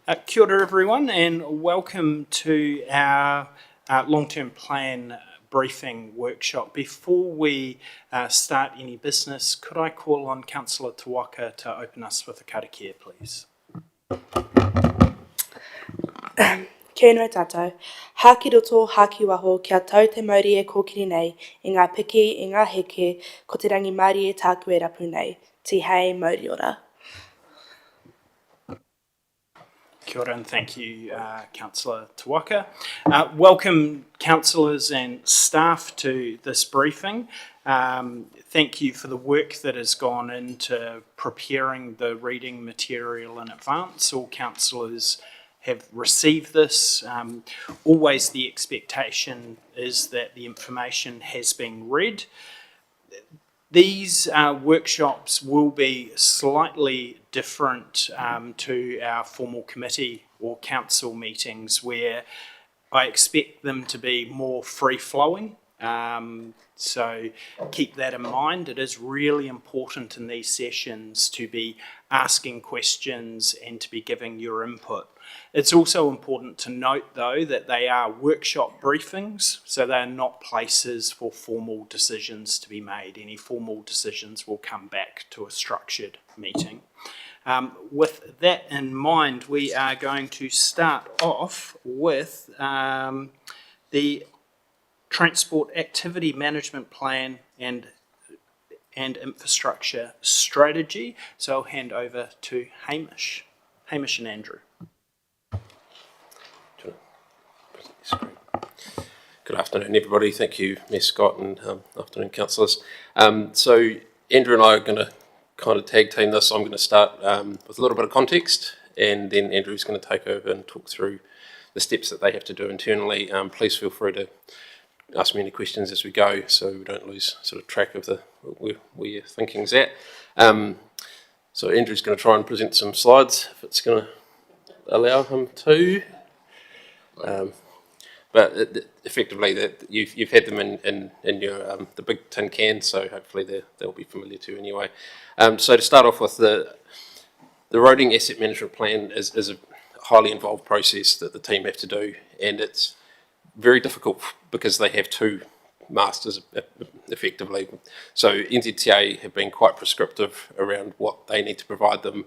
Kia ora everyone, and welcome to our long-term plan briefing workshop. Before we start any business, could I call on Councillor Tawaka to open us with a karakia, please? Kia ora tātou. Hāki roto, hāki waho, kia tau te mauri e kōkiri nei, i ngā piki, i ngā heke, ko te rangi Māori e tāku e rapu nei. Ti hei mauri ora. Kia ora and thank you, Councillor Tawaka. Welcome councillors and staff to this briefing. Thank you for the work that has gone into preparing the reading material in advance. All councillors have received this. Always the expectation is that the information has been read. These workshops will be slightly different to our formal committee or council meetings, where I expect them to be more free-flowing. So keep that in mind. It is really important in these sessions to be asking questions and to be giving your input. It's also important to note, though, that they are workshop briefings, so they are not places for formal decisions to be made. Any formal decisions will come back to a structured meeting. With that in mind, we are going to start off with the Transport Activity Management Plan and Infrastructure Strategy. So I'll hand over to Hamish and Andrew. Good afternoon, everybody. Thank you, Ms. Scott, and afternoon, councillors. So Andrew and I are going to kind of tag team this. I'm going to start with a little bit of context, and then Andrew's going to take over and talk through the steps that they have to do internally. Please feel free to ask me any questions as we go, so we don't lose sort of track of where your thinking's at. So Andrew's going to try and present some slides, if it's going to allow him to. But effectively, you've had them in your the big tin can, so hopefully they'll be familiar to you anyway. So to start off with, the roading asset management plan is a highly involved process that the team have to do, and it's very difficult because they have two masters effectively. So NZTA have been quite prescriptive around what they need to provide them.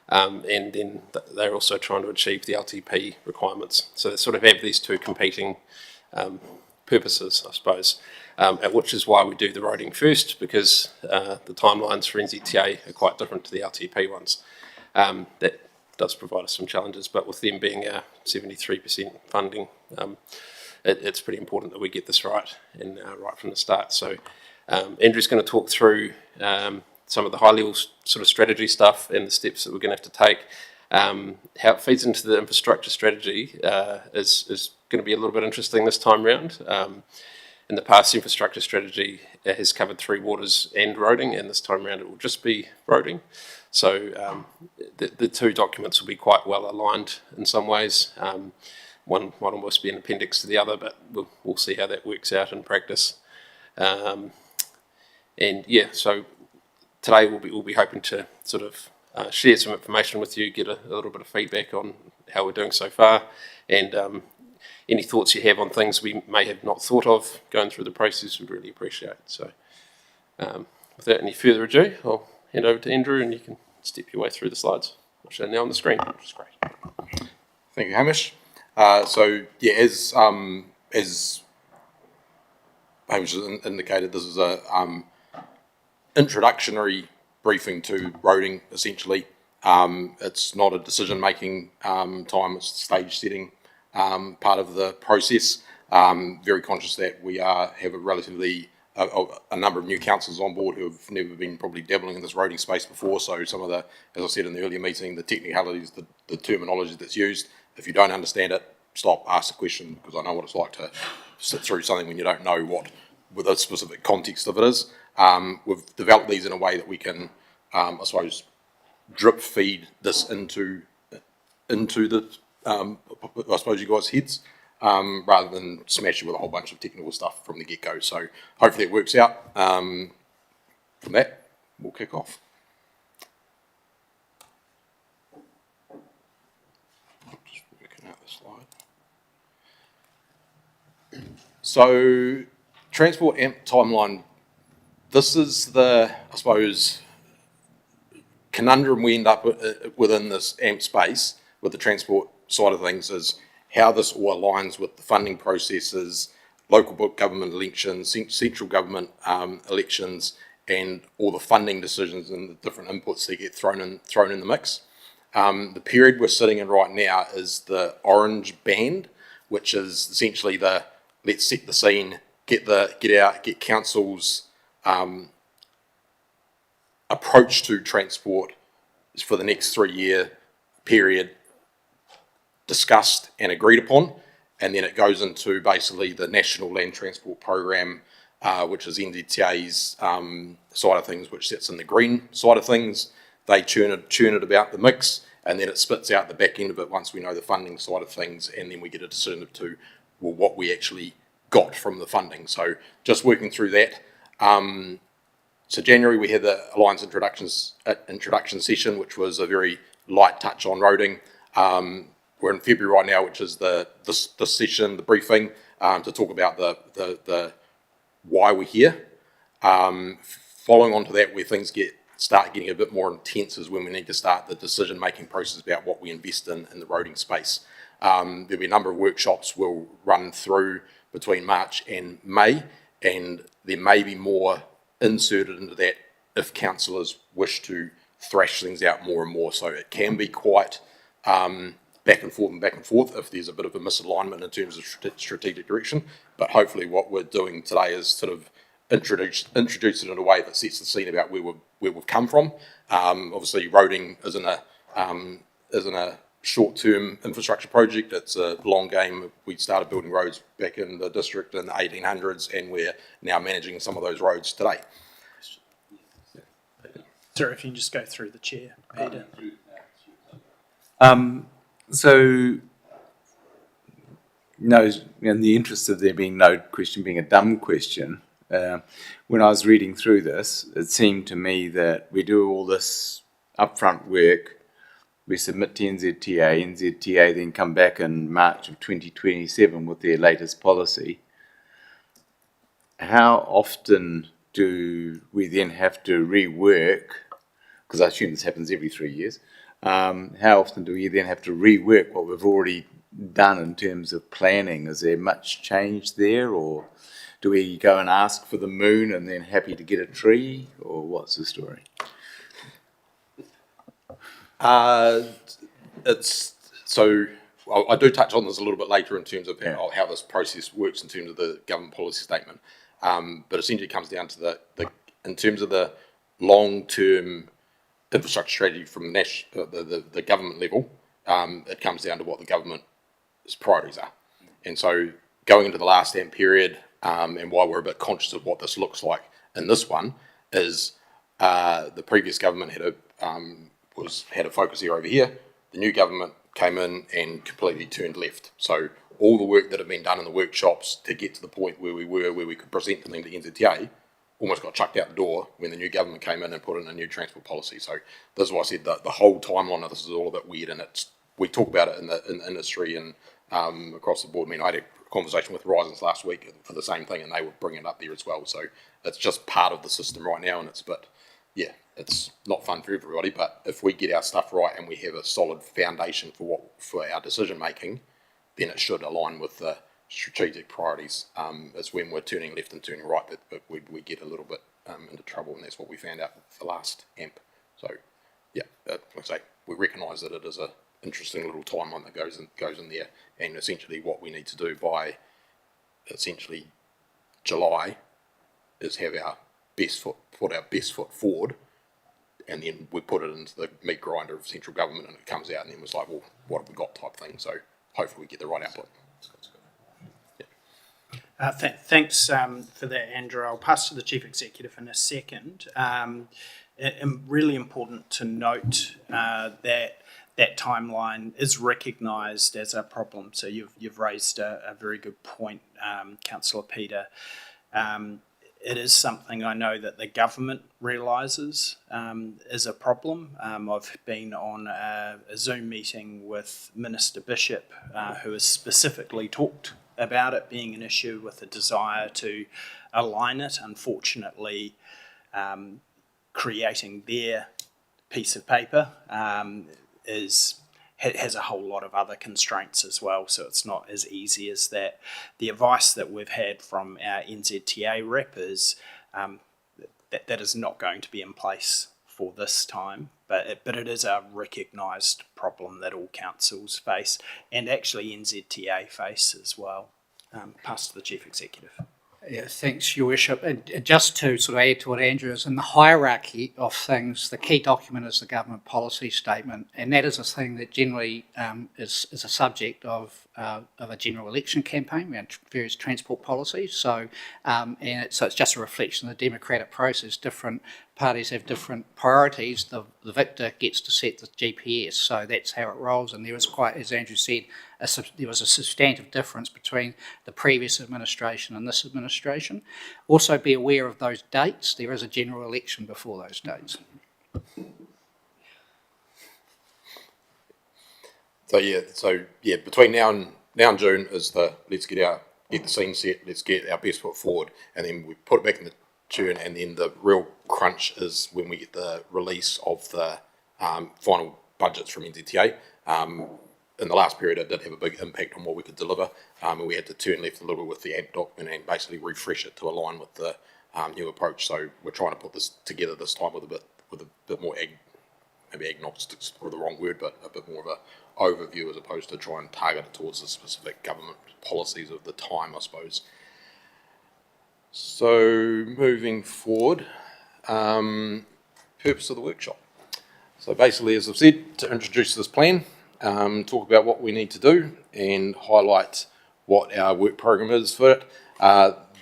And then they're also trying to achieve the LTP requirements. So they sort of have these two competing purposes, I suppose, which is why we do the roading first, because the timelines for NZTA are quite different to the LTP ones. That does provide us some challenges, but with them being 73% funding, it's pretty important that we get this right and right from the start. So Andrew's going to talk through some of the high-level sort of strategy stuff and the steps that we're going to have to take. How it feeds into the infrastructure strategy is going to be a little bit interesting this time round. In the past, infrastructure strategy has covered three waters and roading, and this time round it will just be roading. So the two documents will be quite well aligned in some ways. One might almost be an appendix to the other, but we'll see how that works out in practice. And yeah, so today we'll be hoping to sort of share some information with you, get a little bit of feedback on how we're doing so far, and any thoughts you have on things we may have not thought of going through the process, we'd really appreciate. So without any further ado, I'll hand over to Andrew and you can step your way through the slides, which are now on the screen, which is great. Thank you, Hamish. So yeah, as Hamish has indicated, this is a introductory briefing to roading, essentially. It's not a decision-making time, it's stage-setting part of the process. Very conscious that we have a relatively a number of new councillors on board who have never been probably dabbling in this roading space before, so some of the, as I said in the earlier meeting, the technicalities, the terminology that's used, if you don't understand it, stop, ask the question, because I know what it's like to sit through something when you don't know what the specific context of it is. We've developed these in a way that we can, I suppose, drip feed this into the, I suppose, you guys' heads, rather than smash it with a whole bunch of technical stuff from the get-go. So hopefully it works out. From that, we'll kick off. So, transport AMP timeline, this is the, I suppose, conundrum we end up within this AMP space with the transport side of things is how this all aligns with the funding processes, local government elections, central government elections, and all the funding decisions and the different inputs that get thrown in the mix. The period we're sitting in right now is the orange band, which is essentially the let's set the scene, get council's approach to transport for the next 3-year period discussed and agreed upon, and then it goes into basically the National Land Transport Program, which is NZTA's side of things, which sits in the green side of things. They churn it about the mix, and then it spits out the back end of it once we know the funding side of things, and then we get a decision to what we actually got from the funding. So just working through that. So January we had the Alliance introduction session, which was a very light touch on roading. We're in February right now, which is this session, the briefing, to talk about the why we're here. Following on to that, where things start getting a bit more intense is when we need to start the decision-making process about what we invest in the roading space. There'll be a number of workshops we'll run through between March and May, and there may be more inserted into that if councillors wish to thrash things out more and more. So it can be quite back and forth if there's a bit of a misalignment in terms of strategic direction. But hopefully what we're doing today is sort of introduce it in a way that sets the scene about where we've come from. Obviously roading isn't a short-term infrastructure project. It's a long game. We started building roads back in the district in the 1800s, and we're now managing some of those roads today. Sorry, if you can just go through the chair, Peter. So, no, in the interest of there being no question being a dumb question, when I was reading through this, it seemed to me that we do all this upfront work, we submit to NZTA then come back in March of 2027 with their latest policy. How often do we then have to rework, because I assume this happens every 3 years, how often do we then have to rework what we've already done in terms of planning? Is there much change there, or do we go and ask for the moon and then happy to get a tree, or what's the story? I do touch on this a little bit later in terms of how this process works in terms of the government policy statement. But essentially it comes down to in terms of the long-term infrastructure strategy from the government level, it comes down to what the government's priorities are. And so going into the last AMP period, and why we're a bit conscious of what this looks like in this one, is the previous government had a focus over here. The new government came in and completely turned left. So all the work that had been done in the workshops to get to the point where we could present something to NZTA almost got chucked out the door when the new government came in and put in a new transport policy. So this is why I said that the whole timeline of this is all a bit weird, and we talk about it in the industry and across the board. I mean, I had a conversation with Horizons last week for the same thing, and they were bringing it up there as well. So it's just part of the system right now, and it's not fun for everybody. But if we get our stuff right and we have a solid foundation for our decision making, then it should align with the strategic priorities. It's when we're turning left and turning right that we get a little bit into trouble, and that's what we found out with the last AMP. So like I say, we recognise that it is a interesting little timeline that goes in there, and essentially what we need to do by essentially July is have our best foot forward, and then we put it into the meat grinder of central government, and it comes out, and then it was like, well, what have we got type thing. So hopefully we get the right output. Thanks for that, Andrew. I'll pass to the Chief Executive in a second. Really important to note that timeline is recognised as a problem. So you've raised a very good point, Councillor Peter. It is something I know that the government realises is a problem. I've been on a Zoom meeting with Minister Bishop, who has specifically talked about it being an issue with a desire to align it. Unfortunately, creating their piece of paper has a whole lot of other constraints as well, so it's not as easy as that. The advice that we've had from our NZTA rep is that is not going to be in place for this time, but it is a recognised problem that all councils face, and actually NZTA face as well. Pass to the Chief Executive. Yeah, thanks, Your Worship. And just to sort of add to what Andrew is, in the hierarchy of things, the key document is the government policy statement, and that is a thing that generally is a subject of a general election campaign around various transport policies. So, so it's just a reflection of the democratic process. Different parties have different priorities. The victor gets to set the GPS, so that's how it rolls. And there was quite, as Andrew said, there was a substantive difference between the previous administration and this administration. Also be aware of those dates. There is a general election before those dates. So between now and June is let's get the scene set, let's get our best foot forward, and then we put it back in the tune, and then the real crunch is when we get the release of the final budgets from NZTA. In the last period, it did have a big impact on what we could deliver, and we had to turn left a little bit with the AMP document and basically refresh it to align with the new approach. So we're trying to put this together this time with a bit more maybe agnostics is the wrong word, but a bit more of a overview as opposed to try and target it towards the specific government policies of the time, I suppose. So moving forward, purpose of the workshop. So basically, as I've said, to introduce this plan, talk about what we need to do and highlight what our work program is for it.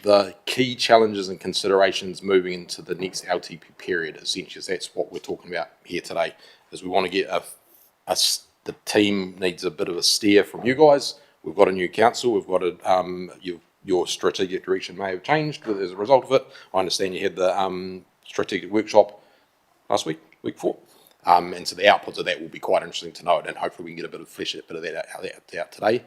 The key challenges and considerations moving into the next LTP period, essentially, that's what we're talking about here today, is we want to get the team needs a bit of a steer from you guys. We've got a new council, we've got your strategic direction may have changed as a result of it. I understand you had the strategic workshop last week before. And so the outputs of that will be quite interesting to note, and hopefully we can get a bit of that out today.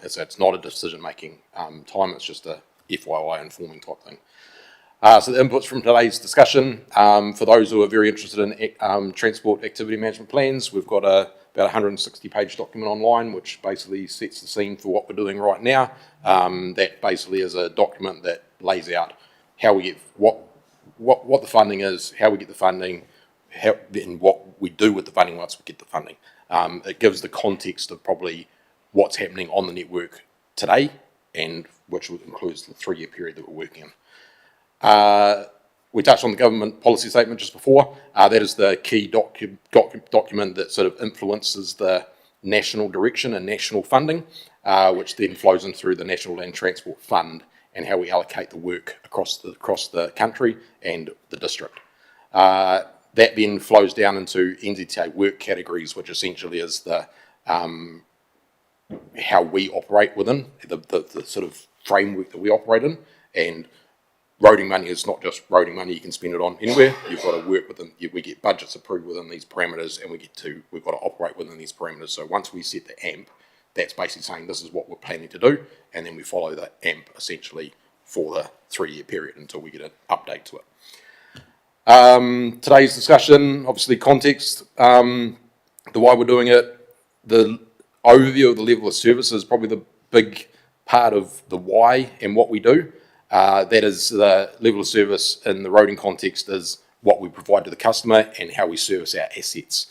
So it's not a decision-making time, it's just a FYI informing type thing. So the inputs from today's discussion, for those who are very interested in transport activity management plans, we've got about 160-page document online, which basically sets the scene for what we're doing right now. That basically is a document that lays out how we get what the funding is, how we get the funding, and what we do with the funding once we get the funding. It gives the context of probably what's happening on the network today, and which includes the 3-year period that we're working in. We touched on the government policy statement just before. That is the key document that sort of influences the national direction and national funding, which then flows in through the National Land Transport Fund and how we allocate the work across the country and the district. That then flows down into NZTA work categories, which essentially is the how we operate within the sort of framework that we operate in. And roading money is not just roading money; you can spend it on anywhere. You've got to work within. We get budgets approved within these parameters, and we've got to operate within these parameters. So once we set the AMP, that's basically saying this is what we're planning to do, and then we follow the AMP essentially for the 3-year period until we get an update to it. Today's discussion, obviously context, the why we're doing it, the overview of the level of service is probably the big part of the why and what we do. That is the level of service in the roading context is what we provide to the customer and how we service our assets.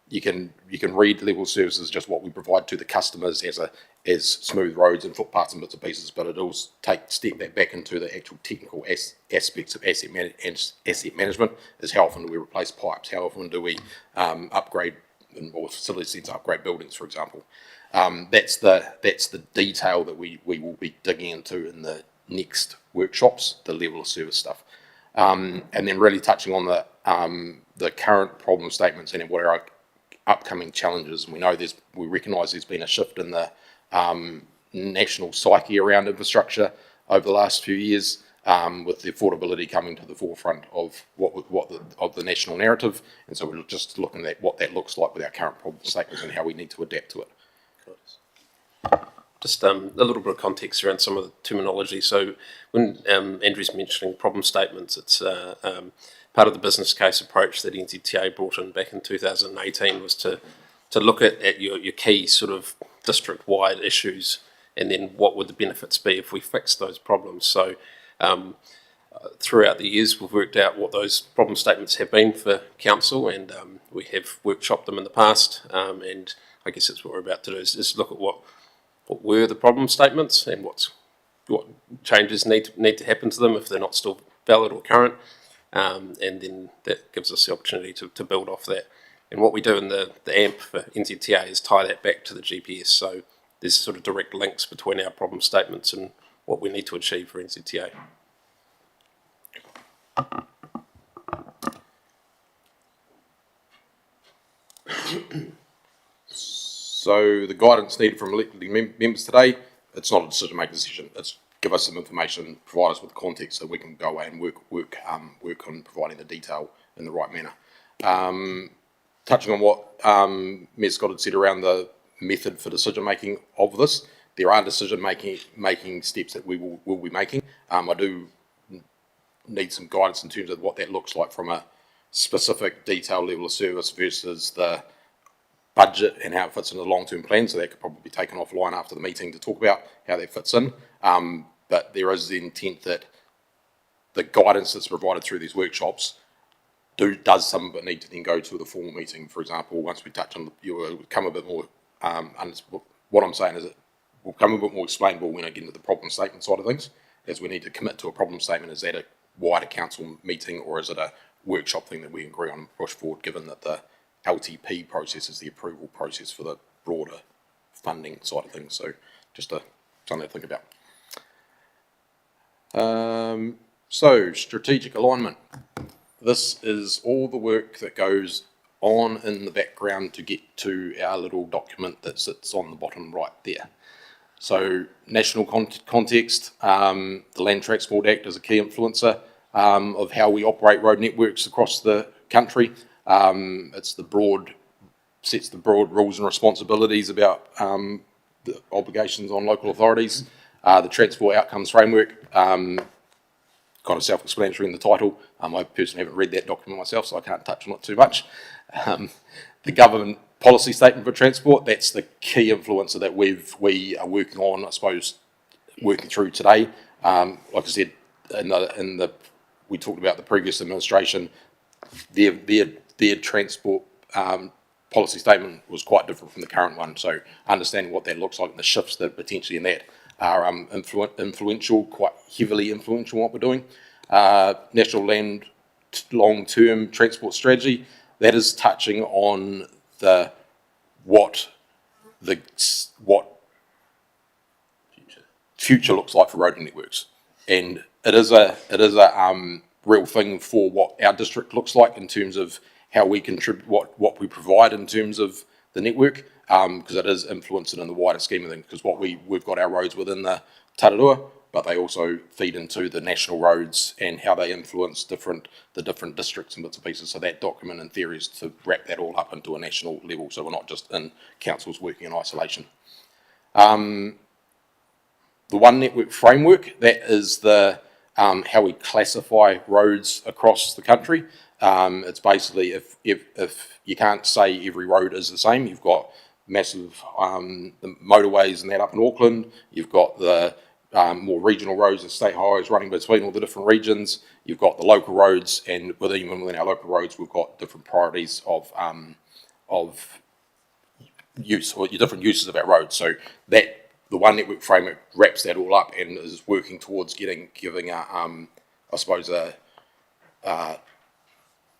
You can read level of service as just what we provide to the customers as smooth roads and footpaths and bits and pieces, but it also step that back into the actual technical aspects of asset management. Is how often do we replace pipes? How often do we upgrade or facility sense upgrade buildings, for example? That's the detail that we will be digging into in the next workshops, the level of service stuff, and then really touching on the current problem statements and what are our upcoming challenges. And we recognise there's been a shift in the national psyche around infrastructure over the last few years, with the affordability coming to the forefront of the national narrative. And so we're just looking at what that looks like with our current problem statements and how we need to adapt to it. Just a little bit of context around some of the terminology. So when Andrew's mentioning problem statements, it's part of the business case approach that NZTA brought in back in 2018 was to look at your key sort of district-wide issues, and then what would the benefits be if we fixed those problems. So throughout the years, we've worked out what those problem statements have been for council, and we have workshopped them in the past, and I guess that's what we're about to do is look at what were the problem statements and what changes need to happen to them if they're not still valid or current, and then that gives us the opportunity to build off that. And what we do in the AMP for NZTA is tie that back to the GPS, so there's sort of direct links between our problem statements and what we need to achieve for NZTA. So the guidance needed from elected members today, it's not a decision-making decision. It's give us some information, provide us with context so we can go away and work on providing the detail in the right manner. Touching on what Ms. Scott had said around the method for decision-making of this, there are decision-making steps that we will be making. I do need some guidance in terms of what that looks like from a specific detail level of service versus the budget and how it fits into the long-term plan, so that could probably be taken offline after the meeting to talk about how that fits in. But there is the intent that the guidance that's provided through these workshops does some of it need to then go to the formal meeting. For example, once we touch on you will become a bit more, what I'm saying is it will become a bit more explainable when I get into the problem statement side of things, as we need to commit to a problem statement. Is that a wider council meeting, or is it a workshop thing that we agree on and push forward, given that the LTP process is the approval process for the broader funding side of things? So just something to think about. So strategic alignment. This is all the work that goes on in the background to get to our little document that sits on the bottom right there. So national context, the Land Transport Act is a key influencer of how we operate road networks across the country. It's sets the broad rules and responsibilities about the obligations on local authorities. The Transport Outcomes Framework, kind of self-explanatory in the title. I personally haven't read that document myself, so I can't touch on it too much. The government policy statement for transport, that's the key influencer that we are working on, I suppose, working through today. Like I said, we talked about the previous administration, their transport policy statement was quite different from the current one. So understanding what that looks like and the shifts that potentially in that are influential, quite heavily influential in what we're doing. National Land Long-Term Transport Strategy, that is touching on what future looks like for road networks, and it is a real thing for what our district looks like in terms of how we contribute, what we provide in terms of the network, because it is influencing in the wider scheme of things, because we've got our roads within the Tararua, but they also feed into the national roads and how they influence the different districts and bits and pieces. So that document in theory is to wrap that all up into a national level, so we're not just in councils working in isolation. The One Network Framework, that is the how we classify roads across the country. It's basically if you can't say every road is the same, you've got massive the motorways and that up in Auckland, you've got the more regional roads and state highways running between all the different regions, you've got the local roads, and even within our local roads we've got different priorities of use, or different uses of our roads. So that the One Network Framework wraps that all up and is working towards giving I suppose a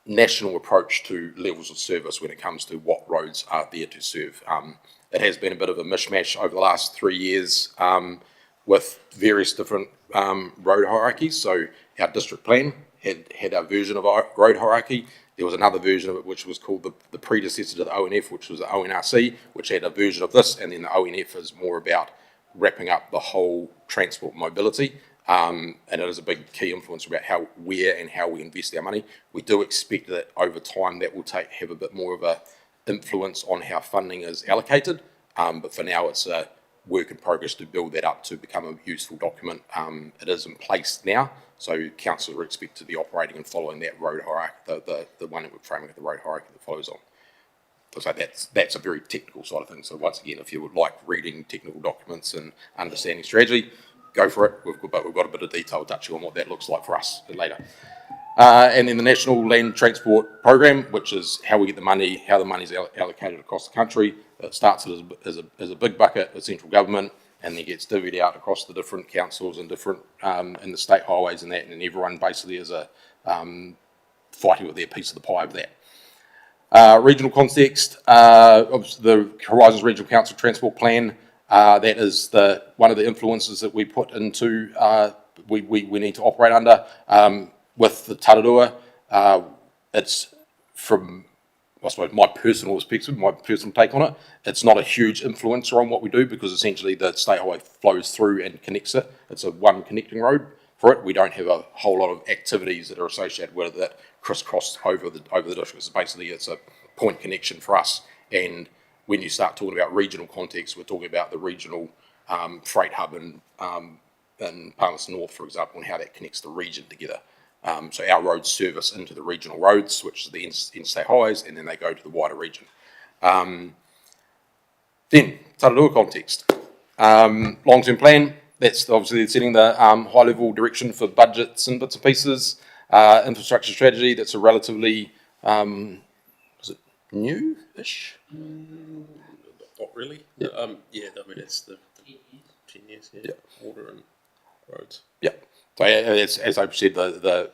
national approach to levels of service when it comes to what roads are there to serve. It has been a bit of a mishmash over the last 3 years with various different road hierarchies. So our district plan had our version of our road hierarchy. There was another version of it which was called the predecessor to the ONF, which was the ONRC, which had a version of this, and then the ONF is more about wrapping up the whole transport mobility. And it is a big key influence about where and how we invest our money. We do expect that over time that will have a bit more of a influence on how funding is allocated. But for now, it's work in progress to build that up to become a useful document. It is in place now, so council are expected to be operating and following that road hierarchy, the one framing of the road hierarchy that follows on. So that's a very technical side of things. So once again, if you would like reading technical documents and understanding strategy, go for it. But we've got a bit of detail touching on what that looks like for us later. And then the National Land Transport Program, which is how we get the money, how the money is allocated across the country. It starts as a big bucket of central government, and then gets divvied out across the different councils and different and the state highways and that, and everyone basically is fighting with their piece of the pie of that. Regional context, the Horizons Regional Council Transport Plan, that is one of the influences that we put into, we need to operate under. With the Tararua, it's from, I suppose, my personal perspective, my personal take on it, it's not a huge influencer on what we do because essentially the state highway flows through and connects it. It's a one connecting road for it. We don't have a whole lot of activities that are associated with it that crisscross over the district. So basically, it's a point connection for us. And when you start talking about regional context, we're talking about the regional freight hub in Palmerston North, for example, and how that connects the region together. So our roads service into the regional roads, which is the interstate highways, and then they go to the wider region. Then, Tararua context. Long-term plan, that's obviously setting the high-level direction for budgets and bits and pieces. Infrastructure strategy, that's a relatively, is it new-ish? Not really. Yeah, I mean, it's the 10 years, yeah. Water and roads. Yeah. So as I've said, the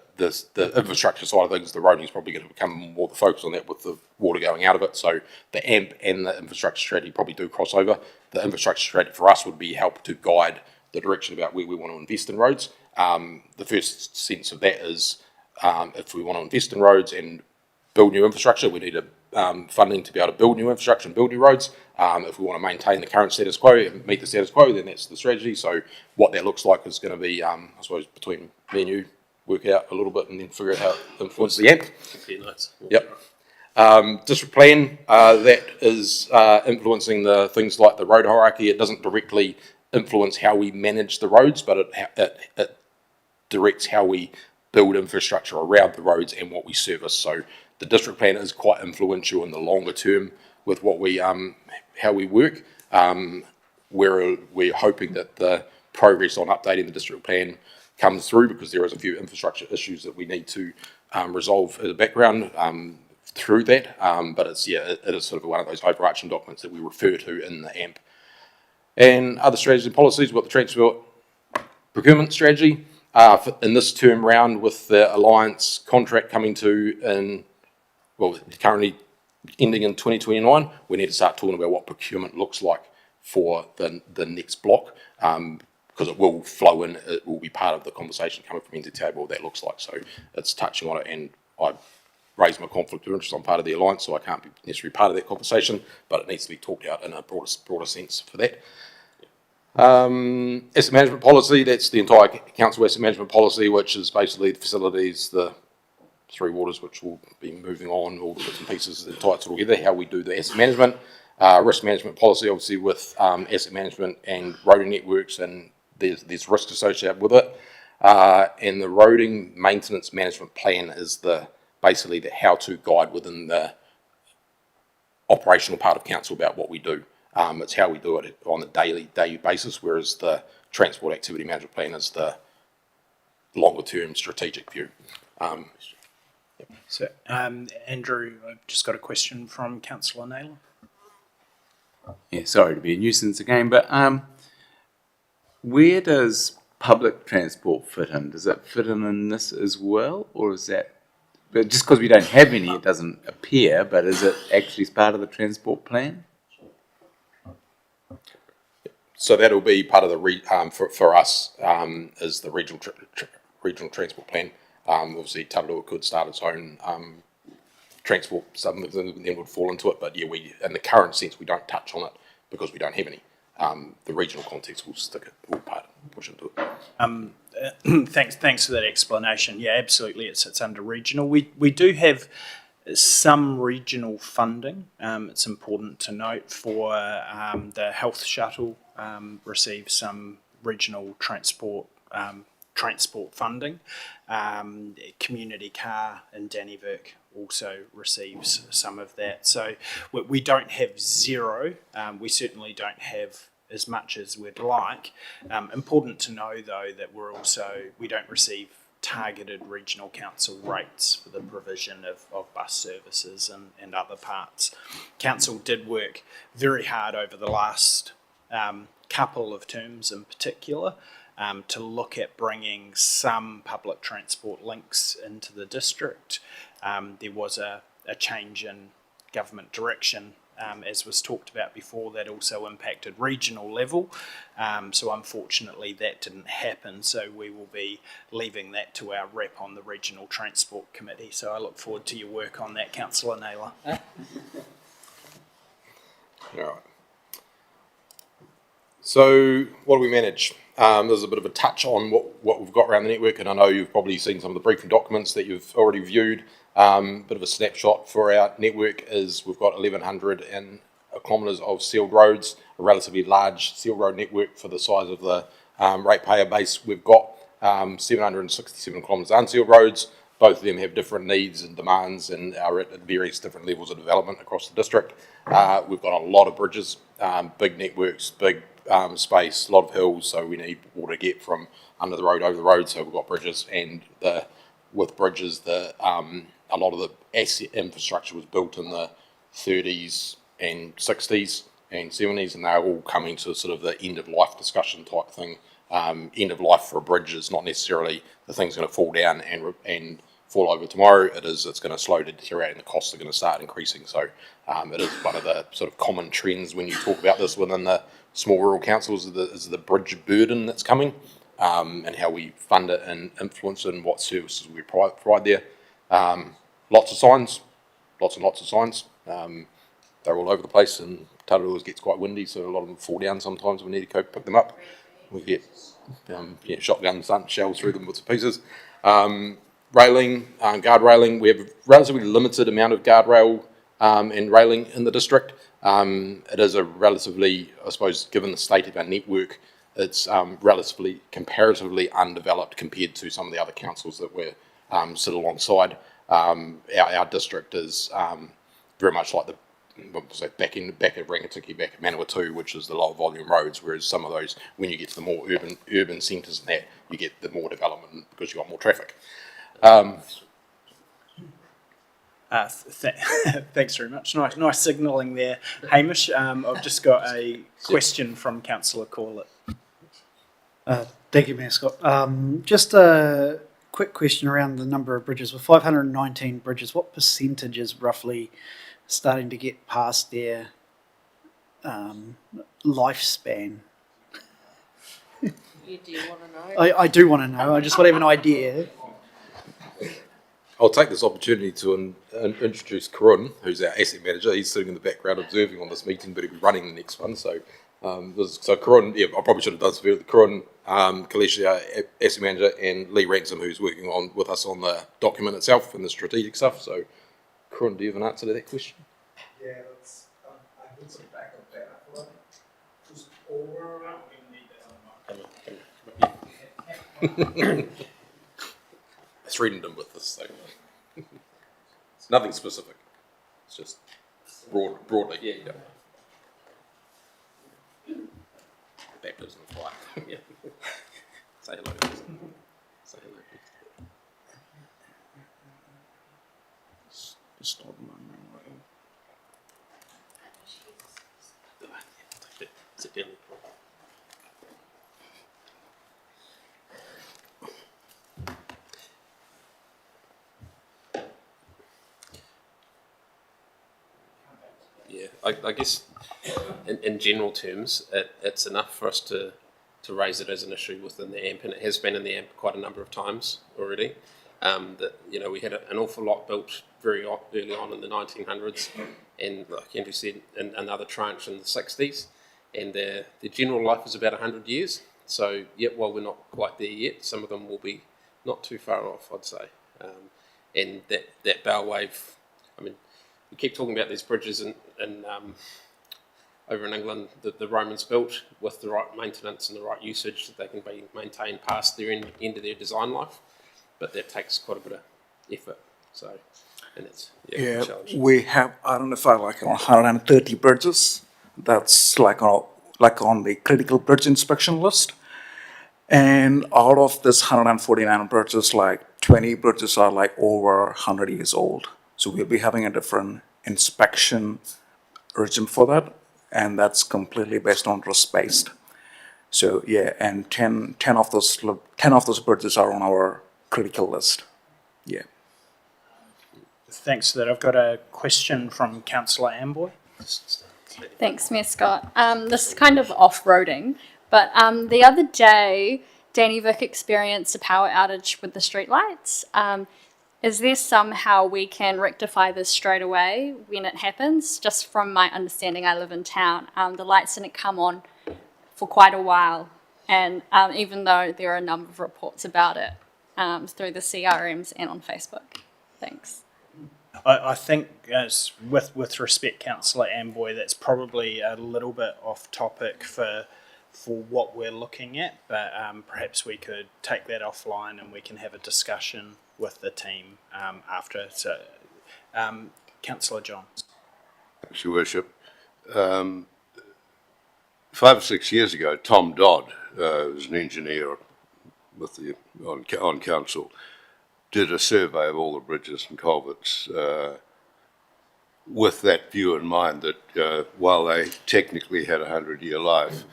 infrastructure side of things, the roading is probably going to become more the focus on that with the water going out of it. So the AMP and the infrastructure strategy probably do cross over. The infrastructure strategy for us would be help to guide the direction about where we want to invest in roads. The first sense of that is if we want to invest in roads and build new infrastructure, we need funding to be able to build new infrastructure and build new roads. If we want to maintain the current status quo and meet the status quo, then that's the strategy. So what that looks like is going to be, I suppose, between me and you, work out a little bit and then figure out how it influences the AMP. Okay, nice. Yep. District plan, that is influencing the things like the road hierarchy. It doesn't directly influence how we manage the roads, but it directs how we build infrastructure around the roads and what we service. So the district plan is quite influential in the longer term with what we how we work. We're hoping that the progress on updating the district plan comes through because there is a few infrastructure issues that we need to resolve in the background through that. But it is sort of one of those overarching documents that we refer to in the AMP. And other strategies and policies, we've got the transport procurement strategy. In this term round with the Alliance contract coming to currently ending in 2029, we need to start talking about what procurement looks like for the next block, because it will flow in, it will be part of the conversation coming from NZTA what that looks like. So it's touching on it, and I raised my conflict of interest on part of the Alliance, so I can't be necessarily part of that conversation, but it needs to be talked out in a broader sense for that. Asset management policy, that's the entire council asset management policy, which is basically the facilities, the three waters, which will be moving on, all the bits and pieces that tie it all together, how we do the asset management. Risk management policy, obviously with asset management and roading networks, and there's risk associated with it. And the roading maintenance management plan is basically the how-to guide within the operational part of council about what we do. It's how we do it on a daily basis, whereas the transport activity management plan is the longer-term strategic view. So, Andrew, I've just got a question from Councillor Naylor. Yeah, sorry to be a nuisance again, but where does public transport fit in? Does it fit in this as well, or is that, but just because we don't have any, it doesn't appear, but is it actually part of the transport plan? So that'll be part of the for us is the regional transport plan. Obviously, Tararua could start its own transport, some of them then would fall into it. But yeah, in the current sense, we don't touch on it because we don't have any. The regional context will push into it. Thanks for that explanation. Yeah, absolutely, it sits under regional. We do have some regional funding. It's important to note for the health shuttle receive some regional transport funding. Community car in Dannevirke also receives some of that. So we don't have zero. We certainly don't have as much as we'd like. Important to know, though, that we don't receive targeted regional council rates for the provision of bus services and other parts. Council did work very hard over the last couple of terms in particular to look at bringing some public transport links into the district. There was a change in government direction, as was talked about before, that also impacted regional level. So unfortunately that didn't happen. So we will be leaving that to our rep on the Regional Transport Committee. So I look forward to your work on that, Councillor Naylor. All right. So what do we manage? There's a bit of a touch on what we've got around the network, and I know you've probably seen some of the briefing documents that you've already viewed. Bit of a snapshot for our network is we've got 1,100 kilometres of sealed roads, a relatively large sealed road network for the size of the ratepayer base. We've got 767 kilometres of unsealed roads. Both of them have different needs and demands and are at various different levels of development across the district. We've got a lot of bridges, big networks, big space, a lot of hills, so we need water to get from under the road over the road. So we've got bridges, and with bridges, a lot of the asset infrastructure was built in the 30s and 60s and 70s, and they're all coming to sort of the end of life discussion type thing. End of life for a bridge is not necessarily the thing's going to fall down and fall over tomorrow. It's going to slow to deteriorate, and the costs are going to start increasing. So it is one of the sort of common trends when you talk about this within the small rural councils is the bridge burden that's coming, and how we fund it and influence it and what services we provide there. Lots of signs, lots and lots of signs. They're all over the place, and Tararua gets quite windy, so a lot of them fall down sometimes. We need to go pick them up. We get shotgun shells through them, bits and pieces. Railing, guard railing. We have a relatively limited amount of guardrail and railing in the district. It is a relatively, I suppose, given the state of our network, it's relatively comparatively undeveloped compared to some of the other councils that we're sit alongside. Our district is very much like back at Rangatiki, back at Manawatu, which is the lower volume roads, whereas some of those, when you get to the more urban centres and that, you get the more development because you've got more traffic. Thanks very much. Nice signalling there, Hamish. I've just got a question from Councillor Corlett. Thank you, Mayor Scott. Just a quick question around the number of bridges. With 519 bridges, what percentage is roughly starting to get past their lifespan? Do you want to know? I do want to know. I just want to have an idea. I'll take this opportunity to introduce Karun, who's our asset manager. He's sitting in the background observing on this meeting, but he'll be running the next one. So Karun, I probably should have done some Karun, Kaleshi, our asset manager, and Lee Ransom, who's working with us on the document itself and the strategic stuff. So Karun, do you have an answer to that question? Yeah, that's, I put some backup there. I thought just over. It's random with this thing. It's nothing specific. It's just broadly. Yeah. Baptism of fire. Yeah. Say hello. Say hello. Just on my sit down. Yeah, I guess in general terms, it's enough for us to raise it as an issue within the AMP, and it has been in the AMP quite a number of times already. That we had an awful lot built very early on in the 1900s, and like Andrew said, another tranche in the 60s, and the general life is about 100 years. So while we're not quite there yet, some of them will be not too far off, I'd say. And that bow wave, I mean, we keep talking about these bridges in over in England that the Romans built with the right maintenance and the right usage, that they can be maintained past their end of their design life. But that takes quite a bit of effort. So, and it's a challenge. We have identified like 130 bridges. That's like on the critical bridge inspection list. And out of this 149 bridges, like 20 bridges are like over 100 years old. So we'll be having a different inspection regime for that, and that's completely based on risk-based. So yeah, and 10 of those bridges are on our critical list. Yeah. Thanks for that. I've got a question from Councillor Amboy. Thanks, Mayor Scott. This is kind of off-roading, but the other day, Danny Vick experienced a power outage with the streetlights. Is there somehow we can rectify this straight away when it happens? Just from my understanding, I live in town. The lights didn't come on for quite a while, and even though there are a number of reports about it through the CRMs and on Facebook. Thanks. I think, as with respect, Councillor Amboy, that's probably a little bit off topic for what we're looking at, but perhaps we could take that offline and we can have a discussion with the team after. So, Councillor Johns. Thanks, Your Worship. 5 or 6 years ago, Tom Dodd, was an engineer with on council, did a survey of all the bridges and culverts with that view in mind that while they technically had a 100-year life,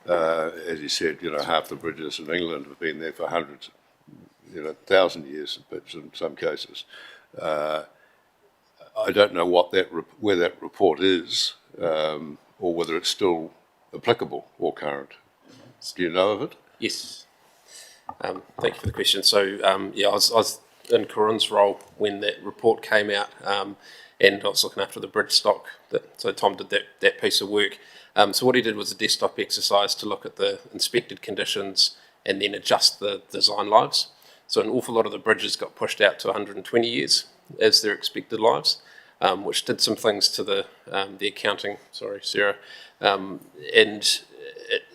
as he said, half the bridges in England have been there for hundreds, 1,000 years, perhaps in some cases. I don't know where that report is, or whether it's still applicable or current. Do you know of it? Yes. Thank you for the question. So, I was in Corinne's role when that report came out, and I was looking after the bridge stock. So Tom did that piece of work. So what he did was a desktop exercise to look at the inspected conditions and then adjust the design lives. So an awful lot of the bridges got pushed out to 120 years as their expected lives, which did some things to the accounting. Sorry, Sarah, and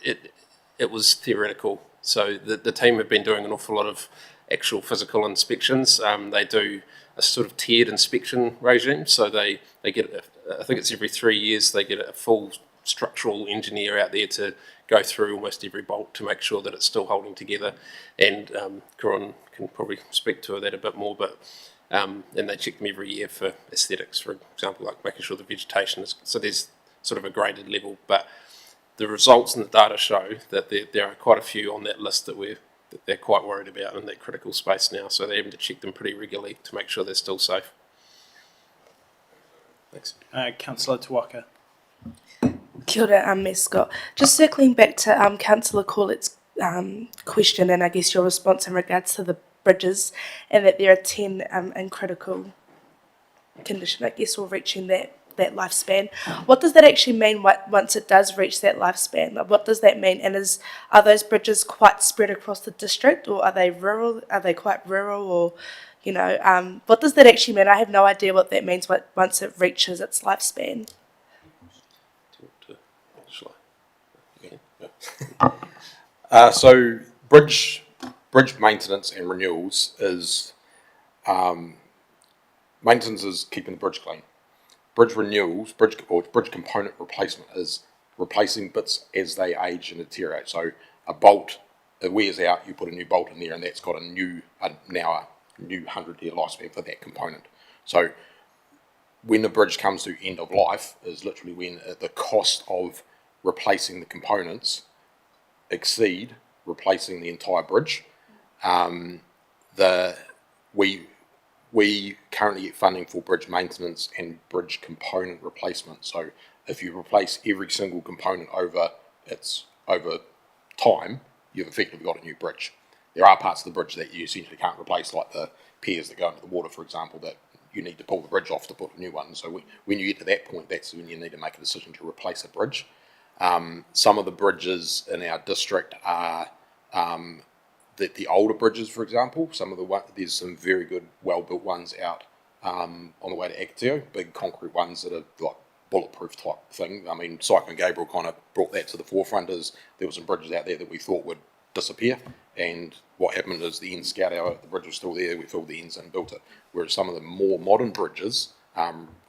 it was theoretical. So the team have been doing an awful lot of actual physical inspections. They do a sort of tiered inspection regime. So they get, I think it's every 3 years, they get a full structural engineer out there to go through almost every bolt to make sure that it's still holding together. And Corinne can probably speak to that a bit more, but and they check them every year for aesthetics, for example, like making sure the vegetation is, so there's sort of a graded level. But the results and the data show that there are quite a few on that list that they're quite worried about in that critical space now. So they're having to check them pretty regularly to make sure they're still safe. Thanks. Councillor Tuaka. Kia ora, Ms. Scott. Just circling back to Councillor Corlett's question and I guess your response in regards to the bridges and that there are 10 in critical condition, I guess, or reaching that lifespan. What does that actually mean once it does reach that lifespan? Like, what does that mean? And are those bridges quite spread across the district, or are they rural? Are they quite rural, or what does that actually mean? I have no idea what that means once it reaches its lifespan. So bridge maintenance and renewals is maintenance is keeping the bridge clean. Bridge renewals, bridge component replacement is replacing bits as they age and deteriorate. So a bolt, it wears out, you put a new bolt in there, and that's got a new 100-year lifespan for that component. So when the bridge comes to end of life is literally when the cost of replacing the components exceed replacing the entire bridge. We currently get funding for bridge maintenance and bridge component replacement. So if you replace every single component over time, you've effectively got a new bridge. There are parts of the bridge that you essentially can't replace, like the piers that go into the water, for example, that you need to pull the bridge off to put a new one. So when you get to that point, that's when you need to make a decision to replace a bridge. Some of the bridges in our district are the older bridges, for example. There's some very good, well-built ones out on the way to Akatio, big concrete ones that are like bulletproof type thing. I mean, Cyclone Gabriel kind of brought that to the forefront, as there were some bridges out there that we thought would disappear, and what happened is the end scout out, the bridge was still there, we filled the ends and built it, whereas some of the more modern bridges,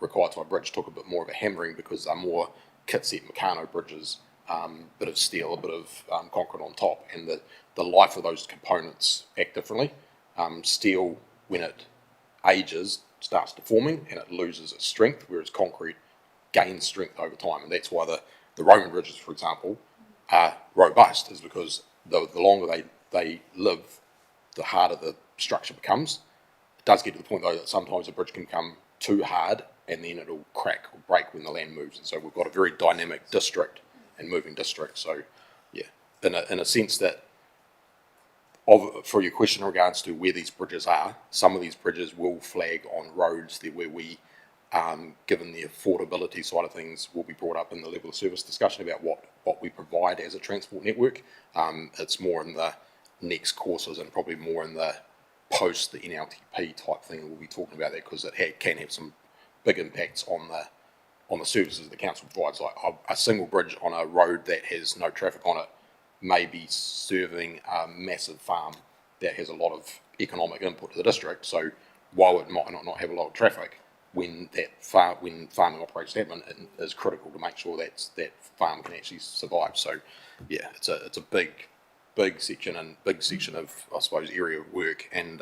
required type bridge, took a bit more of a hammering because they're more kit set Meccano bridges, bit of steel, a bit of concrete on top, and the life of those components act differently. Steel, when it ages, starts deforming and it loses its strength, whereas concrete gains strength over time, and that's why the Roman bridges, for example, are robust, is because the longer they live, the harder the structure becomes. It does get to the point, though, that sometimes a bridge can become too hard and then it'll crack or break when the land moves, and so we've got a very dynamic district and moving district. So yeah, in a sense that, for your question in regards to where these bridges are, some of these bridges will flag on roads that where we, given the affordability side of things, will be brought up in the level of service discussion about what we provide as a transport network. It's more in the next courses and probably more in the post the NLTP type thing. We'll be talking about that because it can have some big impacts on the services the council provides. Like a single bridge on a road that has no traffic on it may be serving a massive farm that has a lot of economic input to the district. So while it might not have a lot of traffic, when farming operates that way, it is critical to make sure that farm can actually survive. So yeah, it's a big section of, I suppose, area of work, and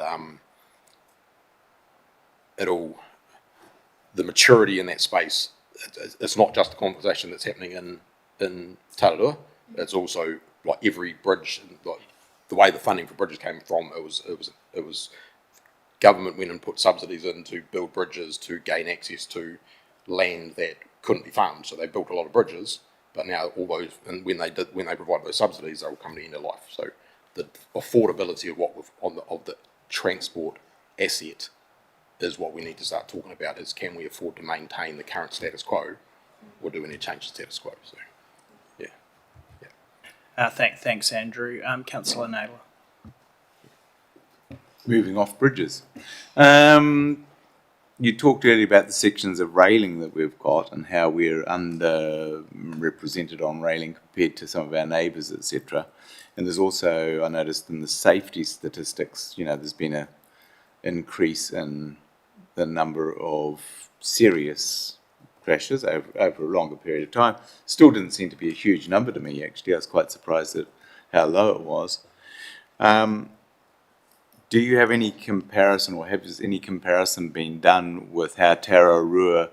the maturity in that space. It's not just a conversation that's happening in Tararua. It's also like every bridge, like the way the funding for bridges came from. It was government went and put subsidies in to build bridges to gain access to land that couldn't be farmed. So they built a lot of bridges, but now all those, and when they provide those subsidies, they will come to the end of life. So the affordability of the transport asset is what we need to start talking about. Is, can we afford to maintain the current status quo, or do we need to change the status quo? So yeah. Thanks, Andrew. Councillor Naylor. Moving off bridges. You talked earlier about the sections of railing that we've got and how we're underrepresented on railing compared to some of our neighbours, etc. And there's also, I noticed in the safety statistics, there's been an increase in the number of serious crashes over a longer period of time. Still didn't seem to be a huge number to me, actually. I was quite surprised at how low it was. Do you have any comparison, or has any comparison been done with how Tararua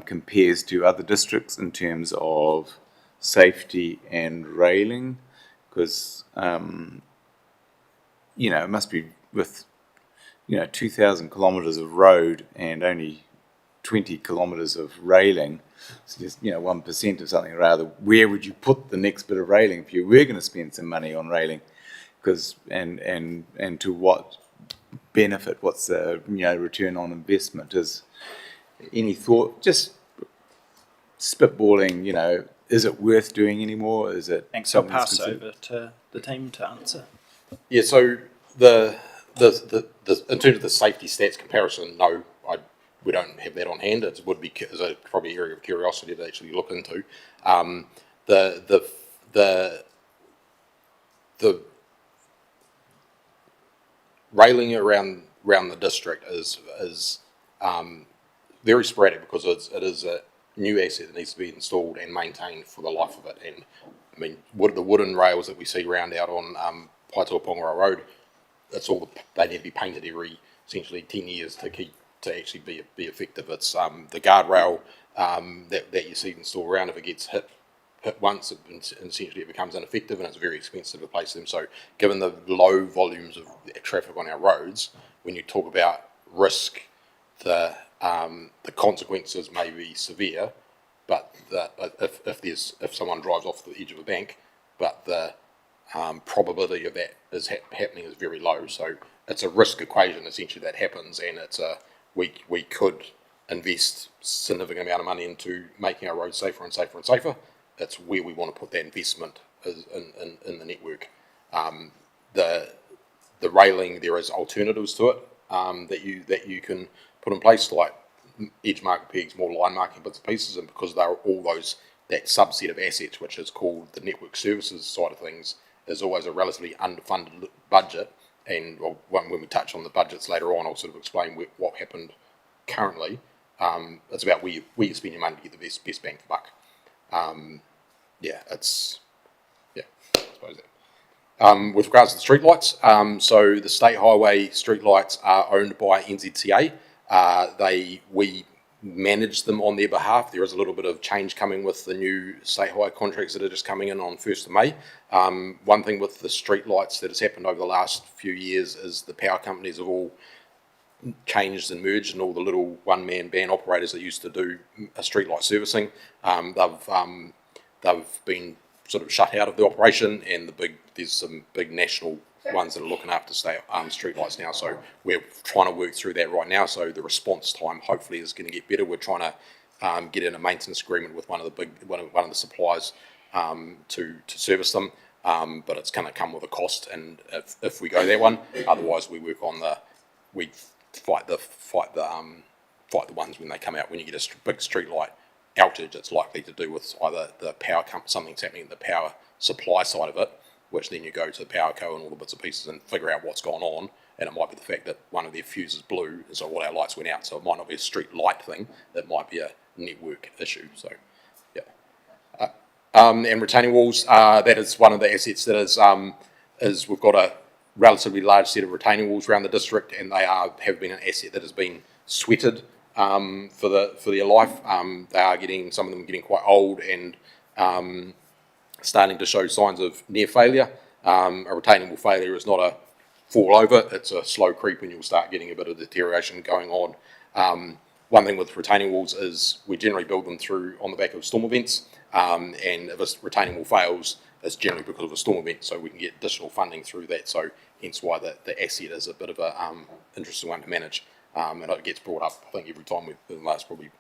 compares to other districts in terms of safety and railing? Because, it must be with, 2,000 kilometres of road and only 20 kilometres of railing, so just, 1% of something or other. Where would you put the next bit of railing if you were going to spend some money on railing? Because and to what benefit? What's the return on investment? Is any thought, just spitballing? Is it worth doing anymore? Is it? Thanks. I'll pass over to the team to answer. Yeah. So the in terms of the safety stats comparison, no, we don't have that on hand. It would be probably an area of curiosity to actually look into. The railing around the district is very sporadic because it is a new asset that needs to be installed and maintained for the life of it. And I mean, the wooden rails that we see round out on Paitoa-Pongara Road, they need to be painted every essentially 10 years to actually be effective. It's the guardrail that you see installed around. If it gets hit once, essentially it becomes ineffective, and it's very expensive to replace them. So given the low volumes of traffic on our roads, when you talk about risk, the consequences may be severe, but if someone drives off the edge of a bank, but the probability of that is happening is very low. So it's a risk equation essentially that happens, and we could invest significant amount of money into making our roads safer and safer and safer. That's where we want to put that investment in the network. The railing, there is alternatives to it that you can put in place, like edge market pegs, more line marking bits and pieces, and because they're all that subset of assets, which is called the network services side of things, is always a relatively underfunded budget. And when we touch on the budgets later on, I'll sort of explain what happened currently. It's about where you spend your money to get the best bang for buck. I suppose that. With regards to the streetlights, so the state highway streetlights are owned by NZTA. We manage them on their behalf. There is a little bit of change coming with the new state highway contracts that are just coming in on 1st of May. One thing with the streetlights that has happened over the last few years is the power companies have all changed and merged, and all the little one-man band operators that used to do a streetlight servicing, they've been sort of shut out of the operation, and there's some big national ones that are looking after streetlights now. So we're trying to work through that right now. So the response time hopefully is going to get better. We're trying to get in a maintenance agreement with one of the suppliers to service them, but it's going to come with a cost. And if we go that one, otherwise we fight the ones when they come out. When you get a big streetlight outage, it's likely to do with either the power something's happening at the power supply side of it, which then you go to the power co and all the bits and pieces and figure out what's gone on. And it might be the fact that one of their fuses blew, and so all our lights went out. So it might not be a street light thing, it might be a network issue. So yeah. And retaining walls, that is one of the assets that is we've got a relatively large set of retaining walls around the district, and they have been an asset that has been sweated for their life. They are some of them getting quite old and starting to show signs of near failure. A retaining wall failure is not a fall over, it's a slow creep, and you'll start getting a bit of deterioration going on. One thing with retaining walls is we generally build them on the back of storm events, and if a retaining wall fails, it's generally because of a storm event, so we can get additional funding through that. So hence why the asset is a bit of a interesting one to manage. And it gets brought up, I think, every time in the last probably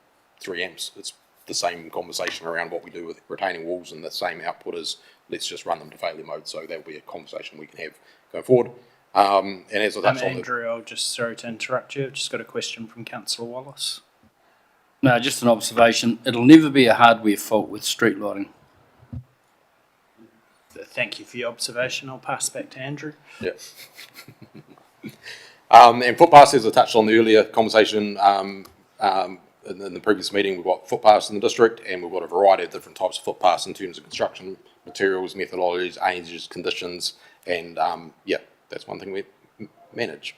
3 amps. It's the same conversation around what we do with retaining walls, and the same output is let's just run them to failure mode. So that'll be a conversation we can have going forward. And as I touched on, Andrew, I'll just sorry to interrupt you. I've just got a question from Councillor Wallace. No, just an observation. It'll never be a hardware fault with street lighting. Thank you for your observation. I'll pass back to Andrew. Yeah. And footpaths, as I touched on the earlier conversation, in the previous meeting, we've got footpaths in the district, and we've got a variety of different types of footpaths in terms of construction materials, methodologies, ages, conditions, and that's one thing we manage.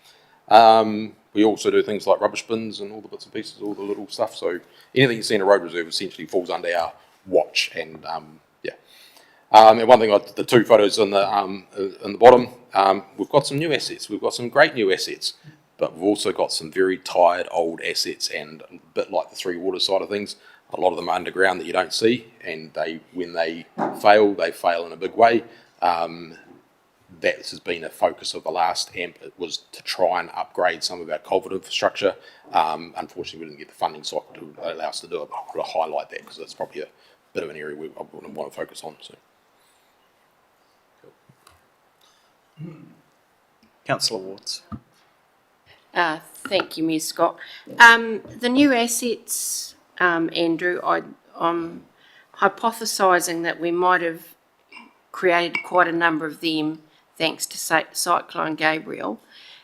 We also do things like rubbish bins and all the bits and pieces, all the little stuff. So anything you see in a road reserve essentially falls under our watch, and and one thing, the 2 photos in the bottom, we've got some new assets. We've got some great new assets, but we've also got some very tired old assets, and a bit like the Three Waters side of things, a lot of them are underground that you don't see, and when they fail in a big way. That has been a focus of the last AMP. It was to try and upgrade some of our culvert infrastructure. Unfortunately, we didn't get the funding cycle to allow us to do it, but I want to highlight that because it's probably a bit of an area we want to focus on. So. Councillor Wards. Thank you, Mayor Scott. The new assets, Andrew, I'm hypothesising that we might have created quite a number of them thanks to Cyclone Gabriel.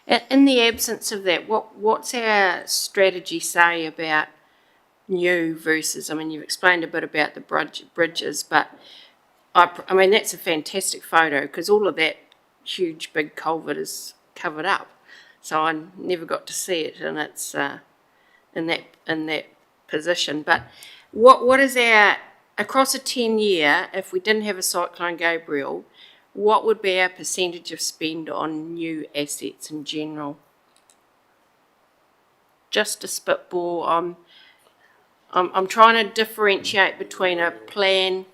In the absence of that, what's our strategy say about new versus, I mean, you've explained a bit about the bridges, but I mean, that's a fantastic photo because all of that huge big culvert is covered up. So I never got to see it, and it's in that position. But what is our, across a 10-year, if we didn't have a Cyclone Gabriel, what would be our percentage of spend on new assets in general? Just a spitball. I'm trying to differentiate between a plan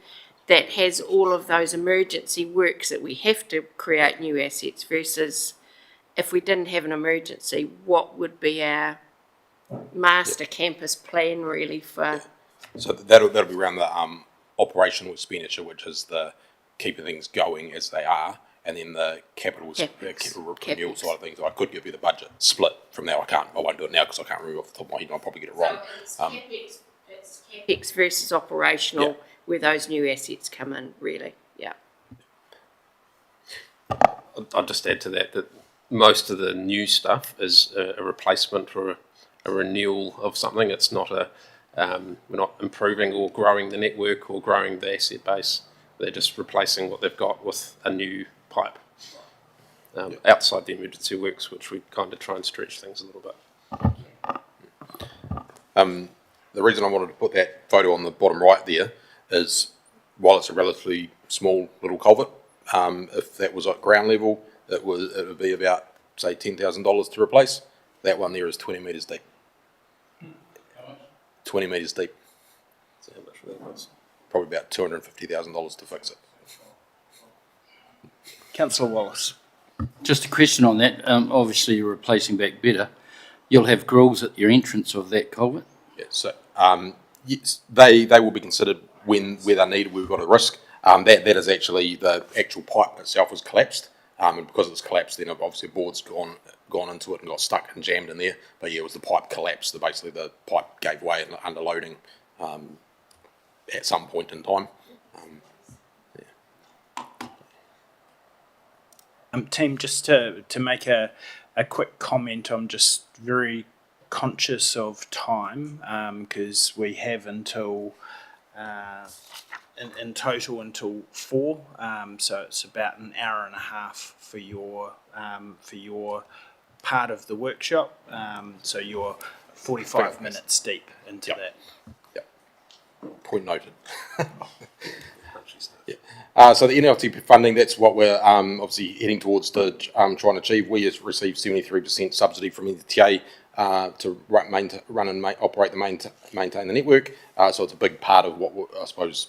that has all of those emergency works that we have to create new assets versus if we didn't have an emergency, what would be our master campus plan really for? So that'll be around the operational expenditure, which is the keeping things going as they are, and then the capital CapEx. renewal side of things. I could give you the budget split from now. I won't do it now because I can't remember off the top of my head, and I'll probably get it wrong. It's CapEx versus operational, Yeah. where those new assets come in, really, yeah. I'll just add to that most of the new stuff is a replacement or a renewal of something. It's not we're not improving or growing the network or growing the asset base. They're just replacing what they've got with a new pipe outside the emergency works, which we kind of try and stretch things a little bit. The reason I wanted to put that photo on the bottom right there is, while it's a relatively small little culvert, if that was at ground level, it would be about, say, $10,000 to replace. That one there is 20 metres deep. 20 metres deep. So how much that was? Probably about $250,000 to fix it. Councillor Wallace. Just a question on that. Obviously, you're replacing back better. You'll have grills at your entrance of that culvert? Yeah, so yes, they will be considered where they're needed. We've got a risk. That is actually the actual pipe itself was collapsed, and because it's collapsed, then obviously a board's gone into it and got stuck and jammed in there. But yeah, it was the pipe collapsed. Basically, the pipe gave way under loading at some point in time. Team, just to make a quick comment, I'm just very conscious of time because we have until in total until 4, so it's about an hour and a half for your part of the workshop. So you're 45 minutes deep into that. Yep. Point noted. Yeah. So the NLTP funding, that's what we're obviously heading towards to trying to achieve. We have received 73% subsidy from NTA to run and operate maintain the network. So it's a big part of what I suppose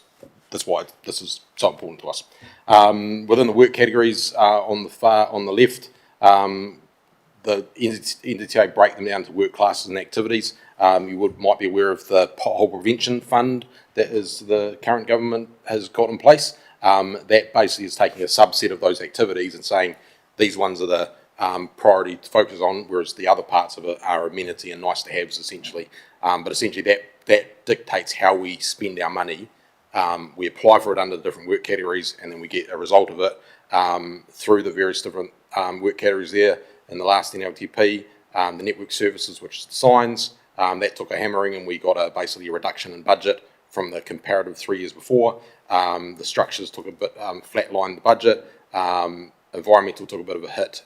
that's why this is so important to us. Within the work categories on the left, the NTA break them down to work classes and activities. You might be aware of the pothole prevention fund that is the current government has got in place. That basically is taking a subset of those activities and saying these ones are the priority to focus on, whereas the other parts of it are amenity and nice to haves essentially. But essentially that dictates how we spend our money. We apply for it under the different work categories, and then we get a result of it through the various different work categories there. In the last NLTP, the network services, which is the signs, that took a hammering, and we got basically a reduction in budget from the comparative 3 years before. The structures took a bit, flatlined the budget. Environmental took a bit of a hit.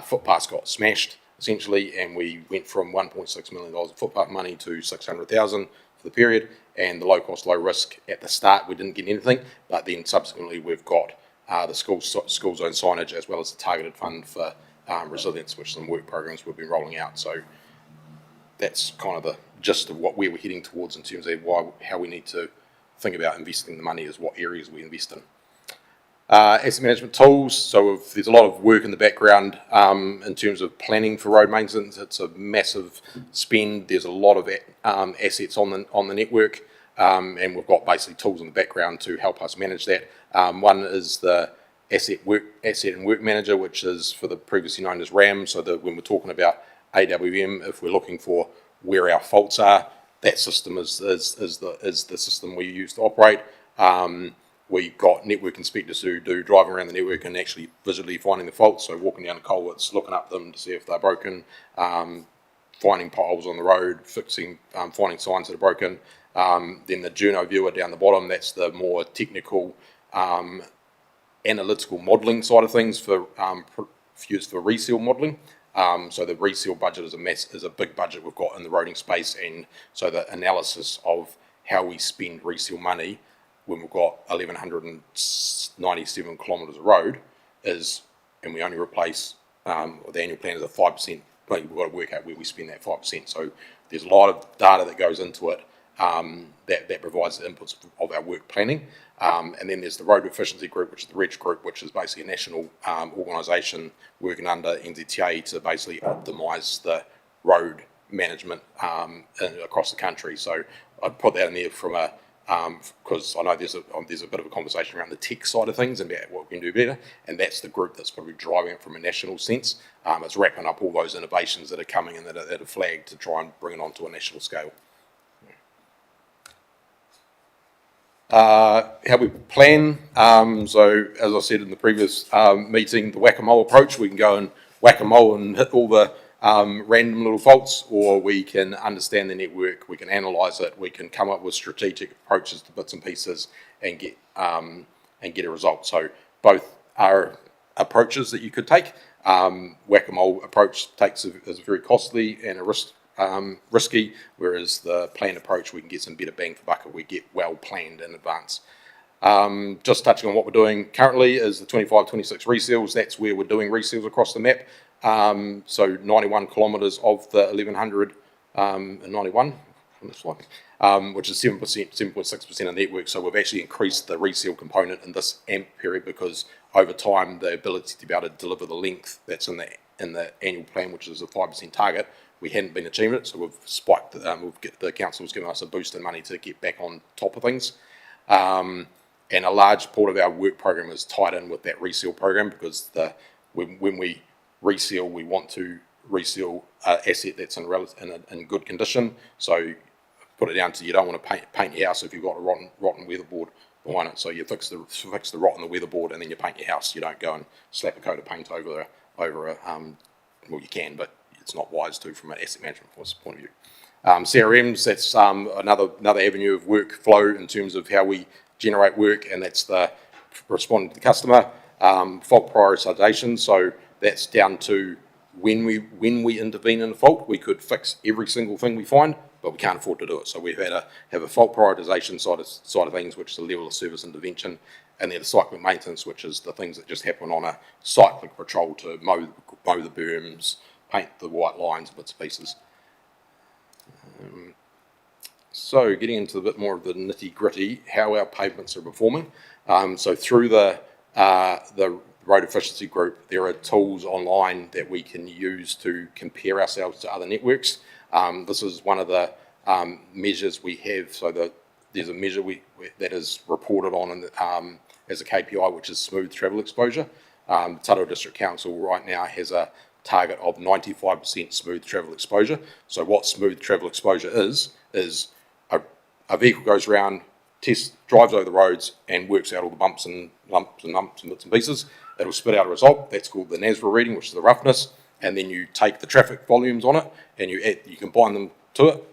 Footpaths got smashed, essentially, and we went from $1.6 million of footpath money to $600,000 for the period. And the low cost, low risk, at the start we didn't get anything, but then subsequently we've got the school zone signage as well as the targeted fund for resilience, which some work programs we've been rolling out. So that's kind of the gist of what we're heading towards in terms of how we need to think about investing the money, is what areas we invest in. Asset management tools, so there's a lot of work in the background in terms of planning for road maintenance. It's a massive spend. There's a lot of assets on the network, and we've got basically tools in the background to help us manage that. One is the asset and work manager, which is for the previously known as RAM. So that when we're talking about AWM, if we're looking for where our faults are, that system is the system we use to operate. We've got network inspectors who do driving around the network and actually visually finding the faults. So walking down the culverts, looking up them to see if they're broken, finding potholes on the road, finding signs that are broken. Then the Juno viewer down the bottom, that's the more technical, analytical modelling side of things for used for reseal modelling. So the reseal budget is a big budget we've got in the roading space, and so the analysis of how we spend reseal money when we've got 1,197 kilometres of road and we only replace, the annual plan is a 5%, but we've got to work out where we spend that 5%. So there's a lot of data that goes into it that provides the inputs of our work planning. And then there's the Road Efficiency Group, which is the REG Group, which is basically a national organisation working under NZTA to basically optimise the road management across the country. So I'd put that in there from a because I know there's a bit of a conversation around the tech side of things and about what we can do better, and that's the group that's probably driving it from a national sense. It's wrapping up all those innovations that are coming and that are flagged to try and bring it onto a national scale. How we plan, so as I said in the previous meeting, the whack-a-mole approach, we can go and whack-a-mole and hit all the random little faults, or we can understand the network, we can analyse it, we can come up with strategic approaches to bits and pieces and get a result. So both are approaches that you could take. Whack-a-mole approach is very costly and a risky, whereas the planned approach, we can get some better bang for buck if we get well planned in advance. Just touching on what we're doing currently is the 25-26 reseals. That's where we're doing reseals across the map. So 91 kilometres of the 1100 and 91 from this one, which is 7.6% of the network. So we've actually increased the reseal component in this AMP period because over time the ability to be able to deliver the length that's in the annual plan, which is a 5% target, we hadn't been achieving it. So we've spiked. The council's given us a boost in money to get back on top of things. And a large part of our work program is tied in with that reseal program because when we reseal, we want to reseal an asset that's in good condition. So put it down to you don't want to paint your house if you've got a rotten weatherboard behind it. So you fix the rot in the weatherboard and then you paint your house. You don't go and slap a coat of paint over well, you can, but it's not wise to from an asset management point of view. CRMs, that's another avenue of workflow in terms of how we generate work, and that's the responding to the customer. Fault prioritisation, so that's down to when we intervene in a fault, we could fix every single thing we find, but we can't afford to do it. So we've had to have a fault prioritisation side of things, which is the level of service intervention, and then the cyclic maintenance, which is the things that just happen on a cyclic patrol to mow the berms, paint the white lines, bits and pieces. So getting into a bit more of the nitty gritty, how our pavements are performing. So through the road efficiency group, there are tools online that we can use to compare ourselves to other networks. This is one of the measures we have. So there's a measure that is reported on as a KPI, which is smooth travel exposure. Tararua District Council right now has a target of 95% smooth travel exposure. So what smooth travel exposure is a vehicle goes around, drives over the roads and works out all the bumps and lumps and bits and pieces. It'll spit out a result. That's called the NASRA reading, which is the roughness. And then you take the traffic volumes on it and you combine them to it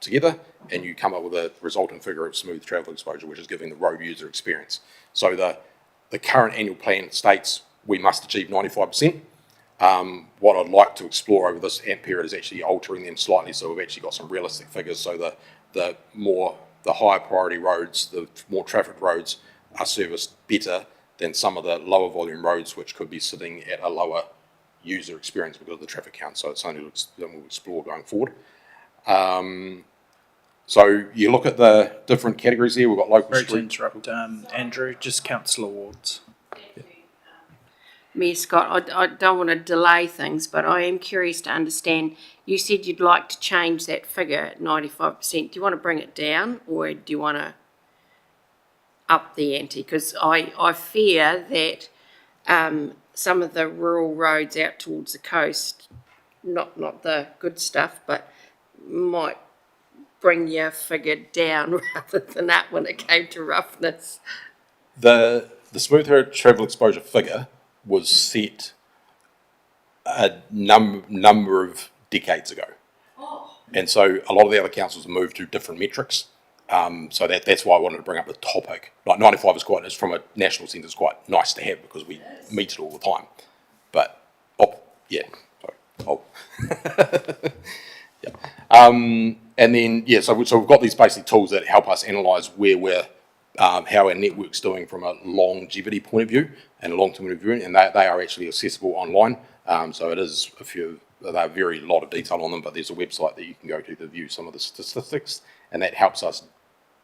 together, and you come up with a resultant figure of smooth travel exposure, which is giving the road user experience. So the current annual plan states we must achieve 95%. What I'd like to explore over this AMP period is actually altering them slightly, so we've actually got some realistic figures. So the higher priority roads, the more traffic roads are serviced better than some of the lower volume roads, which could be sitting at a lower user experience because of the traffic count. So it's something that we'll explore going forward. So you look at the different categories here. We've got local Sorry to street. interrupt, Andrew, just councillor Wards. Mayor Scott, I don't want to delay things, but I am curious to understand, you said you'd like to change that figure at 95%. Do you want to bring it down, or do you want to up the ante? Because I fear that some of the rural roads out towards the coast, not the good stuff, but might bring your figure down rather than up when it came to roughness. The smooth travel exposure figure was set a number of decades ago. And so a lot of the other councils moved to different metrics. So that's why I wanted to bring up the topic. Like 95 is from a national sense, it's quite nice to have because we meet it all the time. But, and then, so we've got these basic tools that help us analyse where how our network's doing from a longevity point of view and a long-term point of view, and they are actually accessible online. So it is there are very lot of detail on them, but there's a website that you can go to view some of the statistics, and that helps us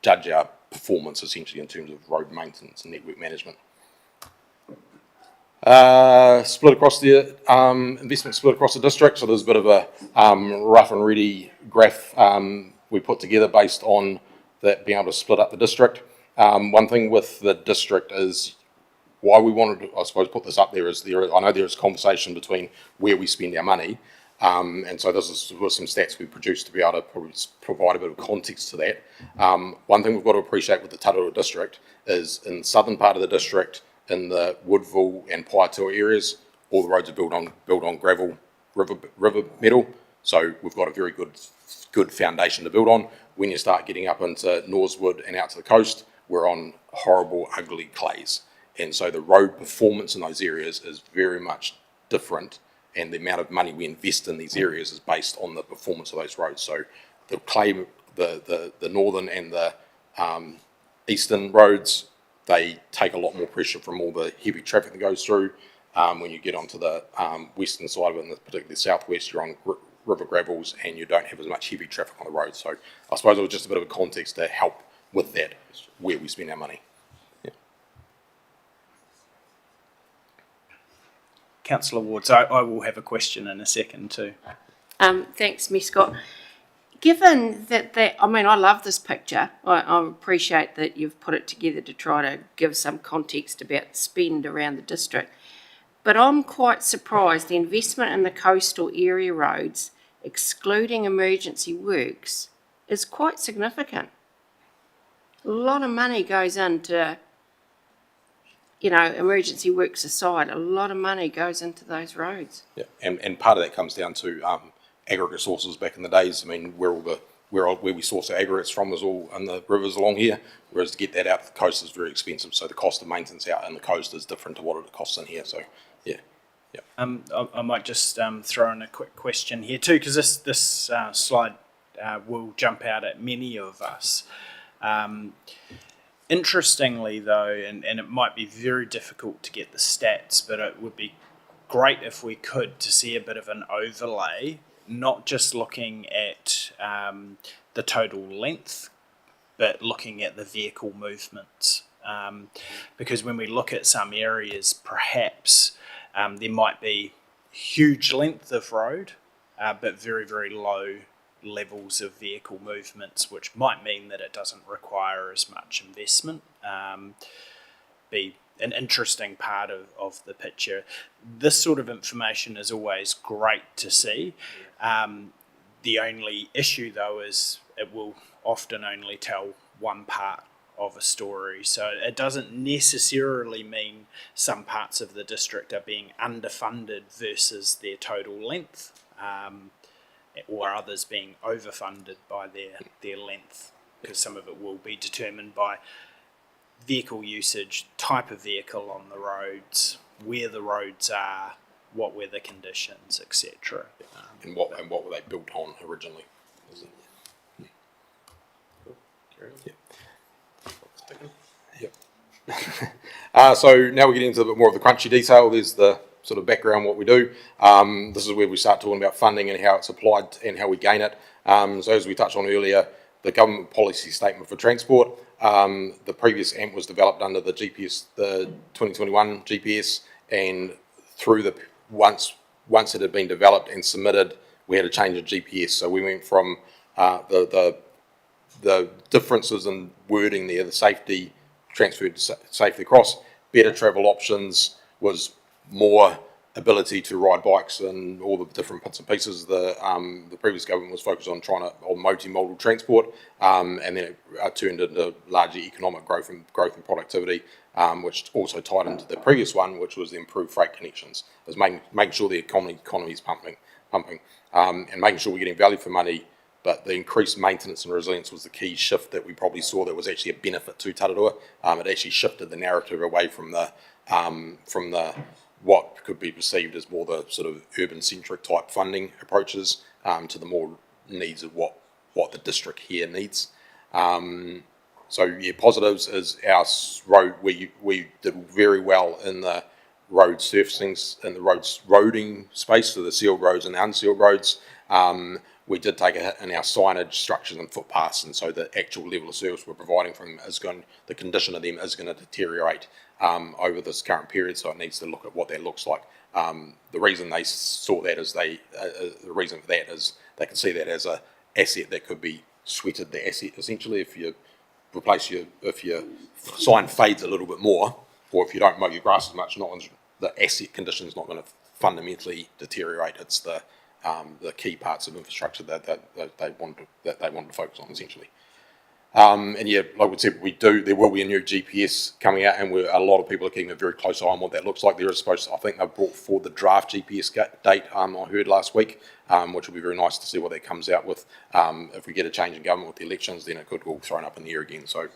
judge our performance essentially in terms of road maintenance and network management. Split across the investment split across the district. So there's a bit of a rough and ready graph we put together based on that being able to split up the district. One thing with the district is why we wanted to, I suppose, put this up there is I know there is conversation between where we spend our money, and so this was some stats we produced to be able to probably provide a bit of context to that. One thing we've got to appreciate with the Tararua district is in the southern part of the district, in the Woodville and Paitoa areas, all the roads are built on gravel, river metal, so we've got a very good foundation to build on. When you start getting up into Norsewood and out to the coast, we're on horrible, ugly clays. And so the road performance in those areas is very much different, and the amount of money we invest in these areas is based on the performance of those roads. So the clay, the northern and the eastern roads, they take a lot more pressure from all the heavy traffic that goes through. When you get onto the western side of it, and particularly the southwest, you're on river gravels and you don't have as much heavy traffic on the road. So I suppose it was just a bit of a context to help with that, where we spend our money. Councillor Wards, I will have a question in a second too. Thanks, Ms. Scott. Given that, I mean, I love this picture. I appreciate that you've put it together to try to give some context about spend around the district. But I'm quite surprised the investment in the coastal area roads, excluding emergency works, is quite significant. A lot of money goes into, you know, emergency works aside, a lot of money goes into those roads. Yeah, and part of that comes down to aggregate sources back in the days. I mean, where we source our aggregates from is all in the rivers along here, whereas to get that out to the coast is very expensive. So the cost of maintenance out in the coast is different to what it costs in here. So, yeah. I might just throw in a quick question here too, because this slide will jump out at many of us. Interestingly though, and it might be very difficult to get the stats, but it would be great if we could to see a bit of an overlay, not just looking at the total length, but looking at the vehicle movements. Because when we look at some areas, perhaps there might be huge length of road, but very, very low levels of vehicle movements, which might mean that it doesn't require as much investment. Be an interesting part of the picture. This sort of information is always great to see. The only issue though is it will often only tell one part of a story, so it doesn't necessarily mean some parts of the district are being underfunded versus their total length, or others being overfunded by their length, because some of it will be determined by vehicle usage, type of vehicle on the roads, where the roads are, what were the conditions, etc. And what were they built on originally? So now we get into a bit more of the crunchy detail. There's the sort of background what we do. This is where we start talking about funding and how it's applied and how we gain it. So as we touched on earlier, the government policy statement for transport, the previous AMP was developed under the GPS, the 2021 GPS, and through the once it had been developed and submitted, we had to change the GPS. So we went from the differences in wording there, the safety transferred to safety across, better travel options was more ability to ride bikes and all the different bits and pieces. The previous government was focused on on multimodal transport, and then it turned into largely economic growth and productivity, which also tied into the previous one, which was the improved freight connections. It was making sure the economy is pumping, and making sure we're getting value for money. But the increased maintenance and resilience was the key shift that we probably saw that was actually a benefit to Tararua. It actually shifted the narrative away from the what could be perceived as more the sort of urban-centric type funding approaches to the more needs of what the district here needs. So yeah, positives is our road. We did very well in the road surfacings and the roading space, so the sealed roads and the unsealed roads. We did take a hit in our signage, structures and footpaths, and so the actual level of service we're providing from them the condition of them is going to deteriorate over this current period, so it needs to look at what that looks like. The reason they saw that is the reason for that is they can see that as an asset that could be sweated the asset essentially. If your sign fades a little bit more, or if you don't mow your grass as much, the asset condition is not going to fundamentally deteriorate. It's the key parts of infrastructure that they want to focus on essentially. And yeah, like we said, there will be a new GPS coming out, and a lot of people are keeping a very close eye on what that looks like. I think they've brought forward the draft GPS date, I heard last week, which will be very nice to see what that comes out with. If we get a change in government with the elections, then it could all thrown up in the air again. So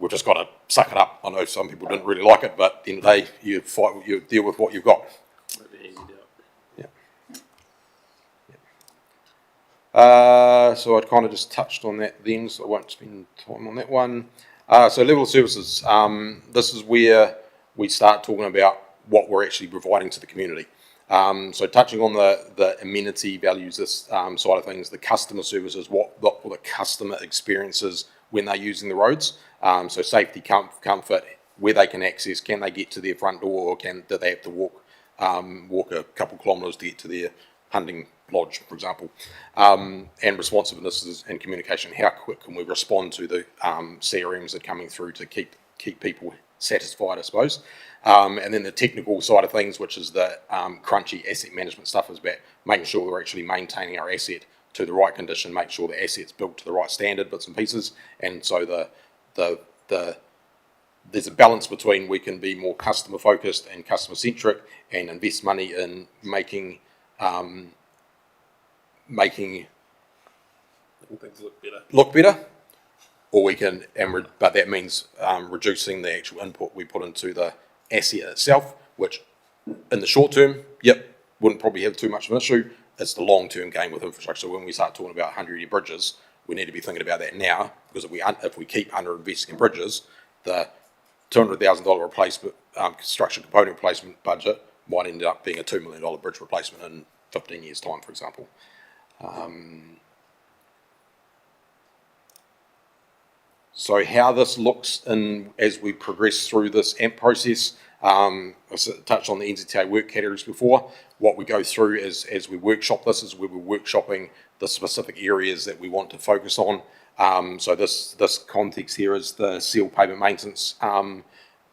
we've just got to suck it up. I know some people didn't really like it, but at the end of the day, you deal with what you've got. So I'd kind of just touched on that then, so I won't spend time on that one. So level of services, this is where we start talking about what we're actually providing to the community. So touching on the amenity values, this side of things, the customer services, what the customer experiences when they're using the roads. So safety, comfort, where they can access, can they get to their front door, or do they have to walk a couple kilometres to get to their hunting lodge, for example, and responsiveness and communication. How quick can we respond to the CRMs that are coming through to keep people satisfied, I suppose. And then the technical side of things, which is the crunchy asset management stuff, is about making sure we're actually maintaining our asset to the right condition, make sure the asset's built to the right standard, bits and pieces. And so there's a balance between we can be more customer focused and customer centric and invest money in making things look better, or we can, but that means reducing the actual input we put into the asset itself, which in the short term, wouldn't probably have too much of an issue. It's the long-term game with infrastructure. When we start talking about 100-year bridges, we need to be thinking about that now, because if we keep under-investing in bridges, the $200,000 replacement construction component replacement budget might end up being a $2 million bridge replacement in 15 years' time, for example. So how this looks as we progress through this AMP process, I touched on the NZTA work categories before. What we go through as we workshop this is where we're workshopping the specific areas that we want to focus on. So this context here is the seal pavement maintenance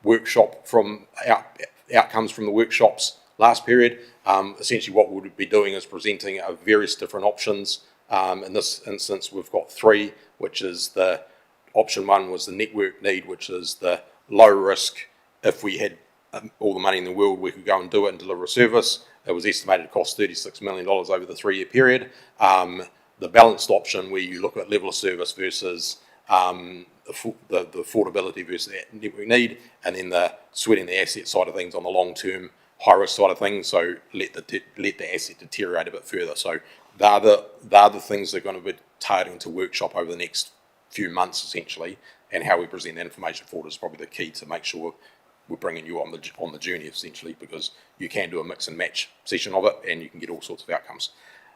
workshop from outcomes from the workshops last period. Essentially what we'll be doing is presenting various different options. In this instance, we've got three, which is the option one was the network need, which is the low risk. If we had all the money in the world, we could go and do it and deliver a service. It was estimated to cost $36 million over the 3-year period. The balanced option, where you look at level of service versus the affordability versus that network need, and then the sweating the asset side of things on the long term high risk side of things. So let the asset deteriorate a bit further. So they're the things that are going to be targeting to workshop over the next few months essentially, and how we present that information forward is probably the key to make sure we're bringing you on the journey essentially, because you can do a mix and match session of it and you can get all sorts of outcomes.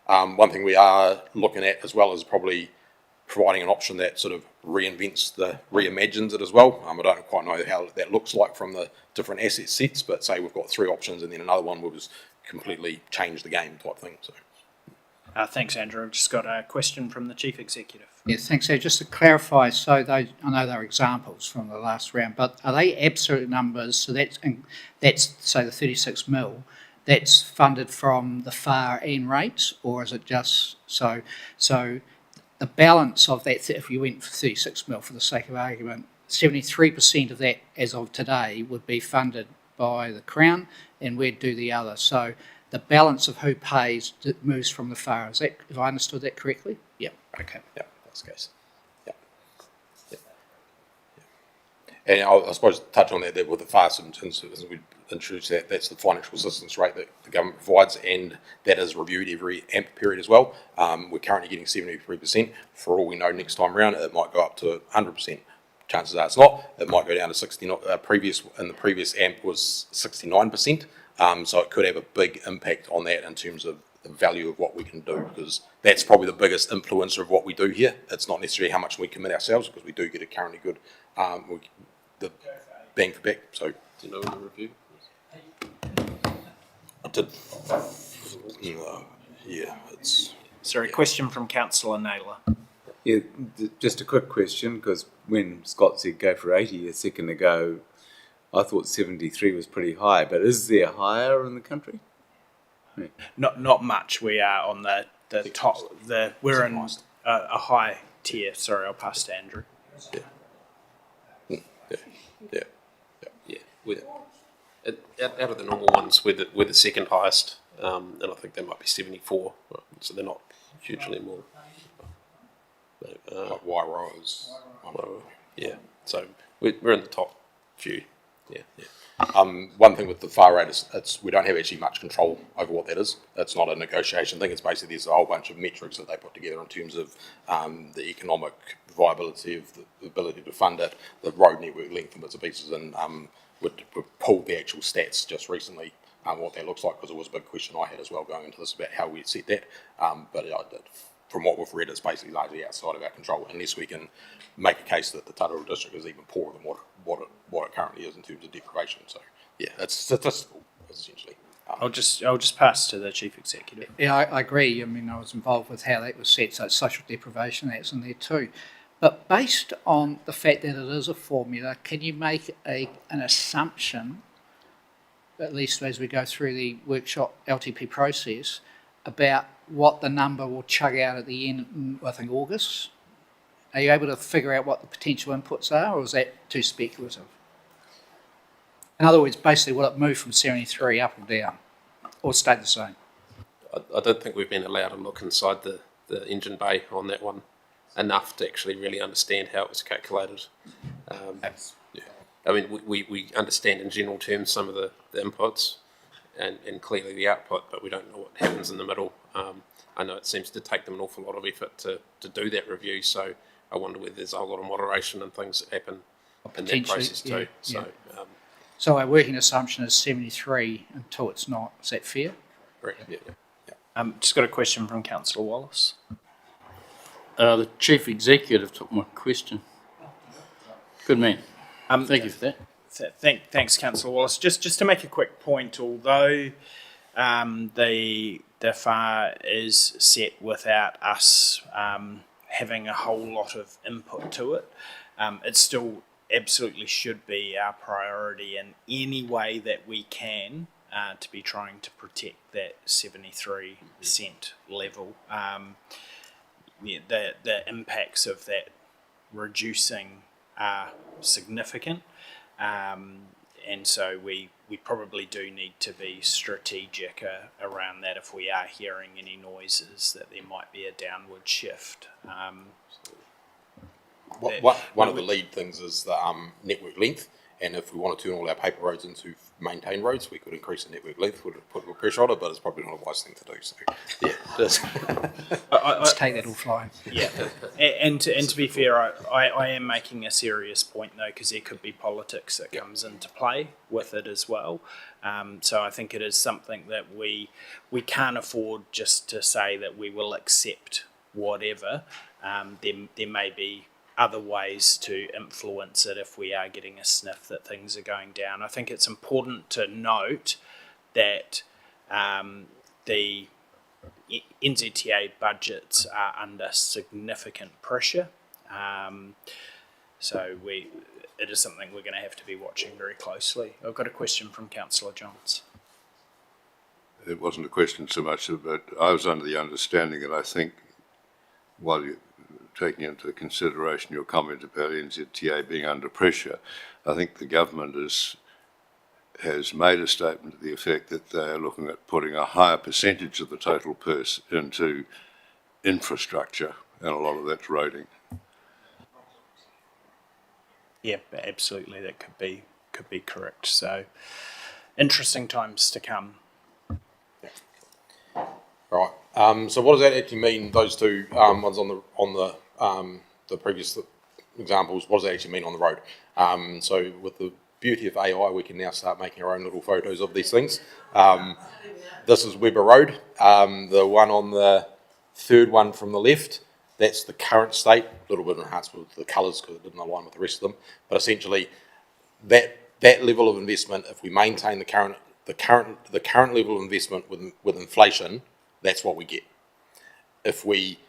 One thing we are looking at as well is probably providing an option that sort of reimagines it as well. I don't quite know how that looks like from the different asset sets, but say we've got 3 options and then another one will just completely change the game type thing. So. Thanks, Andrew. I've just got a question from the Chief Executive. Yes, thanks. So just to clarify, so I know they're examples from the last round, but are they absolute numbers? So that's say the 36 mil, that's funded from the FAR and rates, or is it just so the balance of that, if you went for 36 mil for the sake of argument, 73% of that as of today would be funded by the Crown and we'd do the other. So the balance of who pays moves from the FAR. Is that, have I understood that correctly? Yeah. Okay. Yeah, that's the case. Yeah. And I suppose touch on that with the FAR, since we introduced that, that's the financial assistance rate that the government provides, and that is reviewed every AMP period as well. We're currently getting 73%. For all we know, next time around it might go up to 100%. Chances are it's not. It might go down to 60. In the previous AMP was 69%. So it could have a big impact on that in terms of the value of what we can do, because that's probably the biggest influencer of what we do here. It's not necessarily how much we commit ourselves, because we do get a currently good the bang for buck. So Do you know the review? I did. Yeah, it's. Sorry, question from Councillor Naylor. Yeah, just a quick question, because when Scott said go for 80 a second ago, I thought 73 was pretty high, but is there higher in the country? Not much. We are on the top. We're in a high tier. Sorry, I'll pass to Andrew. Out of the normal ones, we're the second highest, and I think there might be 74, so they're not hugely more. Like Wairoa is Yeah, so we're in the top few. Yeah. one thing with the far rate is we don't have actually much control over what that is. It's not a negotiation thing. It's basically there's a whole bunch of metrics that they put together in terms of the economic viability of the ability to fund it, the road network length and bits and pieces, and we pulled the actual stats just recently, what that looks like, because it was a big question I had as well going into this about how we set that. But from what we've read, it's basically largely outside of our control, unless we can make a case that the Tararua district is even poorer than what it currently is in terms of deprivation. So yeah, that's statistical essentially. I'll just pass to the chief executive. Yeah, I agree. I mean, I was involved with how that was set, so it's social deprivation, that's in there too. But based on the fact that it is a formula, can you make an assumption, at least as we go through the workshop LTP process, about what the number will chug out at the end in, I think, August? Are you able to figure out what the potential inputs are, or is that too speculative? In other words, basically, will it move from 73 up or down, or stay the same? I don't think we've been allowed to look inside the engine bay on that one enough to actually really understand how it was calculated. I mean, we understand in general terms some of the inputs and clearly the output, but we don't know what happens in the middle. I know it seems to take them an awful lot of effort to do that review, so I wonder whether there's a whole lot of moderation and things that happen in that process too. Yeah. So our working assumption is 73 until it's not. Is that fair? Correct. Yeah. Just got a question from Councillor Wallace. The chief executive took my question. Good man. Thank you for that. Thanks, Councillor Wallace. Just to make a quick point, although the FAR is set without us having a whole lot of input to it, it still absolutely should be our priority in any way that we can to be trying to protect that 73% level. The impacts of that reducing are significant, and so we probably do need to be strategic around that if we are hearing any noises that there might be a downward shift. One of the lead things is the network length, and if we want to turn all our paper roads into maintained roads, we could increase the network length, would put more pressure on it, but it's probably not a wise thing to do. So yeah, Let's take that offline. Yeah, and to be fair, I am making a serious point though, because there could be politics that comes into play with it as well. So I think it is something that we can't afford just to say that we will accept whatever. There may be other ways to influence it if we are getting a sniff that things are going down. I think it's important to note that the NZTA budgets are under significant pressure. So it is something we're going to have to be watching very closely. I've got a question from Councillor Johns. It wasn't a question so much, but I was under the understanding, and I think while you're taking into consideration your comment about NZTA being under pressure, I think the government has made a statement to the effect that they are looking at putting a higher percentage of the total purse into infrastructure, and a lot of that's roading. Yeah, absolutely, that could be correct. So interesting times to come. right. So what does that actually mean? Those two ones on the previous examples. What does that actually mean on the road? So with the beauty of AI, we can now start making our own little photos of these things. This is Weber Road. The one on the third one from the left, that's the current state. A little bit enhanced with the colours because it didn't align with the rest of them. But essentially, that level of investment, if we maintain the current level of investment with inflation, that's what we get. If we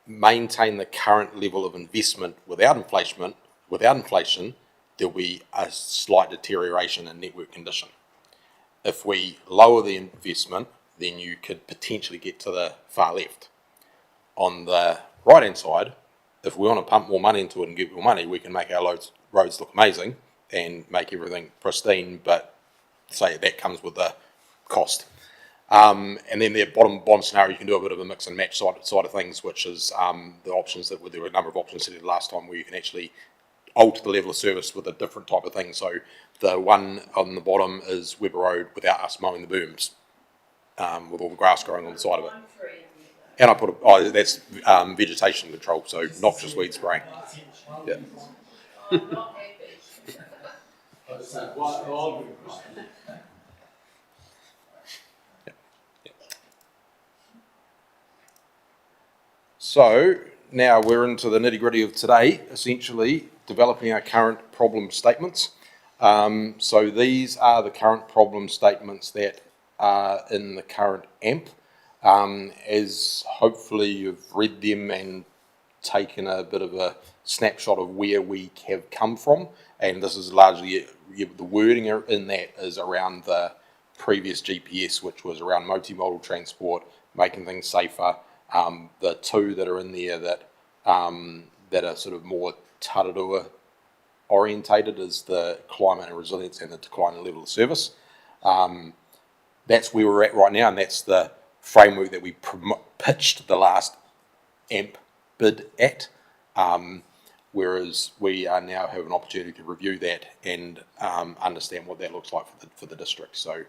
maintain the current level of investment without inflation, there'll be a slight deterioration in network condition. If we lower the investment, then you could potentially get to the far left. On the right-hand side, if we want to pump more money into it and get more money, we can make our roads look amazing and make everything pristine, but say that comes with the cost. And then the bottom scenario, you can do a bit of a mix and match side of things, which is the options there were a number of options said last time where you can actually alter the level of service with a different type of thing. So the one on the bottom is Weber Road without us mowing the berms, with all the grass growing on the side of it. And I put that's vegetation control, so noxious weed spraying. Yeah. So now we're into the nitty-gritty of today, essentially developing our current problem statements. So these are the current problem statements that are in the current AMP. As hopefully you've read them and taken a bit of a snapshot of where we have come from, and this is largely the wording in that is around the previous GPS, which was around multimodal transport, making things safer. The two that are in there that are sort of more Tararua orientated is the climate and resilience and the decline in level of service. That's where we're at right now, and that's the framework that we pitched the last AMP bid at, whereas we are now have an opportunity to review that and understand what that looks like for the district. So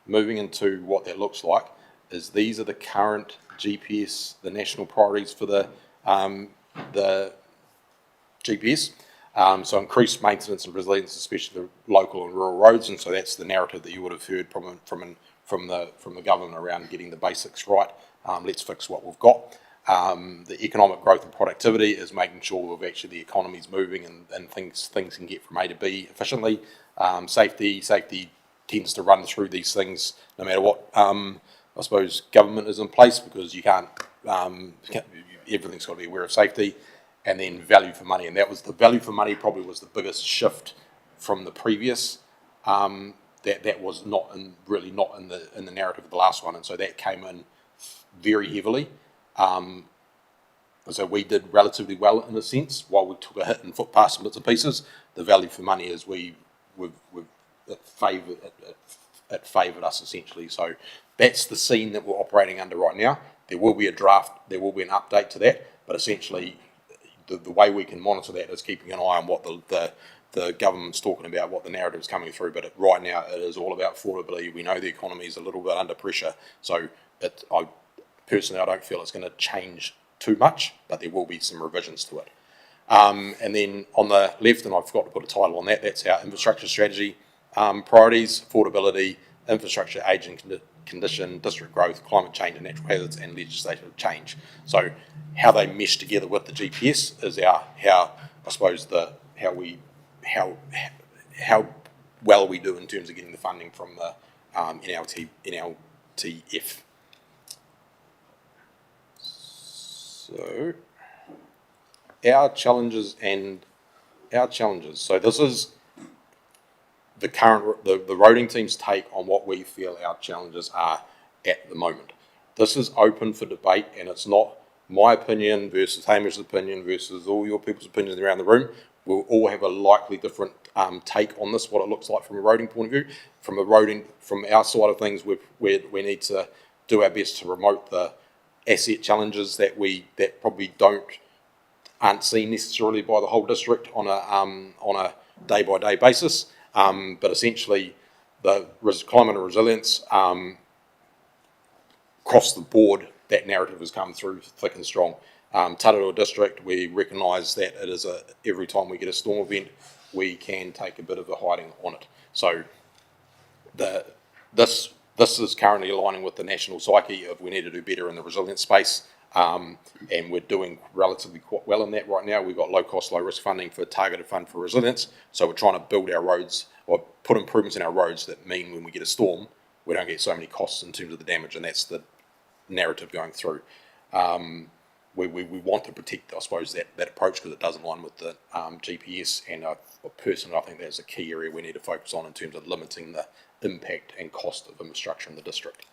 moving into what that looks like is these are the current GPS, the national priorities for the GPS. So increased maintenance and resilience, especially the local and rural roads, and so that's the narrative that you would have heard from the government around getting the basics right. Let's fix what we've got. The economic growth and productivity is making sure the economy's moving and things can get from A to B efficiently. Safety tends to run through these things no matter what I suppose government is in place, because you can't everything's got to be aware of safety. And then value for money, and that was the value for money probably was the biggest shift from the previous. That was not in the narrative of the last one, and so that came in very heavily. So we did relatively well in a sense, while we took a hit and past some bits and pieces. The value for money is it favoured us essentially. So that's the scene that we're operating under right now. There will be a draft, there will be an update to that, but essentially the way we can monitor that is keeping an eye on what the government's talking about, what the narrative's coming through. But right now it is all about affordability. We know the economy is a little bit under pressure, so I don't feel it's going to change too much, but there will be some revisions to it. And then on the left, and I forgot to put a title on that, that's our infrastructure strategy priorities: affordability, infrastructure, ageing condition, district growth, climate change and natural hazards, and legislative change. So how they mesh together with the GPS is how well we do in terms of getting the funding from the NLTF. So our challenges. So this is the current the roading team's take on what we feel our challenges are at the moment. This is open for debate, and it's not my opinion versus Hamish's opinion versus all your people's opinions around the room. We'll all have a likely different take on this, what it looks like from a roading point of view. From our side of things, we need to do our best to promote the asset challenges that probably aren't seen necessarily by the whole district on a day-by-day basis. But essentially, the climate and resilience across the board, that narrative has come through thick and strong. Tararua District, we recognise that it is every time we get a storm event, we can take a bit of a hiding on it. So this is currently aligning with the national psyche of we need to do better in the resilience space, and we're doing relatively quite well in that right now. We've got low cost, low risk funding for targeted fund for resilience, so we're trying to build our roads or put improvements in our roads that mean when we get a storm, we don't get so many costs in terms of the damage, and that's the narrative going through. we want to protect, I suppose, that approach because it does align with the GPS, and personally I think that's a key area we need to focus on in terms of limiting the impact and cost of infrastructure in the district.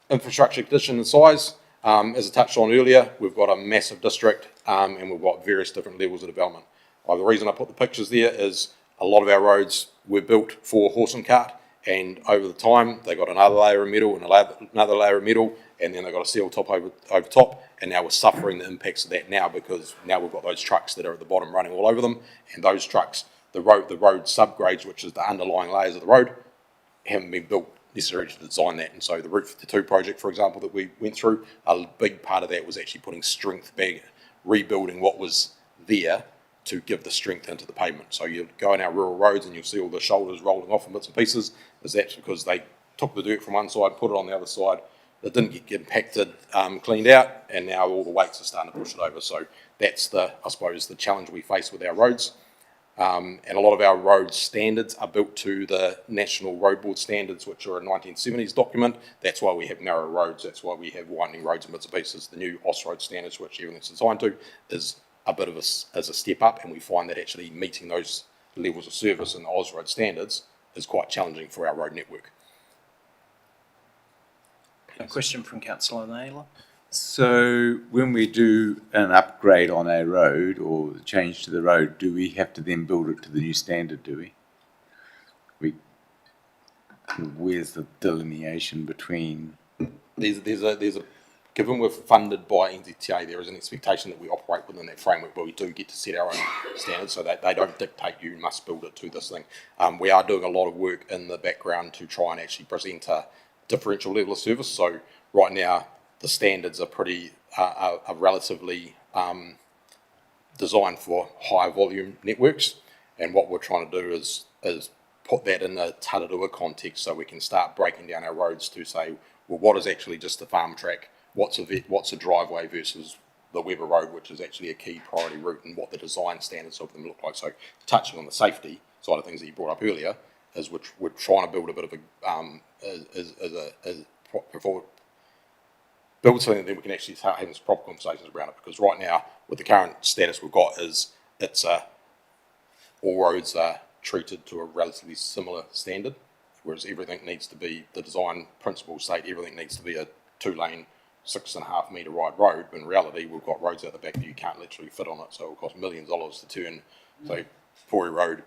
Infrastructure condition and size, as I touched on earlier, we've got a massive district and we've got various different levels of development. The reason I put the pictures there is a lot of our roads were built for horse and cart, and over the time they got another layer of metal and another layer of metal, and then they got a steel top over top, and now we're suffering the impacts of that now, because now we've got those trucks that are at the bottom running all over them, and those trucks, the road subgrades, which is the underlying layers of the road, haven't been built necessarily to design that. And so the Route 52 project, for example, that we went through, a big part of that was actually putting strength back, rebuilding what was there to give the strength into the pavement. So you go in our rural roads and you'll see all the shoulders rolling off in bits and pieces. That's because they took the dirt from one side, put it on the other side. It didn't get impacted, cleaned out, and now all the weights are starting to push it over. So that's I suppose, the challenge we face with our roads. And a lot of our road standards are built to the National Road Board standards, which are a 1970s document. That's why we have narrow roads. That's why we have winding roads and bits and pieces. The new Road standards, which everything's designed to, is a bit of a step up, and we find that actually meeting those levels of service in the Road standards is quite challenging for our road network. A question from Councillor Naylor. So when we do an upgrade on a road or change to the road, do we have to then build it to the new standard, do we? Where's the delineation between? There's a given we're funded by NZTA, there is an expectation that we operate within that framework, but we do get to set our own standards, so that they don't dictate you must build it to this thing. We are doing a lot of work in the background to try and actually present a differential level of service. So right now, the standards are relatively designed for high volume networks, and what we're trying to do is put that in a Tararua context, so we can start breaking down our roads to say, well, what is actually just a farm track, what's a driveway versus the Weber Road, which is actually a key priority route, and what the design standards of them look like. So touching on the safety side of things that you brought up earlier, is we're trying to build a bit of build something that we can actually start having some proper conversations around it, because right now, with the current status we've got, is all roads are treated to a relatively similar standard, whereas everything needs to be, the design principles state everything needs to be a 2-lane, 6.5 metre wide road, but in reality we've got roads out the back that you can't literally fit on it, so it will cost millions of dollars to turn, say, Pori Road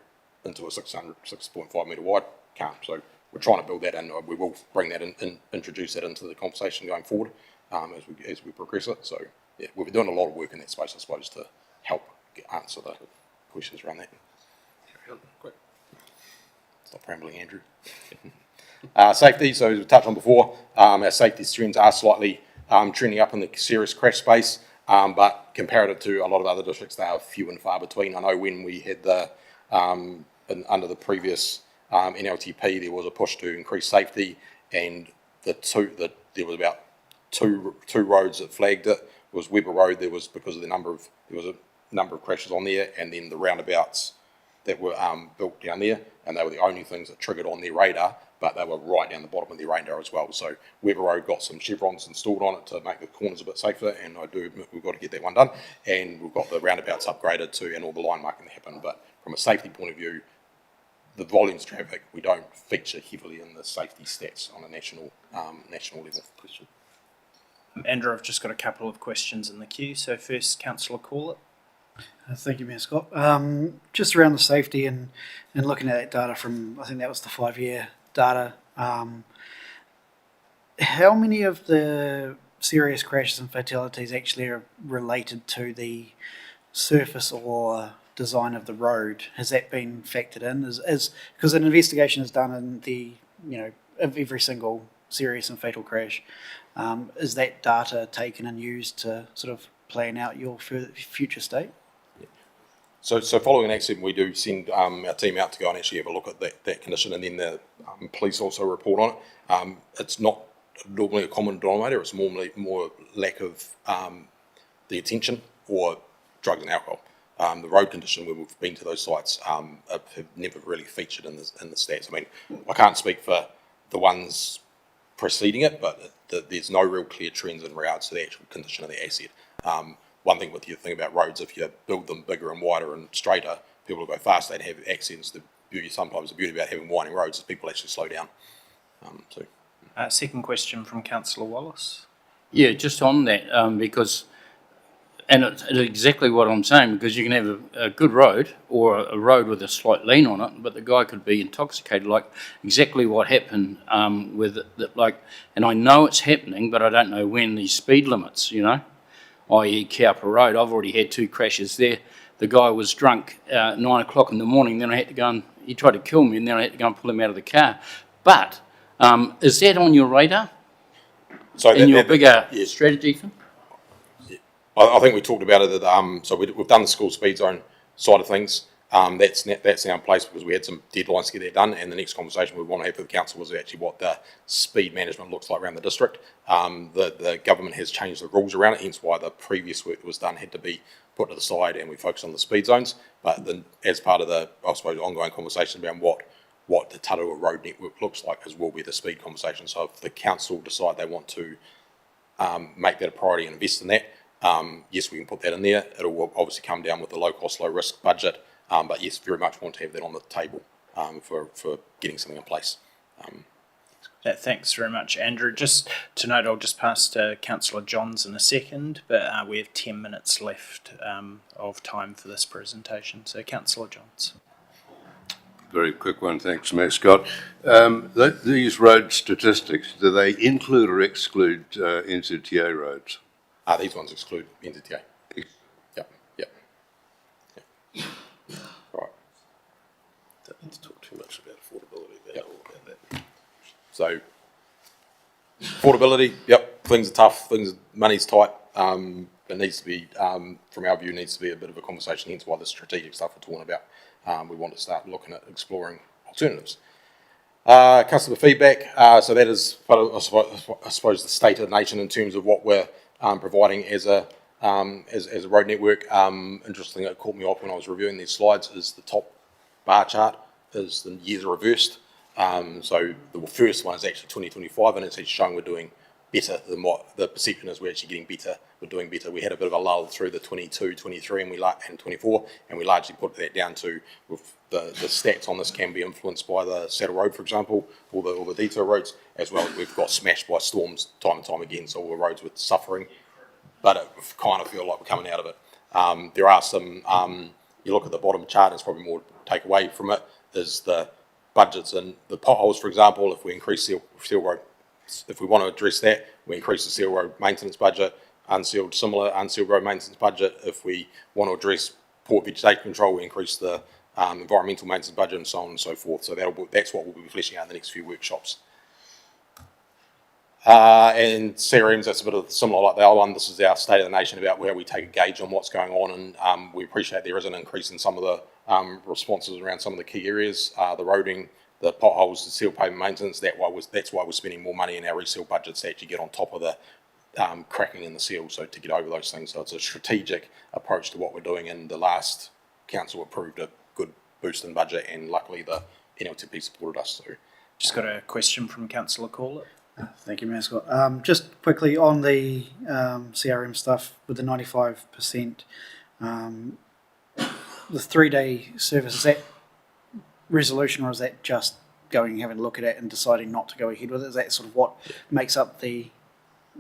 into a 6.5 metre wide, can't. So we're trying to build that in. We will bring that in, introduce that into the conversation going forward as we progress it. So yeah, we've been doing a lot of work in that space, I suppose, to help answer the questions around that. Quick. Stop rambling, Andrew. Safety, so as we touched on before, our safety trends are slightly trending up in the serious crash space, but comparative to a lot of other districts, they are few and far between. I know when we had the, under the previous NLTP, there was a push to increase safety, and there was about two roads that flagged it. It was Weber Road, there was a number of crashes on there, and then the roundabouts that were built down there, and they were the only things that triggered on their radar, but they were right down the bottom of their radar as well. So Weber Road got some chevrons installed on it to make the corners a bit safer, and I do admit we've got to get that one done, and we've got the roundabouts upgraded too, and all the line marking to happen. But from a safety point of view, the volumes of traffic, we don't feature heavily in the safety stats on a national level. Question. Andrew, I've just got a couple of questions in the queue. So first, Councillor Corlett. Thank you, Mayor Scott. Just around the safety and looking at that data from, I think that was the 5-year data, how many of the serious crashes and fatalities actually are related to the surface or design of the road? Has that been factored in? Because an investigation is done in the, of every single serious and fatal crash. Is that data taken and used to sort of plan out your future state? So following an accident, we do send our team out to go and actually have a look at that condition, and then the police also report on it. It's not normally a common denominator. It's more lack of the attention or drugs and alcohol. The road condition, where we've been to those sites, have never really featured in the stats. I mean, I can't speak for the ones preceding it, but there's no real clear trends in regards to the actual condition of the asset. One thing with your thing about roads, if you build them bigger and wider and straighter, people will go faster and have accidents. The beauty about having winding roads is people actually slow down. Second question from Councillor Wallace. Yeah, just on that, because, and it's exactly what I'm saying, because you can have a good road or a road with a slight lean on it, but the guy could be intoxicated, like exactly what happened with it, like, and I know it's happening, but I don't know when these speed limits, you know, i.e. Cowper Road. I've already had 2 crashes there. The guy was drunk 9 o'clock in the morning, then I had to go and, he tried to kill me, and then I had to go and pull him out of the car. But is that on your radar? So in your bigger strategy thing? I think we talked about it at, so we've done the school speed zone side of things. That's now in place because we had some deadlines to get that done, and the next conversation we want to have with the council was actually what the speed management looks like around the district. The government has changed the rules around it, hence why the previous work that was done had to be put to the side and we focus on the speed zones. But then as part of the, I suppose, ongoing conversation around what the Tararua road network looks like as will be the speed conversation. So if the council decide they want to make that a priority and invest in that, yes, we can put that in there. It'll obviously come down with the low cost, low risk budget, but yes, very much want to have that on the table for getting something in place. Thanks very much, Andrew. Just to note, I'll just pass to Councillor Johns in a second, but we have 10 minutes left of time for this presentation. So, Councillor Johns. Very quick one, thanks, Matt Scott. These road statistics, do they include or exclude NZTA roads? These ones exclude NZTA. Yep. Right. Don't need to talk too much about affordability. So, affordability, yep, things are tough, money's tight. It needs to be, from our view, needs to be a bit of a conversation, hence why the strategic stuff we're talking about. We want to start looking at exploring alternatives. Customer feedback, so that is, I suppose, the state of the nation in terms of what we're providing as a road network. Interesting, it caught me off when I was reviewing these slides, is the top bar chart is the years are reversed. So the first one is actually 2025, and it's actually showing we're doing better than what the perception is. We're actually getting better. We're doing better. We had a bit of a lull through the 22, 23, and 24, and we largely put that down to with the stats on this can be influenced by the Saddle Road, for example, all the detour roads, as well as we've got smashed by storms time and time again. So all the roads were suffering, but it kind of feel like we're coming out of it. There are some. You look at the bottom chart, it's probably more to take away from it is the budgets and the potholes, for example. If we increase seal road, if we want to address that, we increase the seal road maintenance budget, unsealed road maintenance budget. If we want to address poor vegetation control, we increase the environmental maintenance budget and so on and so forth. So that's what we'll be fleshing out in the next few workshops. And CRMs, that's a bit of similar like the other one. This is our state of the nation about where we take a gauge on what's going on, and we appreciate there is an increase in some of the responses around some of the key areas, the roading, the potholes, the seal pavement maintenance. That's why we're spending more money in our reseal budgets to actually get on top of the cracking in the seal, so to get over those things. So it's a strategic approach to what we're doing, and the last council approved a good boost in budget, and luckily the NLTP supported us. So, just got a question from Councillor Corlett. Thank you, Mayor Scott. Just quickly on the CRM stuff with the 95%, the 3-day service, is that resolution, or is that just going and having a look at it and deciding not to go ahead with it? Is that sort of what makes up the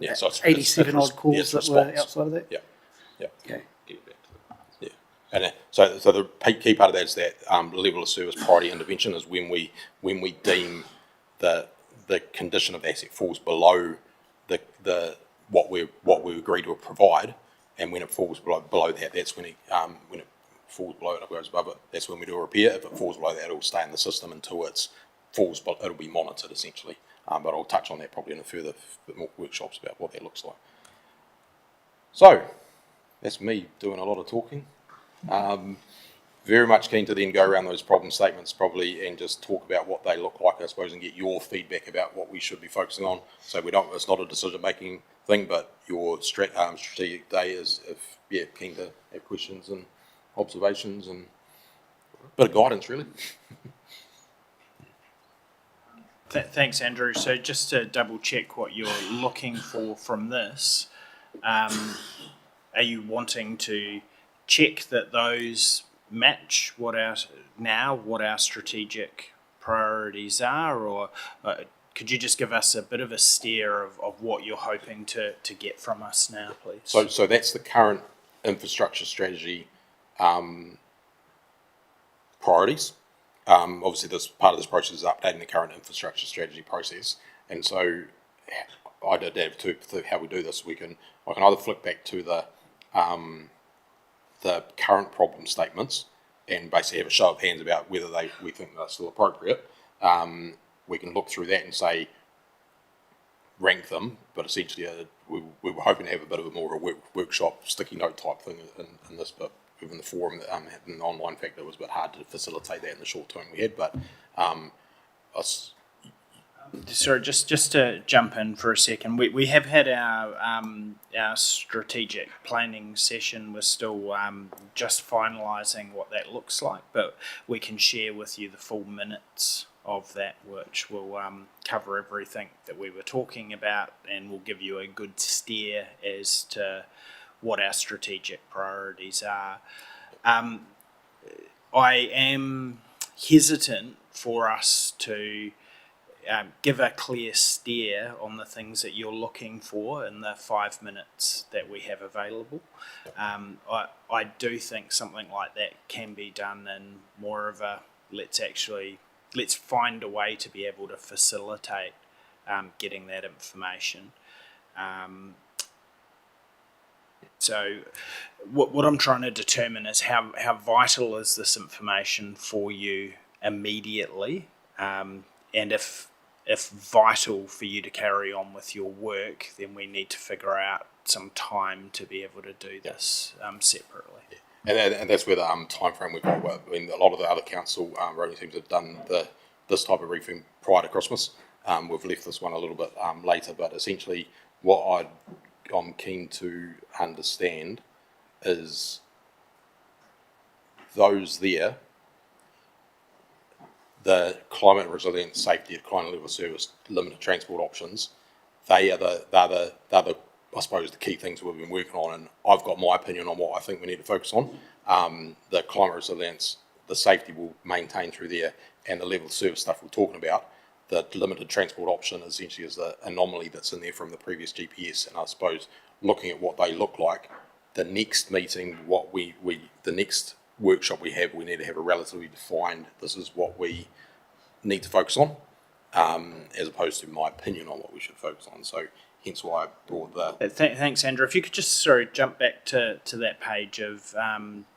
87 odd calls that were outside of that? Yeah. Okay. Yeah. And so the key part of that is that level of service priority intervention is when we deem the condition of the asset falls below the what we agree to provide, and when it falls below that, that's when it falls below it, goes above it, that's when we do a repair. If it falls below that, it'll stay in the system until it'll be monitored essentially. But I'll touch on that probably in a bit more workshops about what that looks like. So that's me doing a lot of talking. Very much keen to then go around those problem statements probably and just talk about what they look like, I suppose, and get your feedback about what we should be focusing on. So it's not a decision-making thing, but your strategic day is, keen to have questions and observations and a bit of guidance, really. Thanks, Andrew. So just to double check what you're looking for from this, are you wanting to check that those match what our strategic priorities are, or could you just give us a bit of a steer of what you're hoping to get from us now, please? So that's the current infrastructure strategy priorities. Obviously, this part of this process is updating the current infrastructure strategy process, and so I did have to how we do this. I can either flick back to the current problem statements and basically have a show of hands about whether we think they're still appropriate. We can look through that and say rank them, but essentially we were hoping to have a bit of a more of a workshop sticky note type thing in this, but within the forum, an online factor was a bit hard to facilitate that in the short term we had. But sorry, just to jump in for a second, we have had our strategic planning session. We're still just finalising what that looks like, but we can share with you the full minutes of that, which will cover everything that we were talking about, and will give you a good steer as to what our strategic priorities are. I am hesitant for us to give a clear steer on the things that you're looking for in the 5 minutes that we have available. I do think something like that can be done in more of a let's find a way to be able to facilitate getting that information. So what I'm trying to determine is how vital is this information for you immediately, and if vital for you to carry on with your work, then we need to figure out some time to be able to do this separately. And that's where the time frame we've got. I mean, a lot of the other council roading teams have done this type of briefing prior to Christmas. We've left this one a little bit later, but essentially what I'm keen to understand is those there, the climate resilience, safety, decline level of service, limited transport options, they're the I suppose the key things we've been working on, and I've got my opinion on what I think we need to focus on. The climate resilience, the safety will maintain through there, and the level of service stuff we're talking about. The limited transport option essentially is the anomaly that's in there from the previous GPS, and I suppose looking at what they look like, the next meeting, the next workshop we have, we need to have a relatively defined, this is what we need to focus on, as opposed to my opinion on what we should focus on. So hence why I brought the... Thanks, Andrew. If you could just jump back to that page of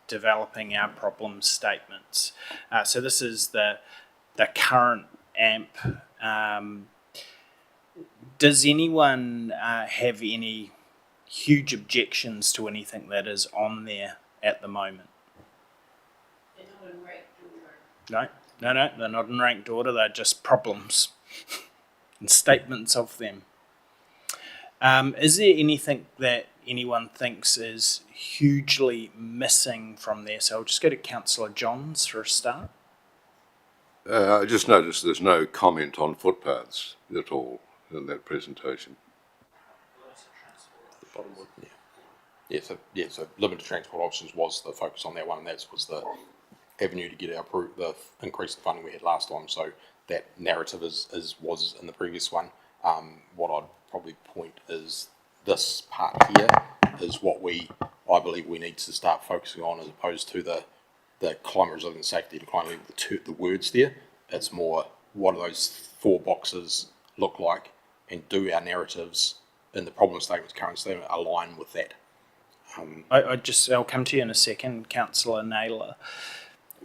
developing our problem statements. So this is the current AMP. Does anyone have any huge objections to anything that is on there at the moment? No, they're not in ranked order. They're just problems and statements of them. Is there anything that anyone thinks is hugely missing from there? So I'll just go to Councillor Johns for a start. I just noticed there's no comment on footpaths at all in that presentation. So limited transport options was the focus on that one, and that was the avenue to get the increase in funding we had last time. So that narrative was in the previous one. What I'd probably point is this part here is what I believe we need to start focusing on, as opposed to the climate resilience, safety, decline level, the words there. It's more, what do those 4 boxes look like, and do our narratives in the problem statements, current statement, align with that? I'll come to you in a second, Councillor Naylor.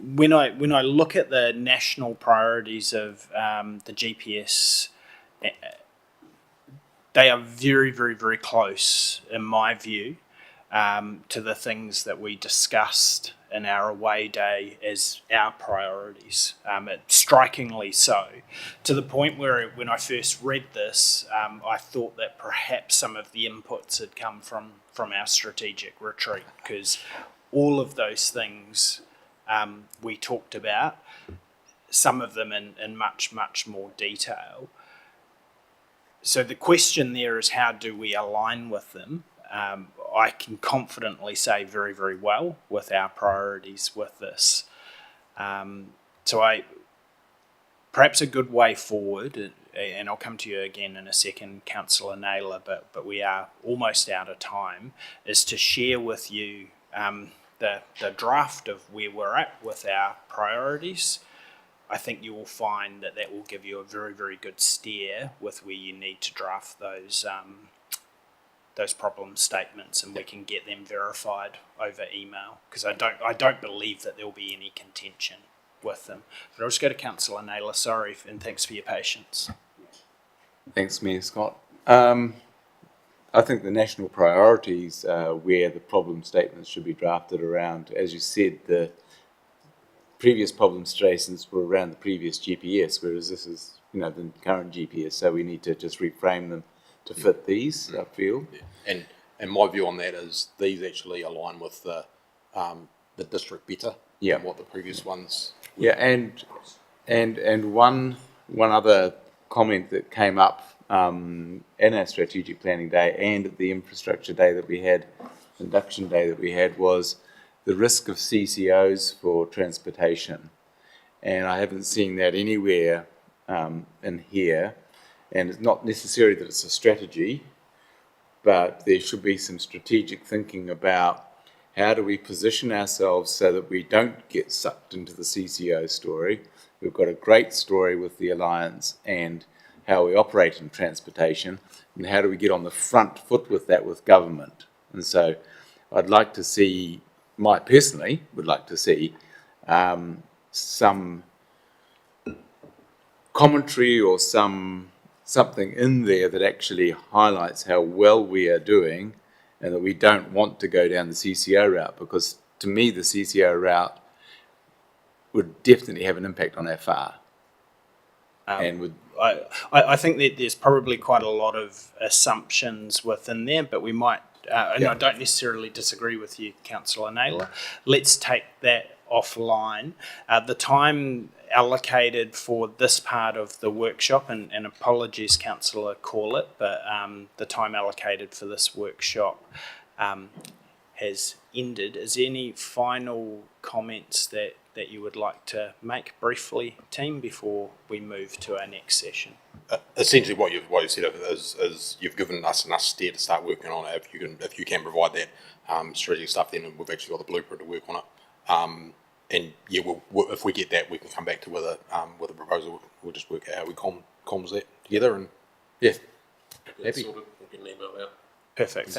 When I look at the national priorities of the GPS, they are very, very, very close, in my view, to the things that we discussed in our away day as our priorities. Strikingly so, to the point where when I first read this, I thought that perhaps some of the inputs had come from our strategic retreat, because all of those things we talked about some of them in much, much more detail. So the question there is, how do we align with them? I can confidently say very, very well with our priorities with this. Perhaps a good way forward, and I'll come to you again in a second, Councillor Naylor, but we are almost out of time, is to share with you the draft of where we're at with our priorities. I think you will find that will give you a very, very good steer with where you need to draft those problem statements, and we can get them verified over email, because I don't believe that there will be any contention with them. But I'll just go to Councillor Naylor, sorry, and thanks for your patience. Thanks, Mayor Scott. I think the national priorities where the problem statements should be drafted around, as you said, the previous problem statements were around the previous GPS, whereas this is, the current GPS, so we need to just reframe them to fit these, I feel. Yeah. And my view on that is these actually align with the district better than what the previous ones. Yeah, and one other comment that came up in our strategic planning day and at the infrastructure day that we had, induction day that we had, was the risk of CCOs for transportation. And I haven't seen that anywhere in here. And it's not necessarily that it's a strategy, but there should be some strategic thinking about how do we position ourselves so that we don't get sucked into the CCO story. We've got a great story with the Alliance and how we operate in transportation, and how do we get on the front foot with that with government. And so I'd like to see, personally would like to see some commentary or something in there that actually highlights how well we are doing, and that we don't want to go down the CCO route, because to me the CCO route would definitely have an impact on our FAR. I think that there's probably quite a lot of assumptions within there, but we might, and I don't necessarily disagree with you, Councillor Naylor. Let's take that offline. The time allocated for this part of the workshop, and apologies, Councillor Corlett, but the time allocated for this workshop has ended. Is there any final comments that you would like to make briefly, team, before we move to our next session? Essentially, what you've said is you've given us enough steer to start working on it. If you can provide that strategic stuff, then we've actually got the blueprint to work on it. And yeah, if we get that, we can come back to with a proposal. We'll just work out how we comms that together, and yeah, happy. Perfect.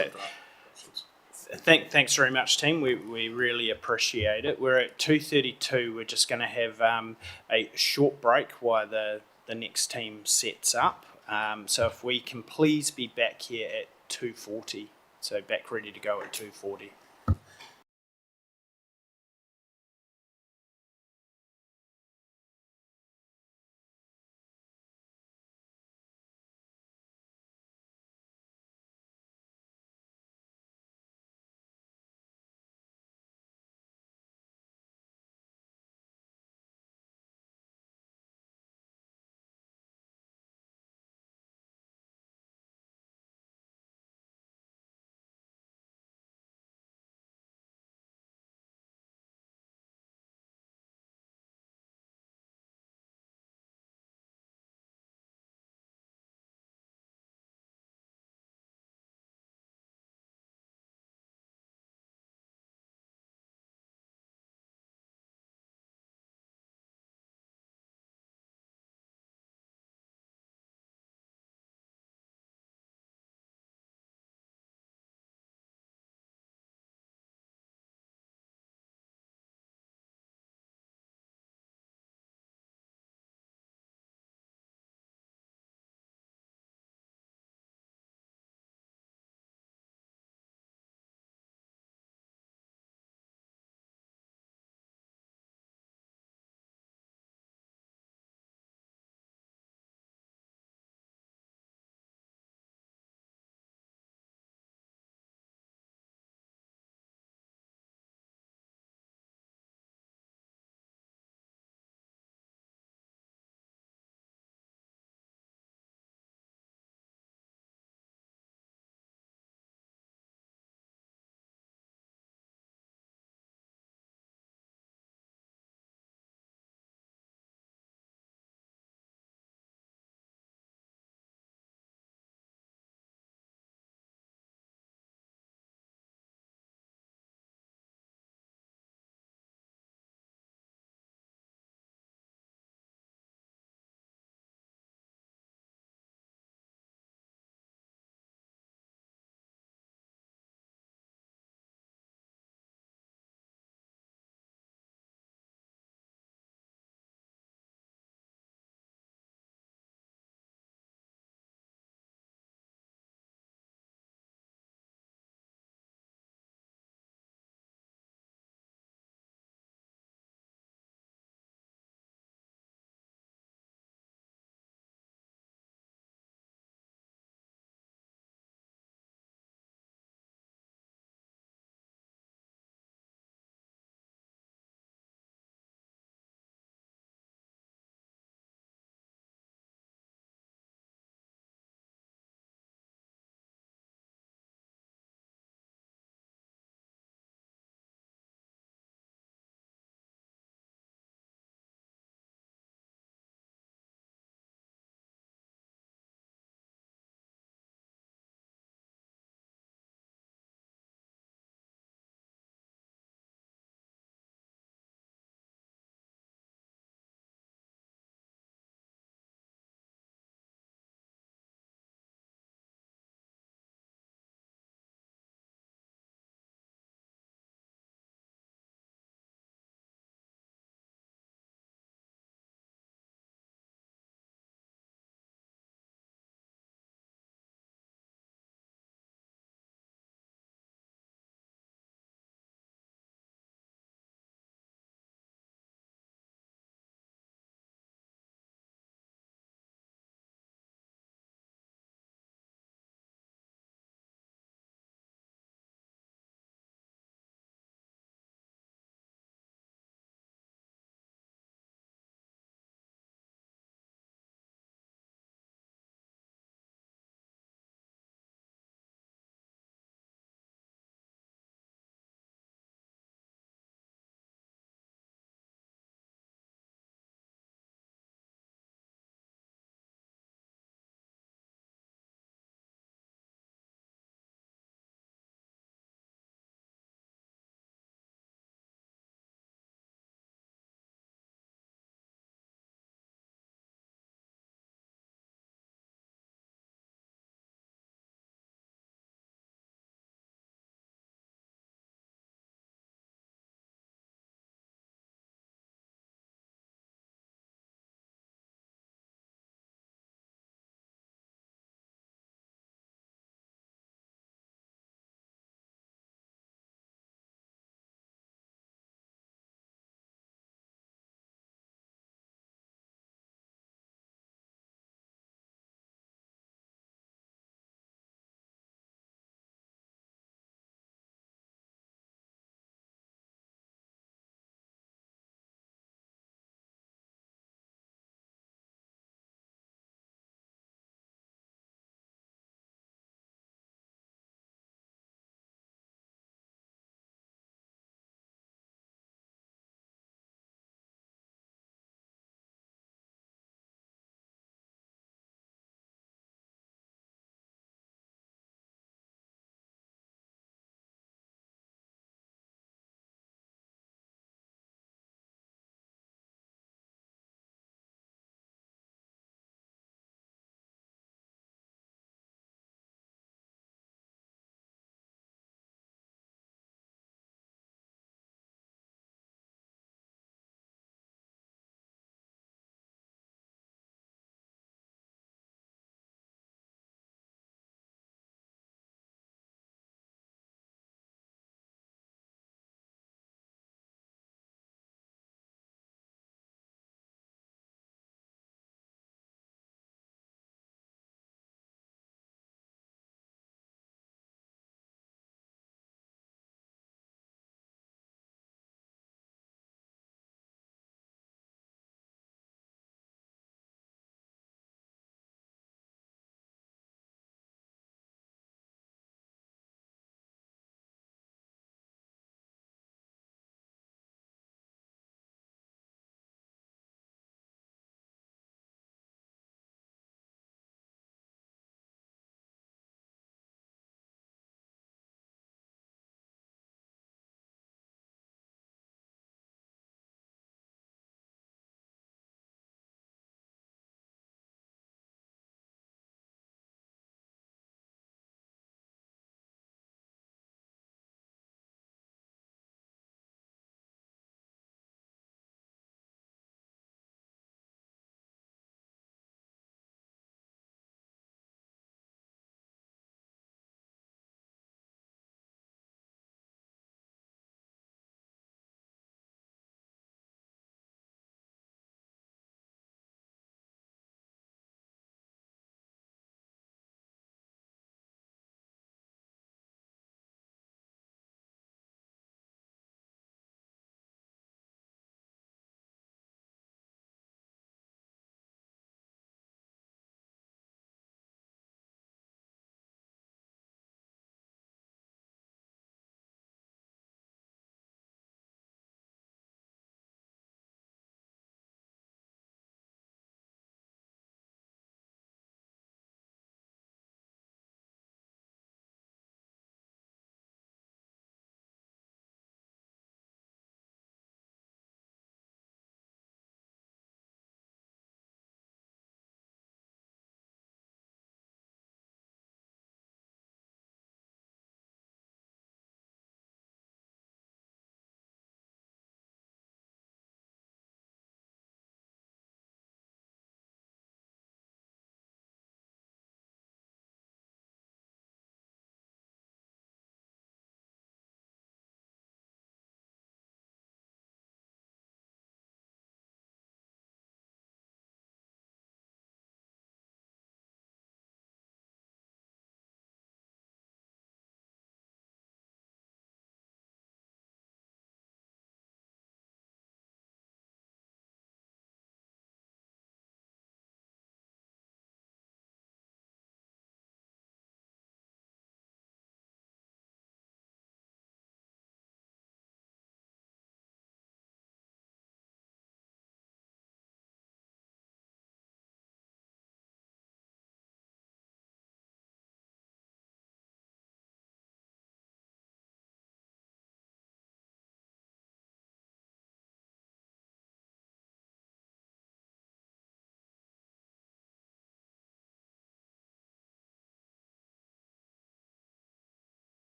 Thanks very much, team. We really appreciate it. We're at 2:32. We're just going to have a short break while the next team sets up. So if we can please be back here at 2:40. So back ready to go at 2:40.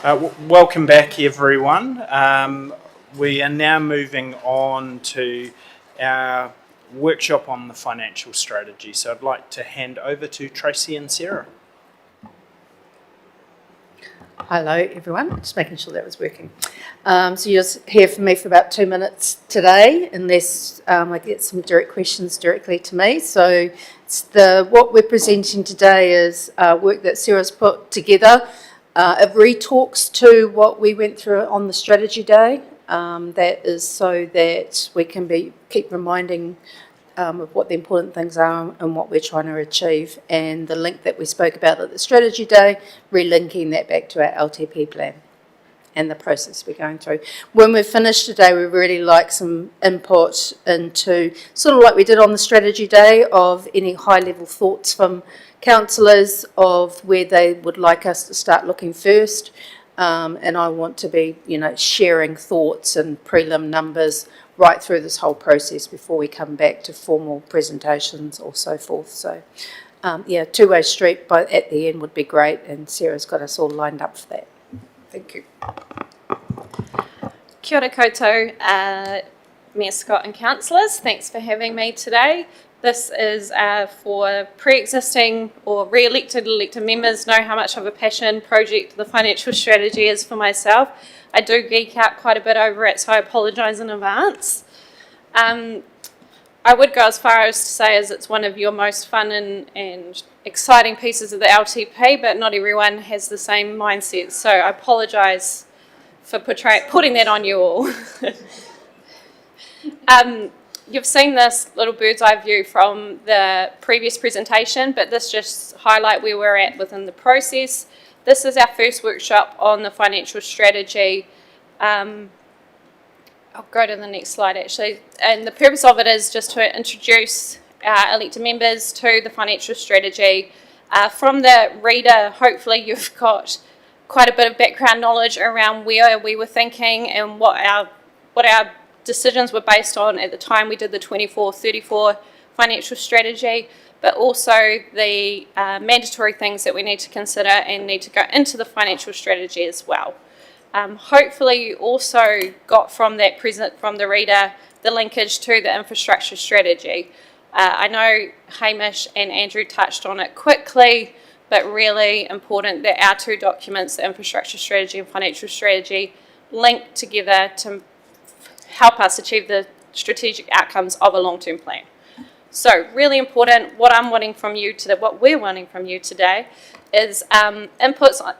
Welcome back, everyone. We are now moving on to our workshop on the financial strategy. So I'd like to hand over to Tracy and Sarah. Hello, everyone. Just making sure that was working. So you'll hear from me for about 2 minutes today, unless I get some direct questions directly to me. So it's what we're presenting today is work that Sarah's put together. It re-talks to what we went through on the strategy day. That is so that we can keep reminding of what the important things are and what we're trying to achieve, and the link that we spoke about at the strategy day, relinking that back to our LTP plan and the process we're going through. When we're finished today, we really like some input into, sort of like we did on the strategy day, of any high-level thoughts from councillors of where they would like us to start looking first. And I want to be, sharing thoughts and prelim numbers right through this whole process before we come back to formal presentations or so forth. So, two-way street at the end would be great, and Sarah's got us all lined up for that. Thank you. Kia ora koutou, Mayor Scott and councillors. Thanks for having me today. This is for pre-existing or re-elected elected members know how much of a passion project the financial strategy is for myself. I do geek out quite a bit over it, so I apologise in advance. I would go as far as to say as it's one of your most fun and exciting pieces of the LTP, but not everyone has the same mindset, so I apologise for putting that on you all. You've seen this little bird's eye view from the previous presentation, but this just highlights where we're at within the process. This is our first workshop on the financial strategy. I'll go to the next slide actually. And the purpose of it is just to introduce our elected members to the financial strategy. From the reader, hopefully you've got quite a bit of background knowledge around where we were thinking and what our decisions were based on at the time we did the 24-34 financial strategy, but also the mandatory things that we need to consider and need to go into the financial strategy as well. Hopefully you also got from the reader the linkage to the infrastructure strategy. I know Hamish and Andrew touched on it quickly, but really important that our two documents, the infrastructure strategy and financial strategy, link together to help us achieve the strategic outcomes of a long-term plan. So really important, what we're wanting from you today is inputs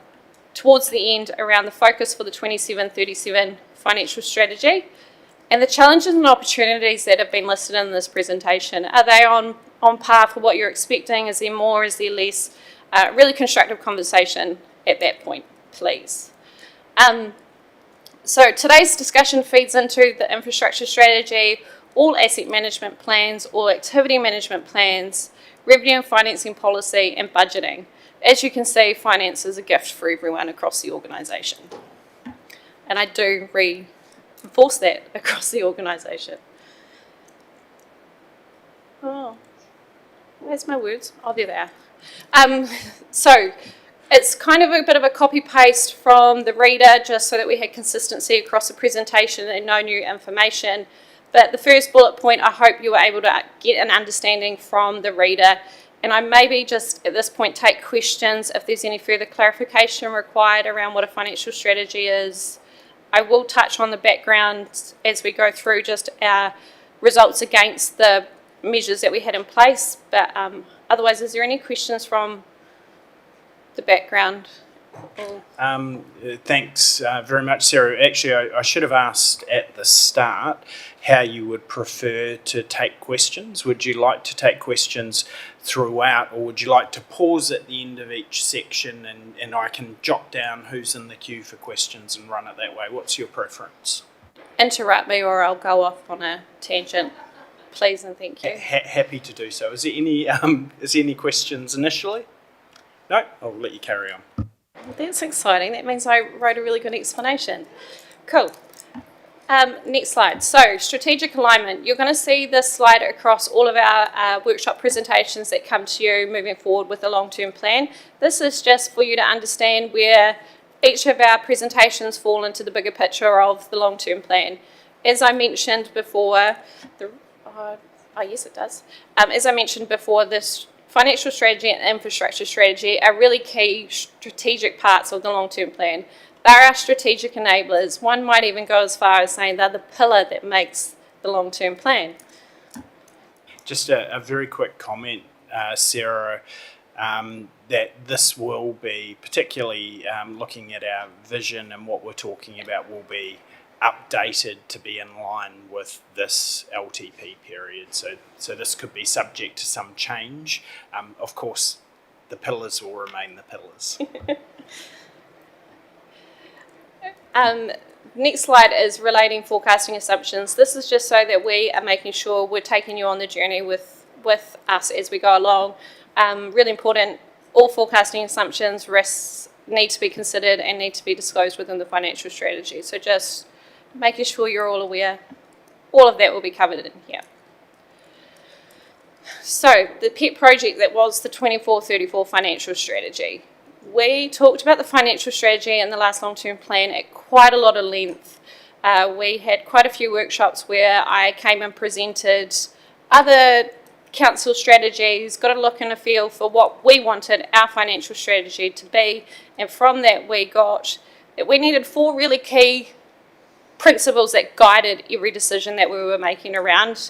towards the end around the focus for the 27-37 financial strategy and the challenges and opportunities that have been listed in this presentation. Are they on par for what you're expecting? Is there more? Is there less? Really constructive conversation at that point, please. So today's discussion feeds into the infrastructure strategy, all asset management plans, all activity management plans, revenue and financing policy, and budgeting. As you can see, finance is a gift for everyone across the organisation. And I do reinforce that across the organisation. Oh, where's my words? Oh, there they are. So it's kind of a bit of a copy-paste from the reader, just so that we had consistency across the presentation and no new information. But the first bullet point, I hope you were able to get an understanding from the reader. And I maybe just at this point take questions if there's any further clarification required around what a financial strategy is. I will touch on the background as we go through just our results against the measures that we had in place. But otherwise, is there any questions from the background? Thanks very much, Sarah. Actually, I should have asked at the start how you would prefer to take questions. Would you like to take questions throughout, or would you like to pause at the end of each section and I can jot down who's in the queue for questions and run it that way? What's your preference? Interrupt me or I'll go off on a tangent, please and thank you. Happy to do so. Is there any questions initially? No? I'll let you carry on. That's exciting. That means I wrote a really good explanation. Cool. Next slide. So, strategic alignment. You're going to see this slide across all of our workshop presentations that come to you moving forward with a long-term plan. This is just for you to understand where each of our presentations fall into the bigger picture of the long-term plan. As I mentioned before, yes it does. As I mentioned before, this financial strategy and infrastructure strategy are really key strategic parts of the long-term plan. They're our strategic enablers. One might even go as far as saying they're the pillar that makes the long-term plan. Just a very quick comment, Sarah, that this will be, particularly looking at our vision and what we're talking about, will be updated to be in line with this LTP period. So this could be subject to some change. Of course, the pillars will remain the pillars. Next slide is relating forecasting assumptions. This is just so that we are making sure we're taking you on the journey with us as we go along. Really important, all forecasting assumptions, risks need to be considered and need to be disclosed within the financial strategy. So just making sure you're all aware, all of that will be covered in here. So the pet project that was the 24-34 financial strategy. We talked about the financial strategy and the last long-term plan at quite a lot of length. We had quite a few workshops where I came and presented other council strategies, got a look and a feel for what we wanted our financial strategy to be, and from that we got that we needed 4 really key principles that guided every decision that we were making around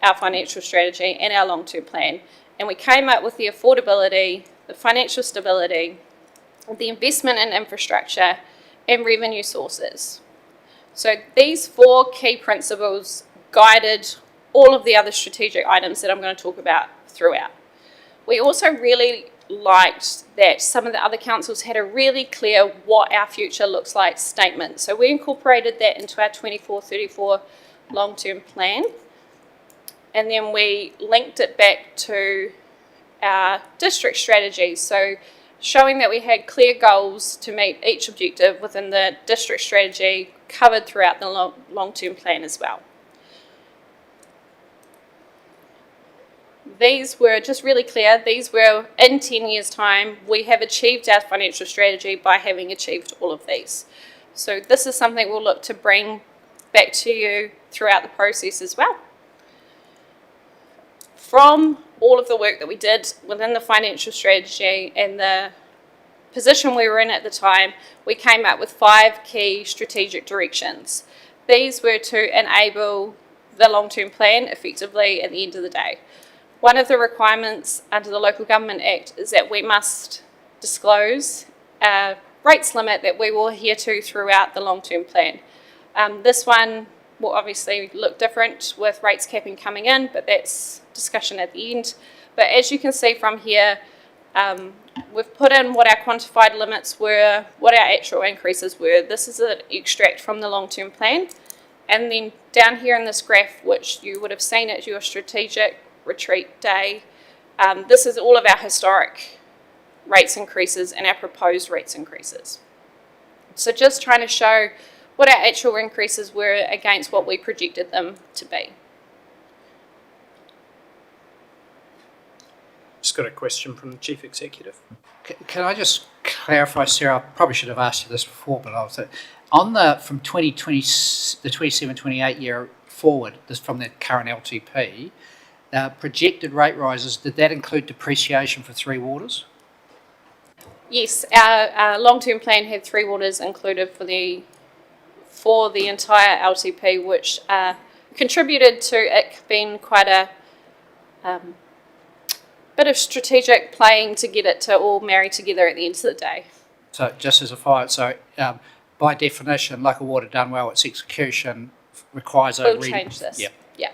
our financial strategy and our long-term plan. And we came up with the affordability, the financial stability, the investment in infrastructure, and revenue sources. So these 4 key principles guided all of the other strategic items that I'm going to talk about throughout. We also really liked that some of the other councils had a really clear what our future looks like statement. So we incorporated that into our 24-34 long-term plan. And then we linked it back to our district strategies. So showing that we had clear goals to meet each objective within the district strategy covered throughout the long-term plan as well. These were just really clear. These were in 10 years' time, we have achieved our financial strategy by having achieved all of these. So this is something we'll look to bring back to you throughout the process as well. From all of the work that we did within the financial strategy and the position we were in at the time, we came up with 5 key strategic directions. These were to enable the long-term plan effectively at the end of the day. One of the requirements under the Local Government Act is that we must disclose a rates limit that we will adhere to throughout the long-term plan. This one will obviously look different with rates capping coming in, but that's discussion at the end. But as you can see from here, we've put in what our quantified limits were, what our actual increases were. This is an extract from the long-term plan. And then down here in this graph, which you would have seen at your strategic retreat day, this is all of our historic rates increases and our proposed rates increases. So just trying to show what our actual increases were against what we projected them to be. Just got a question from the Chief Executive. Can I just clarify, Sarah? I probably should have asked you this before, but I'll say, on the from 2020, the 27-28 year forward, this from the current LTP, projected rate rises, did that include depreciation for Three Waters? Yes, our long-term plan had Three Waters included for the entire LTP, which contributed to it being quite a bit of strategic playing to get it to all marry together at the end of the day. So just as a follow-up, so by definition, local water done well, its execution requires a We'll change this. Yep. Yeah.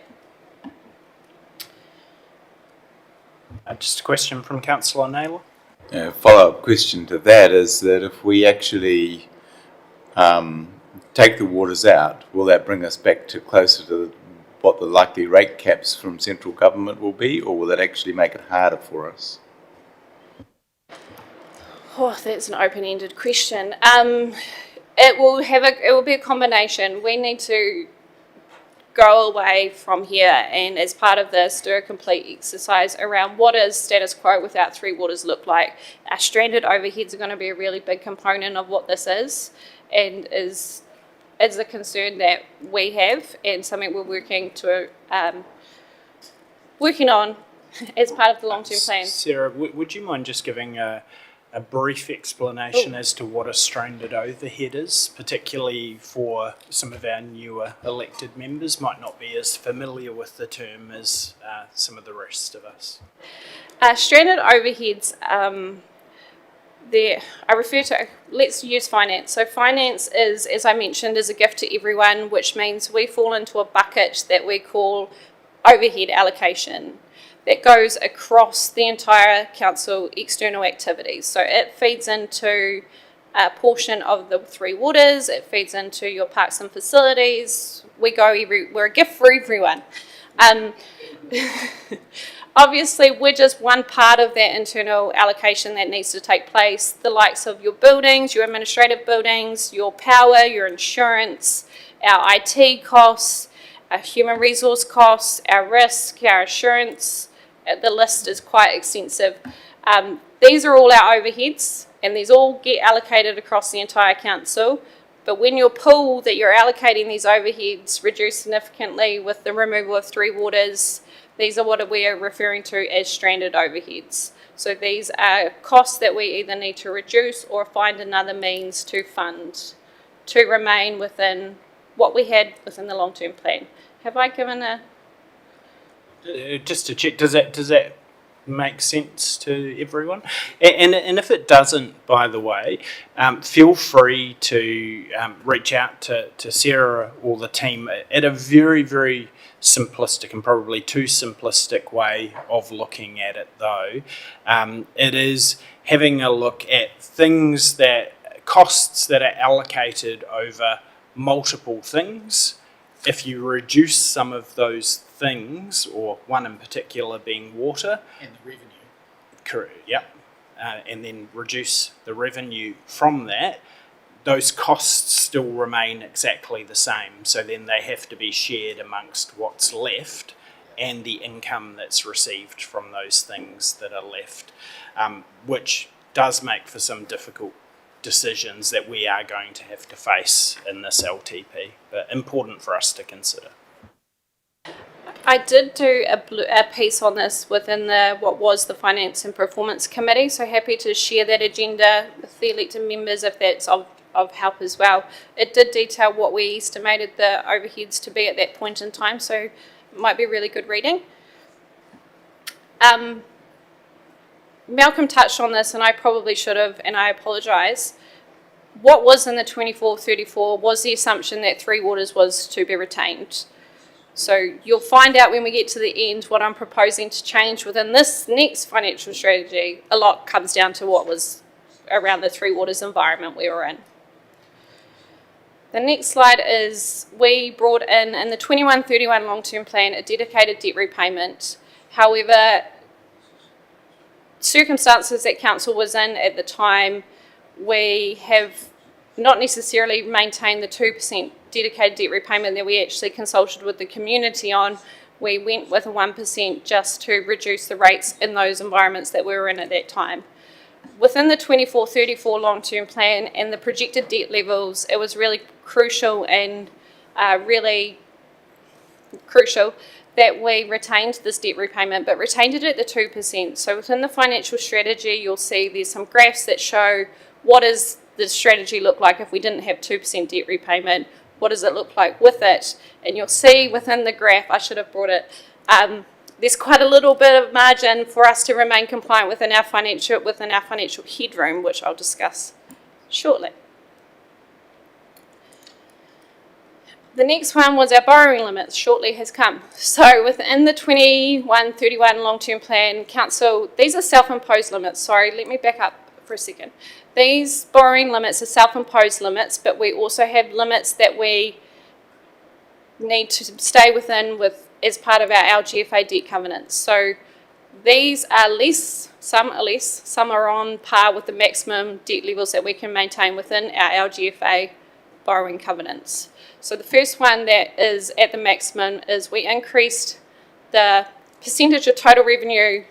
Just a question from Councillor Naylor. A follow-up question to that is that if we actually take the waters out, will that bring us back to closer to what the likely rate caps from central government will be, or will that actually make it harder for us? Oh, that's an open-ended question. It will be a combination. We need to go away from here and as part of this do a complete exercise around what does status quo without Three Waters look like. Our stranded overheads are going to be a really big component of what this is and is a concern that we have and something we're working on as part of the long-term plan. Sarah, would you mind just giving a brief explanation as to what a stranded overhead is, particularly for some of our newer elected members might not be as familiar with the term as some of the rest of us? Stranded overheads, I refer to, let's use finance. So finance is, as I mentioned, is a gift to everyone, which means we fall into a bucket that we call overhead allocation that goes across the entire council external activities. So it feeds into a portion of the Three Waters, it feeds into your parks and facilities. We're a gift for everyone. Obviously, we're just one part of that internal allocation that needs to take place. The likes of your buildings, your administrative buildings, your power, your insurance, our IT costs, our human resource costs, our risk, our assurance. The list is quite extensive. These are all our overheads, and these all get allocated across the entire council. But when your pool that you're allocating these overheads reduce significantly with the removal of Three Waters, these are what we are referring to as stranded overheads. So these are costs that we either need to reduce or find another means to fund to remain within what we had within the long-term plan. Have I given a... Just to check, does that make sense to everyone? And if it doesn't, by the way, feel free to reach out to Sarah or the team at a very, very simplistic and probably too simplistic way of looking at it, though. It is having a look at costs that are allocated over multiple things. If you reduce some of those things, or one in particular being water, And the revenue. correct, yep, and then reduce the revenue from that, those costs still remain exactly the same. So then they have to be shared amongst what's left and the income that's received from those things that are left, which does make for some difficult decisions that we are going to have to face in this LTP, but important for us to consider. I did do a piece on this within what was the Finance and Performance Committee, so happy to share that agenda with the elected members if that's of help as well. It did detail what we estimated the overheads to be at that point in time, so it might be really good reading. Malcolm touched on this, and I probably should have, and I apologise. What was in the 24-34 was the assumption that Three Waters was to be retained. So you'll find out when we get to the end what I'm proposing to change within this next financial strategy. A lot comes down to what was around the Three Waters environment we were in. The next slide is we brought in the 21-31 long-term plan a dedicated debt repayment. However, circumstances that council was in at the time, we have not necessarily maintained the 2% dedicated debt repayment that we actually consulted with the community on. We went with a 1% just to reduce the rates in those environments that we were in at that time. Within the 24-34 long-term plan and the projected debt levels, it was really crucial that we retained this debt repayment, but retained it at the 2%. So within the financial strategy, you'll see there's some graphs that show what does the strategy look like if we didn't have 2% debt repayment, what does it look like with it? And you'll see within the graph, I should have brought it, there's quite a little bit of margin for us to remain compliant within our financial headroom, which I'll discuss shortly. The next one was our borrowing limits, shortly has come. So within the 21-31 long-term plan, council, these are self-imposed limits. Sorry, let me back up for a second. These borrowing limits are self-imposed limits, but we also have limits that we need to stay within as part of our LGFA debt covenants. So these are less, some are less, some are on par with the maximum debt levels that we can maintain within our LGFA borrowing covenants. So the first one that is at the maximum is we increased the percentage of total revenue,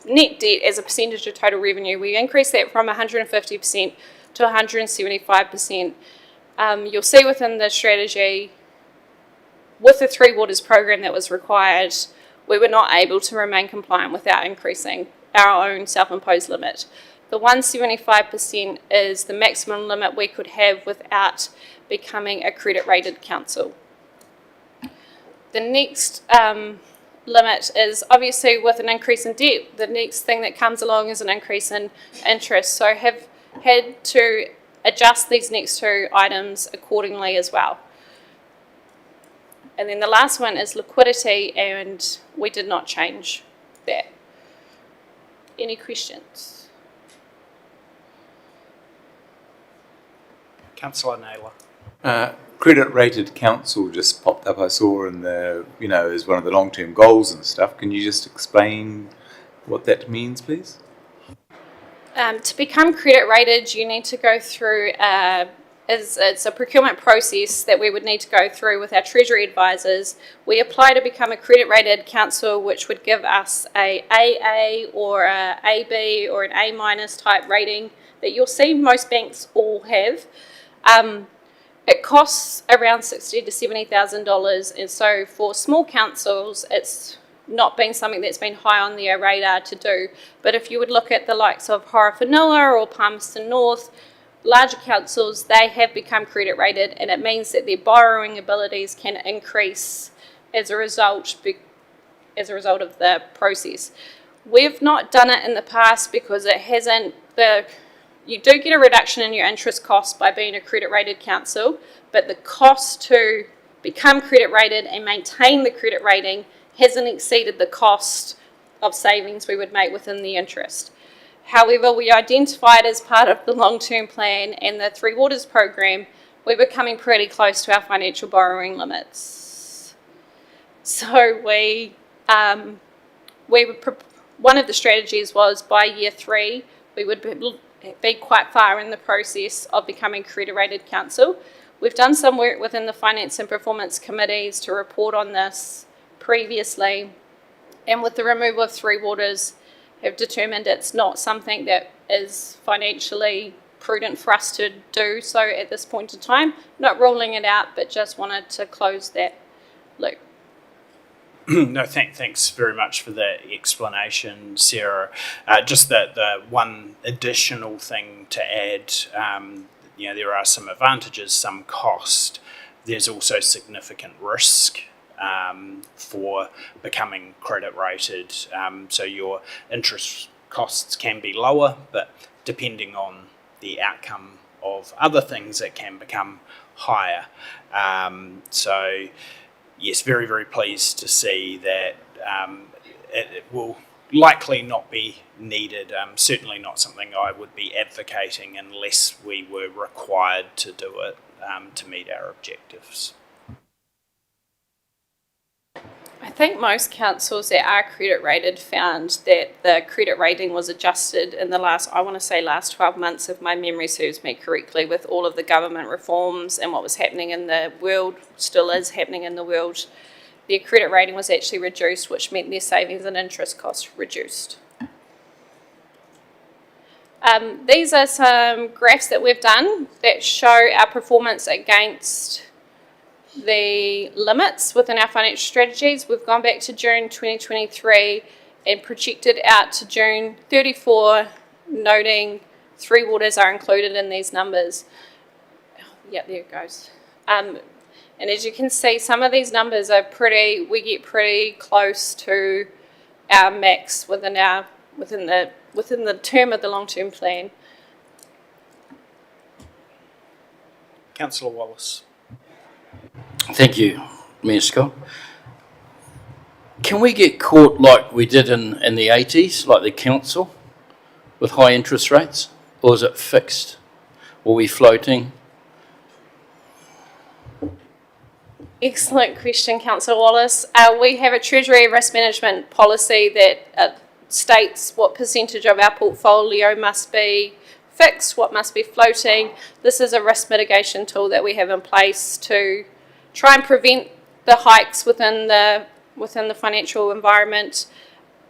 net debt as a percentage of total revenue. We increased that from 150% to 175%. You'll see within the strategy, with the Three Waters program that was required, we were not able to remain compliant without increasing our own self-imposed limit. The 175% is the maximum limit we could have without becoming a credit-rated council. The next limit is obviously with an increase in debt. The next thing that comes along is an increase in interest. So have had to adjust these next two items accordingly as well. And then the last one is liquidity, and we did not change that. Any questions? Councillor Naylor. Credit rated council just popped up, I saw in the, as one of the long-term goals and stuff. Can you just explain what that means, please? To become credit rated, you need to go through it's a procurement process that we would need to go through with our Treasury advisors. We apply to become a credit rated council, which would give us a AA or a AB or an A minus type rating that you'll see most banks all have. It costs around $60,000 to $70,000, and so for small councils, it's not been something that's been high on their radar to do. But if you would look at the likes of Horowhenua or Palmerston North, larger councils, they have become credit rated, and it means that their borrowing abilities can increase as a result of the process. We've not done it in the past because it hasn't, you do get a reduction in your interest costs by being a credit rated council, but the cost to become credit rated and maintain the credit rating hasn't exceeded the cost of savings we would make within the interest. However, we identified as part of the long-term plan and the Three Waters program, we were coming pretty close to our financial borrowing limits. So one of the strategies was by year 3, we would be quite far in the process of becoming credit rated council. We've done some work within the Finance and Performance Committees to report on this previously, and with the removal of Three Waters, have determined it's not something that is financially prudent for us to do so at this point in time. Not ruling it out, but just wanted to close that loop. No, thanks very much for the explanation, Sarah. Just the one additional thing to add, there are some advantages, some cost. There's also significant risk for becoming credit rated. So your interest costs can be lower, but depending on the outcome of other things, it can become higher. So yes, very, very pleased to see that it will likely not be needed. Certainly not something I would be advocating unless we were required to do it to meet our objectives. I think most councils that are credit rated found that the credit rating was adjusted in the last 12 months, if my memory serves me correctly, with all of the government reforms and what was happening in the world, still is happening in the world. Their credit rating was actually reduced, which meant their savings and interest costs reduced. These are some graphs that we've done that show our performance against the limits within our financial strategies. We've gone back to June 2023 and projected out to June 34, noting Three Waters are included in these numbers. Yeah, there it goes. And as you can see, some of these numbers are we get pretty close to our max within the term of the long-term plan. Councillor Wallace. Thank you, Mayor Scott. Can we get caught like we did in the 80s, like the council, with high interest rates? Or is it fixed? Or are we floating? Excellent question, Councillor Wallace. We have a Treasury risk management policy that states what percentage of our portfolio must be fixed, what must be floating. This is a risk mitigation tool that we have in place to try and prevent the hikes within the financial environment.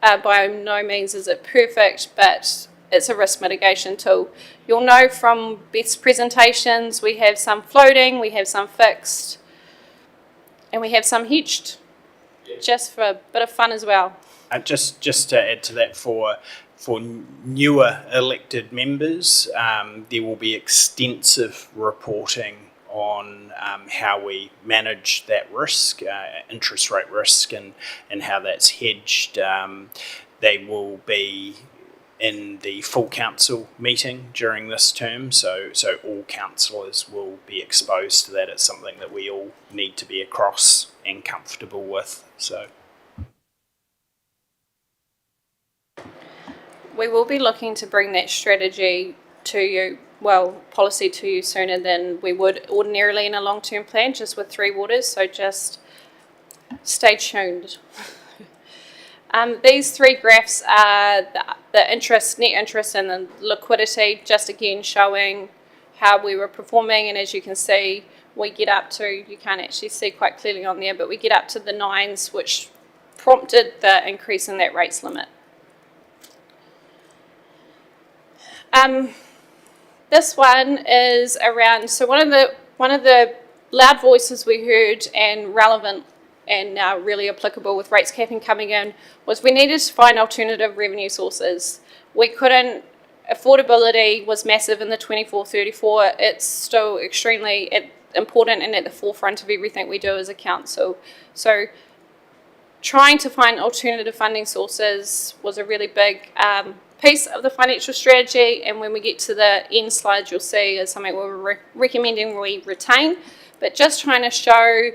By no means is it perfect, but it's a risk mitigation tool. You'll know from Beth's presentations, we have some floating, we have some fixed, and we have some hedged, just for a bit of fun as well. Just to add to that, for newer elected members, there will be extensive reporting on how we manage that risk, interest rate risk, and how that's hedged. They will be in the full council meeting during this term, so all councillors will be exposed to that. It's something that we all need to be across and comfortable with. So we will be looking to bring that strategy to you, policy to you sooner than we would ordinarily in a long-term plan, just with Three Waters, so just stay tuned. These three graphs are the interest, net interest, and the liquidity, just again showing how we were performing. And as you can see, we get up to, you can't actually see quite clearly on there, but we get up to the 9s, which prompted the increase in that rates limit. This one is around, so one of the loud voices we heard and relevant and now really applicable with rates capping coming in was we needed to find alternative revenue sources. We couldn't, affordability was massive in the 24-34. It's still extremely important and at the forefront of everything we do as a council. So trying to find alternative funding sources was a really big piece of the financial strategy, and when we get to the end slides, you'll see is something we're recommending we retain, but just trying to show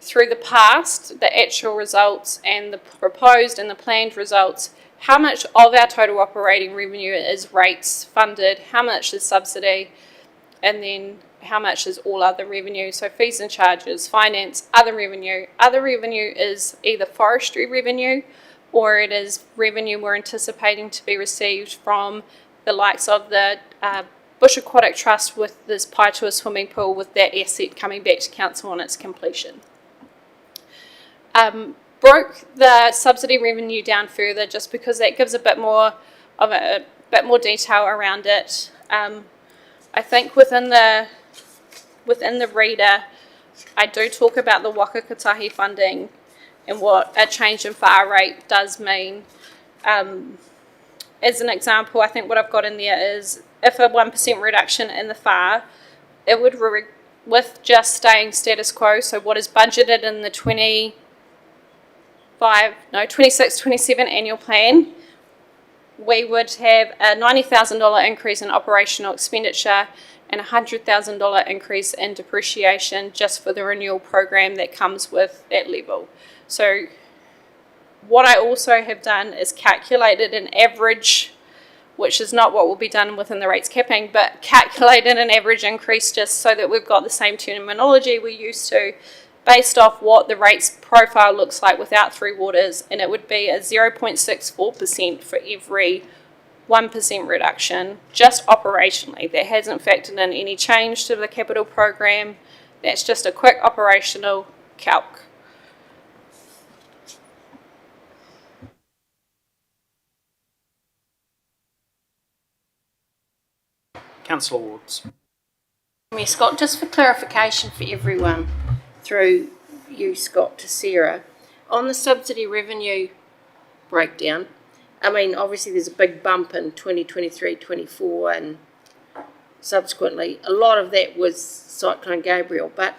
through the past, the actual results and the proposed and the planned results, how much of our total operating revenue is rates funded, how much is subsidy, and then how much is all other revenue, so fees and charges, finance, other revenue. Other revenue is either forestry revenue or it is revenue we're anticipating to be received from the likes of the Bush Aquatic Trust with this Paitua swimming pool, with that asset coming back to council on its completion. Broke the subsidy revenue down further just because that gives a bit more detail around it. I think within the reader, I do talk about the waka katahi funding and what a change in FAR rate does mean. As an example, I think what I've got in there is if a 1% reduction in the FAR, it would, with just staying status quo, so what is budgeted in the 26-27 annual plan, we would have a $90,000 increase in operational expenditure and a $100,000 increase in depreciation just for the renewal program that comes with that level. So what I also have done is calculated an average, which is not what will be done within the rates capping, but calculated an average increase just so that we've got the same terminology we're used to, based off what the rates profile looks like without Three Waters, and it would be a 0.64% for every 1% reduction, just operationally. That hasn't factored in any change to the capital program. That's just a quick operational calc. Councillor Wards. Scott, just for clarification for everyone, through you, Scott, to Sarah, on the subsidy revenue breakdown, I mean, obviously there's a big bump in 2023-24 and subsequently a lot of that was Cyclone Gabriel, but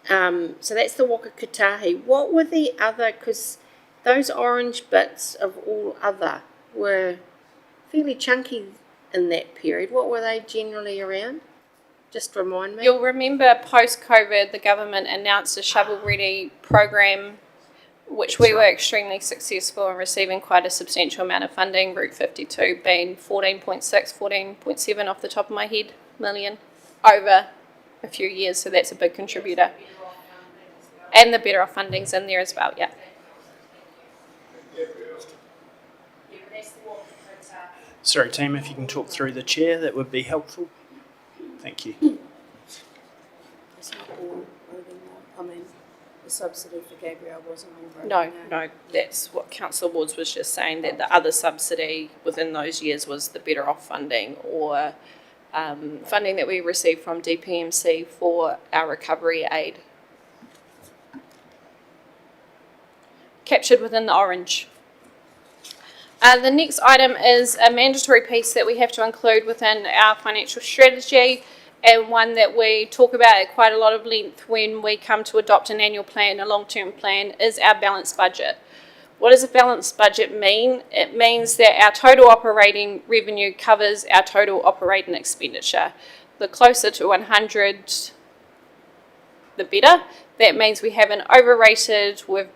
so that's the Waka Kotahi. What were the other, because those orange bits of all other were fairly chunky in that period. What were they generally around? Just remind me. You'll remember post-COVID, the government announced a shovel-ready program, which we were extremely successful in receiving quite a substantial amount of funding, Route 52 being 14.7 off the top of my head, million, over a few years, so that's a big contributor. And the Better Off funding's in there as well, yeah. Sorry, team, if you can talk through the chair, that would be helpful. Thank you. It's not all voting, I mean, the subsidy for Gabrielle wasn't all voting. No, that's what Councillor Woods was just saying, that the other subsidy within those years was the Better Off funding, or funding that we received from DPMC for our recovery aid. Captured within the orange. The next item is a mandatory piece that we have to include within our financial strategy, and one that we talk about at quite a lot of length when we come to adopt an annual plan, a long-term plan, is our balanced budget. What does a balanced budget mean? It means that our total operating revenue covers our total operating expenditure. The closer to 100, the better. That means we haven't overrated, we've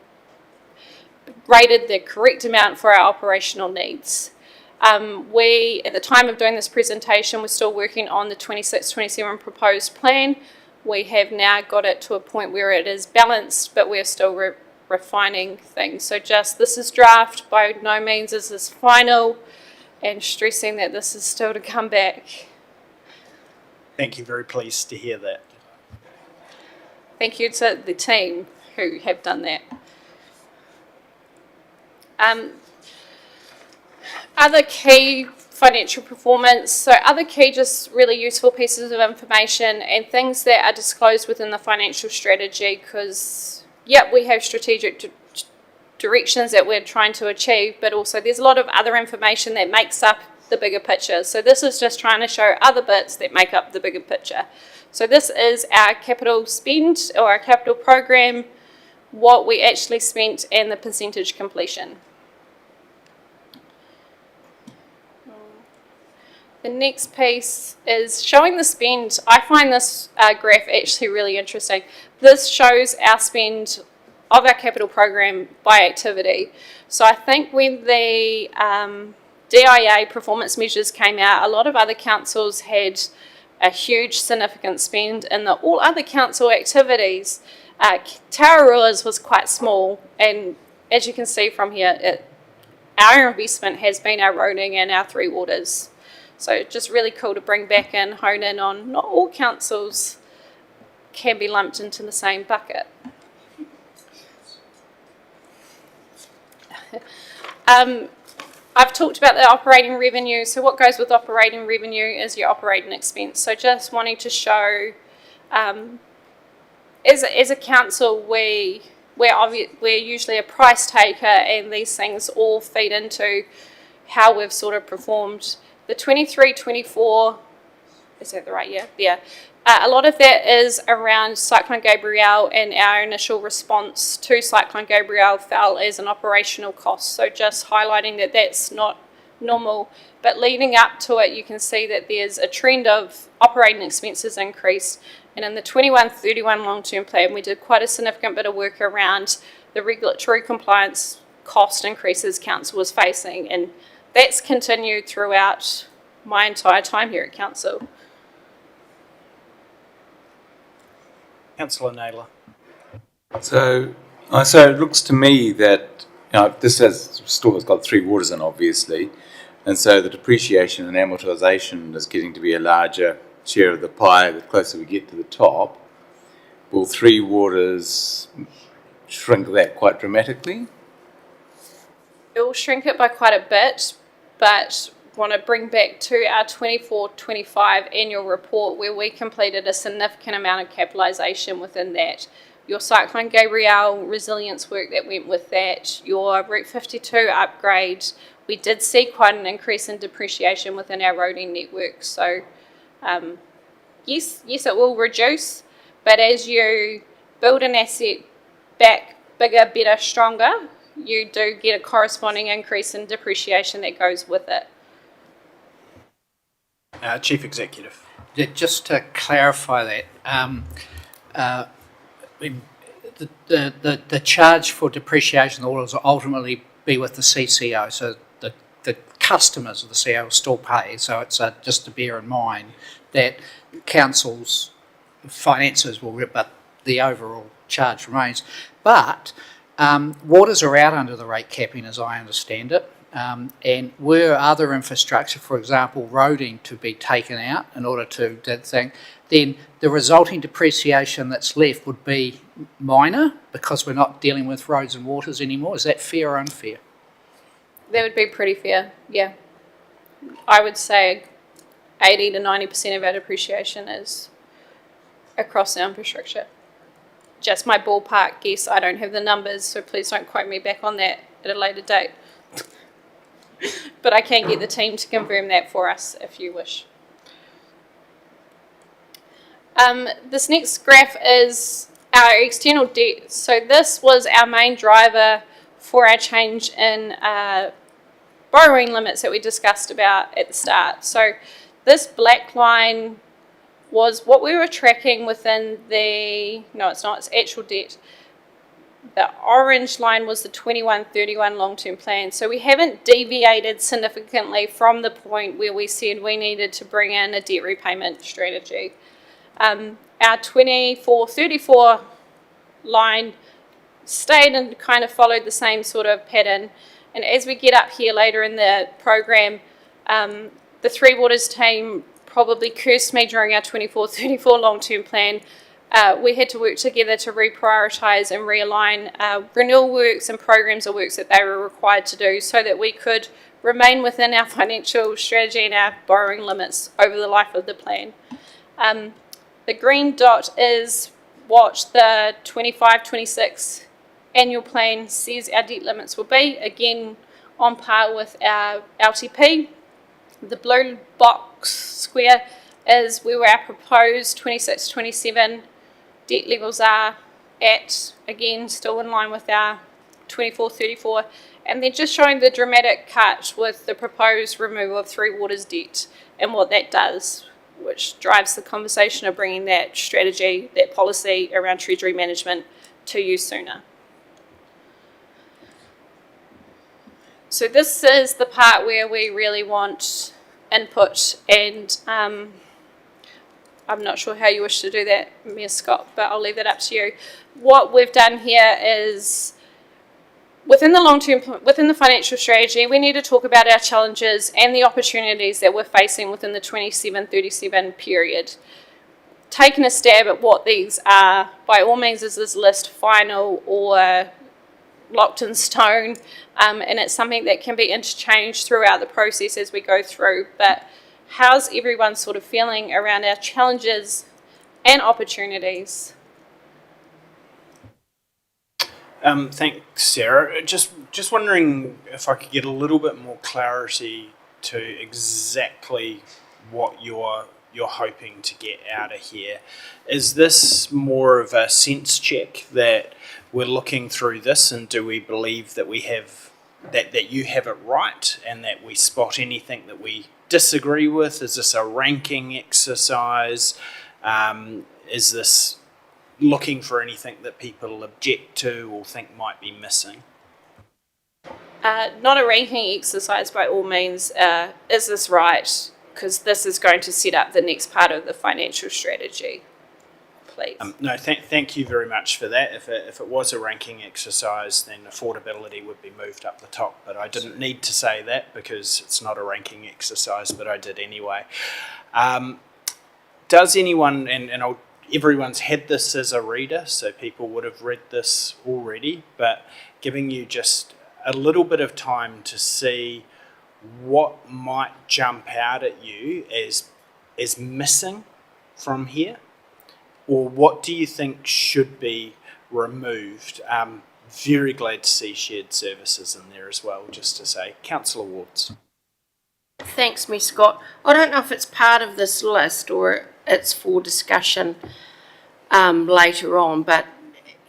rated the correct amount for our operational needs. We, at the time of doing this presentation, we're still working on the 26-27 proposed plan. We have now got it to a point where it is balanced, but we're still refining things. So just, this is draft, by no means is this final, and stressing that this is still to come back. Thank you, very pleased to hear that. Thank you to the team who have done that. Other key financial performance, so other key just really useful pieces of information and things that are disclosed within the financial strategy, because we have strategic directions that we're trying to achieve, but also there's a lot of other information that makes up the bigger picture. So this is just trying to show other bits that make up the bigger picture. So this is our capital spend, or our capital program, what we actually spent and the percentage completion. The next piece is showing the spend. I find this graph actually really interesting. This shows our spend of our capital program by activity. So I think when the DIA performance measures came out, a lot of other councils had a huge significant spend in the all other council activities. Tararua's was quite small, and as you can see from here, our investment has been our roading and our three waters. So just really cool to bring back in, hone in on not all councils can be lumped into the same bucket. I've talked about the operating revenue. So what goes with operating revenue is your operating expense. So just wanting to show, as a council, we're usually a price taker, and these things all feed into how we've sort of performed. The 23-24, is that the right year? Yeah. A lot of that is around Cyclone Gabrielle, and our initial response to Cyclone Gabrielle fell as an operational cost. So just highlighting that that's not normal. But leading up to it, you can see that there's a trend of operating expenses increase. And in the 21-31 long-term plan, we did quite a significant bit of work around the regulatory compliance cost increases council was facing. And that's continued throughout my entire time here at council. Councillor Naylor. So it looks to me that this store has got three waters in, obviously, and so the depreciation and amortisation is getting to be a larger share of the pie the closer we get to the top. Will three waters shrink that quite dramatically? It will shrink it by quite a bit, but want to bring back to our 24-25 annual report, where we completed a significant amount of capitalisation within that. Your Cyclone Gabrielle resilience work that went with that, your Route 52 upgrade, we did see quite an increase in depreciation within our roading network. So yes, it will reduce, but as you build an asset back bigger, better, stronger, you do get a corresponding increase in depreciation that goes with it. Chief Executive. Yeah, just to clarify that, the charge for depreciation will ultimately be with the CCO, so the customers of the CCO will still pay. So it's just to bear in mind that council's finances will rip, but the overall charge remains. But waters are out under the rate capping, as I understand it. And were other infrastructure, for example, roading, to be taken out in order to that thing, then the resulting depreciation that's left would be minor because we're not dealing with roads and waters anymore. Is that fair or unfair? That would be pretty fair, yeah. I would say 80 to 90% of our depreciation is across our infrastructure. Just my ballpark guess. I don't have the numbers, so please don't quote me back on that at a later date. But I can get the team to confirm that for us if you wish. This next graph is our external debt. So this was our main driver for our change in borrowing limits that we discussed about at the start. So this black line was what we were tracking within the, no it's not, it's actual debt. The orange line was the 21-31 long-term plan. So we haven't deviated significantly from the point where we said we needed to bring in a debt repayment strategy. Our 24-34 line stayed and kind of followed the same sort of pattern. And as we get up here later in the program, the Three Waters team probably cursed me during our 24-34 long-term plan. We had to work together to reprioritise and realign renewal works and programs of works that they were required to do so that we could remain within our financial strategy and our borrowing limits over the life of the plan. The green dot is what the 25-26 annual plan says our debt limits will be, again on par with our LTP. The blue box square is where our proposed 26-27 debt levels are at, again still in line with our 24-34, and then just showing the dramatic cut with the proposed removal of Three Waters debt and what that does, which drives the conversation of bringing that strategy, that policy around treasury management to you sooner. So this is the part where we really want input, and I'm not sure how you wish to do that, Mayor Scott, but I'll leave that up to you. What we've done here is, within the financial strategy, we need to talk about our challenges and the opportunities that we're facing within the 27-37 period. Taking a stab at what these are, by all means is this list final or locked in stone, and it's something that can be interchanged throughout the process as we go through, but how's everyone sort of feeling around our challenges and opportunities? Thanks, Sarah. Just wondering if I could get a little bit more clarity to exactly what you're hoping to get out of here. Is this more of a sense check that we're looking through this, and do we believe that we have that you have it right and that we spot anything that we disagree with? Is this a ranking exercise? Is this looking for anything that people object to or think might be missing? Not a ranking exercise by all means. Is this right? Because this is going to set up the next part of the financial strategy. Please. No, thank you very much for that. If it was a ranking exercise, then affordability would be moved up the top, but I didn't need to say that because it's not a ranking exercise, but I did anyway. Does anyone, and everyone's had this as a reader, so people would have read this already, but giving you just a little bit of time to see what might jump out at you as missing from here, or what do you think should be removed? Very glad to see shared services in there as well, just to say. Councillor Wards. Thanks, Ms. Scott. I don't know if it's part of this list or it's for discussion later on, but,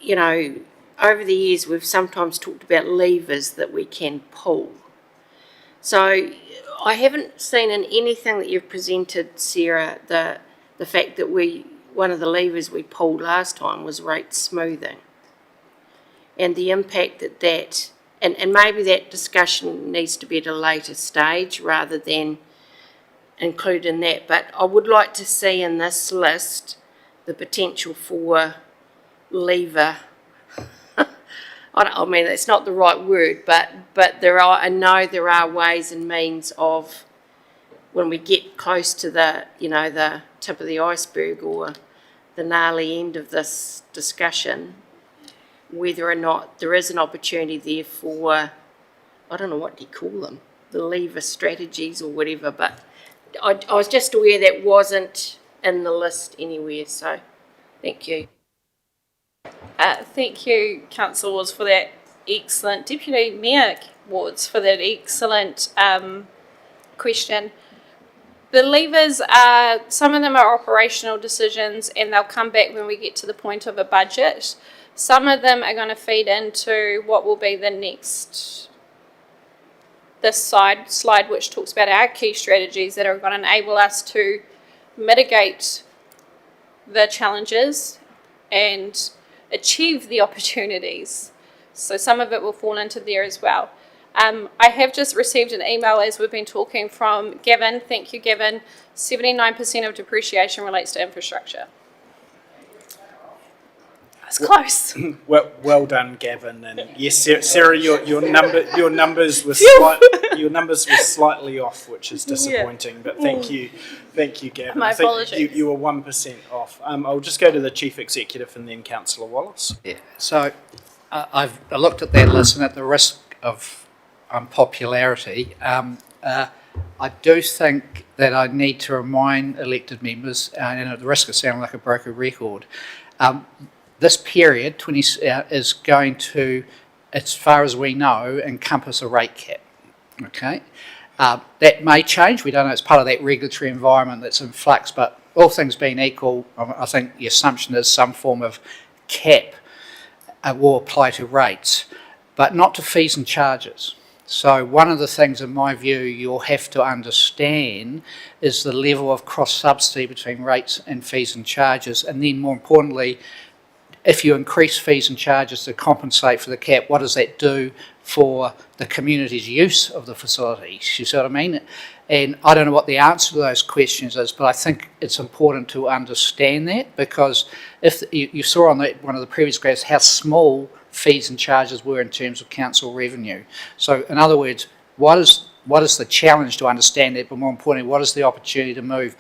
you know, over the years we've sometimes talked about levers that we can pull. So I haven't seen in anything that you've presented, Sarah, the fact that one of the levers we pulled last time was rate smoothing, and the impact that and maybe that discussion needs to be at a later stage rather than include in that. But I would like to see in this list the potential for lever. I mean, it's not the right word, but I know there are ways and means of, when we get close to the tip of the iceberg or the gnarly end of this discussion, whether or not there is an opportunity there for, I don't know what you call them, the lever strategies or whatever, but I was just aware that wasn't in the list anywhere, so thank you. Thank you, Councillor Wards, for that excellent, Deputy Mayor Wards, for that excellent question. The levers are, some of them are operational decisions and they'll come back when we get to the point of a budget. Some of them are going to feed into what will be the next, this slide which talks about our key strategies that are going to enable us to mitigate the challenges and achieve the opportunities. So some of it will fall into there as well. I have just received an email as we've been talking from Gavin. Thank you, Gavin. 79% of depreciation relates to infrastructure. That's close. Well done, Gavin. And yes, Sarah, your numbers were slightly off, which is disappointing. But thank you, Gavin. My apologies. You were 1% off. I'll just go to the Chief Executive and then Councillor Wallace. Yeah, so I looked at that list, and at the risk of unpopularity, I do think that I need to remind elected members, and at the risk of sounding like a broken record, this period is going to, as far as we know, encompass a rate cap. Okay, that may change. We don't know. It's part of that regulatory environment that's in flux. But all things being equal, I think the assumption is some form of cap will apply to rates, but not to fees and charges. So one of the things, in my view, you'll have to understand is the level of cross-subsidy between rates and fees and charges, and then more importantly, if you increase fees and charges to compensate for the cap, what does that do for the community's use of the facilities? You see what I mean? And I don't know what the answer to those questions is, but I think it's important to understand that, because if you saw on one of the previous graphs how small fees and charges were in terms of council revenue. So in other words, what is the challenge to understand that, but more importantly, what is the opportunity to move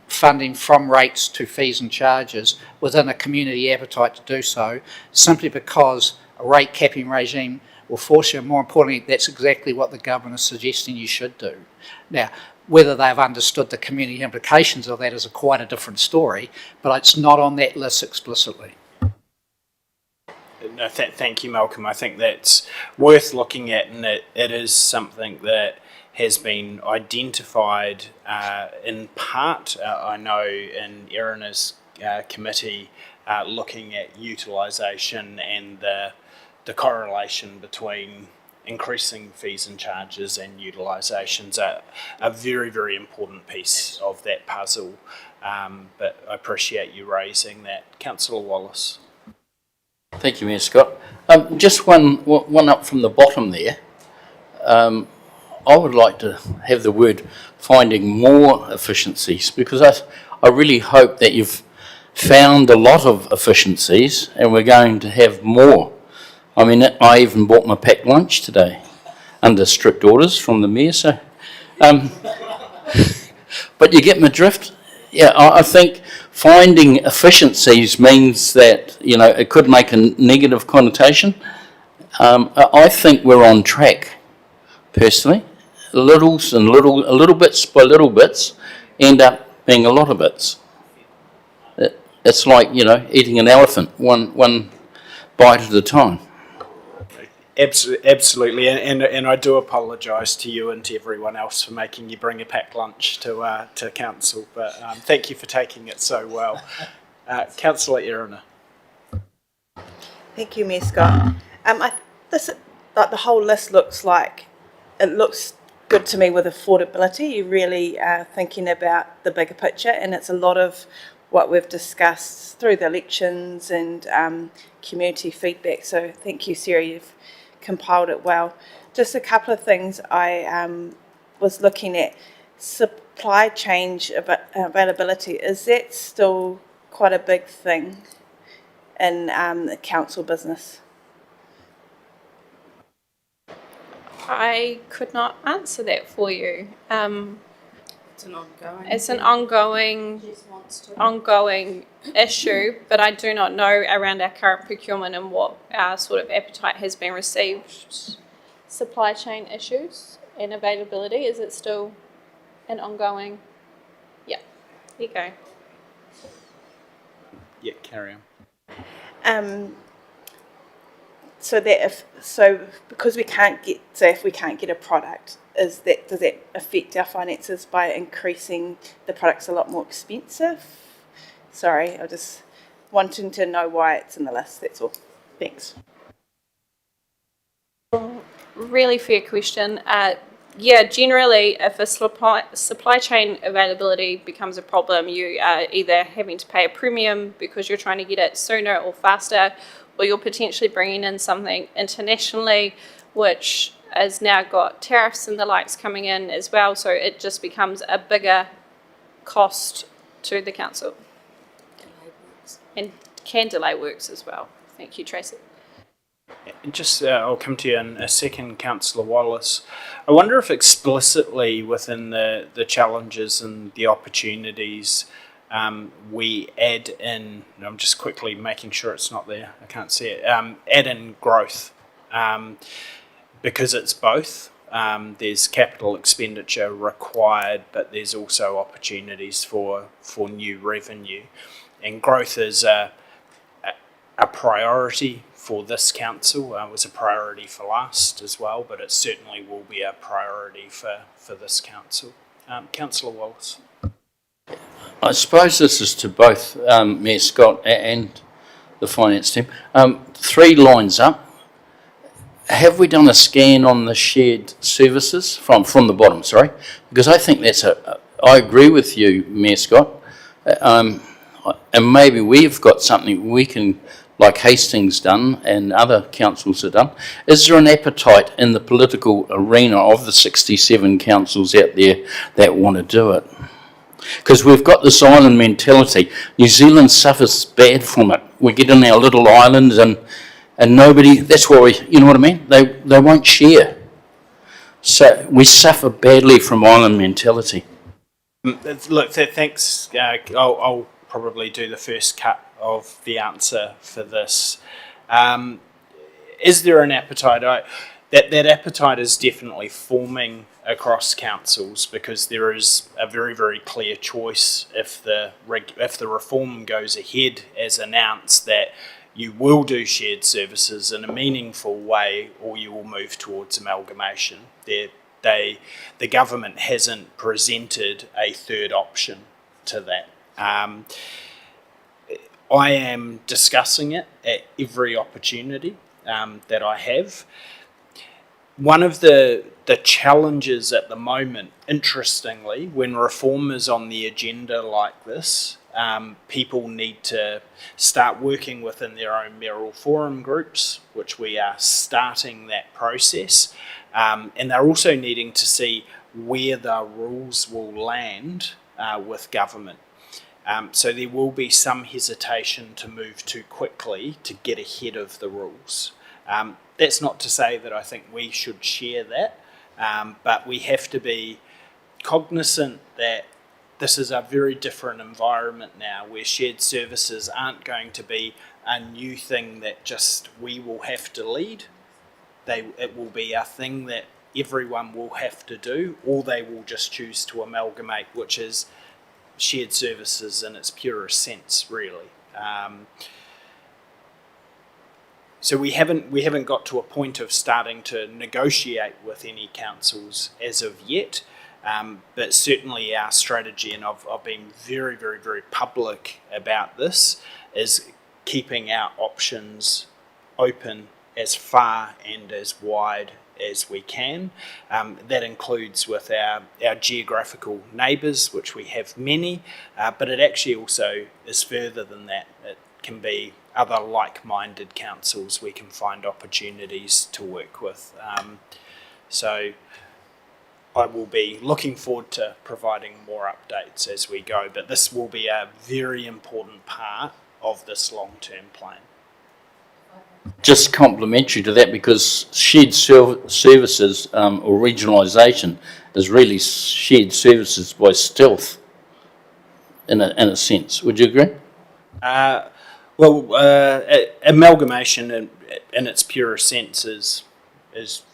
funding from rates to fees and charges within a community appetite to do so, simply because a rate capping regime will force you, and more importantly, that's exactly what the government is suggesting you should do. Now, whether they've understood the community implications of that is quite a different story, but it's not on that list explicitly. No, thank you, Malcolm. I think that's worth looking at, and it is something that has been identified in part, I know, in Irina's committee, looking at utilisation and the correlation between increasing fees and charges and utilisations are a very, very important piece of that puzzle. But I appreciate you raising that. Councillor Wallace. Thank you, Mayor Scott. Just one up from the bottom there. I would like to have the word finding more efficiencies, because I really hope that you've found a lot of efficiencies and we're going to have more. I mean, I even bought my packed lunch today under strict orders from the Mayor, so... but you get my drift? Yeah, I think finding efficiencies means that, it could make a negative connotation. I think we're on track, personally. Little bits by little bits end up being a lot of bits. It's like, eating an elephant, one bite at a time. Absolutely, and I do apologise to you and to everyone else for making you bring a packed lunch to council, but thank you for taking it so well. Councillor Irina. Thank you, Mayor Scott. The whole list looks good to me with affordability. You really are thinking about the bigger picture, and it's a lot of what we've discussed through the elections and community feedback. So thank you, Sarah, you've compiled it well. Just a couple of things I was looking at. Supply chain availability, is that still quite a big thing in the council business? I could not answer that for you. It's an ongoing. It's an ongoing issue, but I do not know around our current procurement and what our sort of appetite has been received. Supply chain issues and availability, is it still an ongoing? Yeah, there you go. Yeah, carry on. So because we can't get, so if we can't get a product, does that affect our finances by increasing the product's a lot more expensive? Sorry, I just wanting to know why it's in the list, that's all. Thanks. Really fair question. Yeah, generally, if a supply chain availability becomes a problem, you are either having to pay a premium because you're trying to get it sooner or faster, or you're potentially bringing in something internationally, which has now got tariffs and the likes coming in as well, so it just becomes a bigger cost to the council. And can delay works as well. Thank you, Tracy. Just, I'll come to you in a second, Councillor Wallace. I wonder if explicitly within the challenges and the opportunities we add in, I'm just quickly making sure it's not there, I can't see it, add in growth, because it's both. There's capital expenditure required, but there's also opportunities for new revenue. And growth is a priority for this council. It was a priority for last as well, but it certainly will be a priority for this council. Councillor Wallace. I suppose this is to both Mayor Scott and the finance team. 3 lines up. Have we done a scan on the shared services from the bottom, sorry? Because I think I agree with you, Mayor Scott. And maybe we've got something we can, like Hastings done and other councils have done. Is there an appetite in the political arena of the 67 councils out there that want to do it? Because we've got this island mentality. New Zealand suffers bad from it. We get in our little islands and nobody, that's why you know what I mean? They won't share. So we suffer badly from island mentality. Look, thanks. I'll probably do the first cut of the answer for this. Is there an appetite? That appetite is definitely forming across councils, because there is a very, very clear choice if the reform goes ahead as announced, that you will do shared services in a meaningful way, or you will move towards amalgamation. The government hasn't presented a third option to that. I am discussing it at every opportunity that I have. One of the challenges at the moment, interestingly, when reform is on the agenda like this, people need to start working within their own mayoral forum groups, which we are starting that process. And they're also needing to see where the rules will land with government. So there will be some hesitation to move too quickly to get ahead of the rules. That's not to say that I think we should share that, but we have to be cognizant that this is a very different environment now, where shared services aren't going to be a new thing that just we will have to lead. It will be a thing that everyone will have to do, or they will just choose to amalgamate, which is shared services in its purest sense, really. So we haven't got to a point of starting to negotiate with any councils as of yet, but certainly our strategy, and I've been very, very, very public about this, is keeping our options open as far and as wide as we can. That includes with our geographical neighbours, which we have many, but it actually also is further than that. It can be other like-minded councils we can find opportunities to work with. So I will be looking forward to providing more updates as we go, but this will be a very important part of this long-term plan. just complementary to that, because shared services or regionalisation is really shared services by stealth, in a sense. Would you agree? Amalgamation in its purest sense is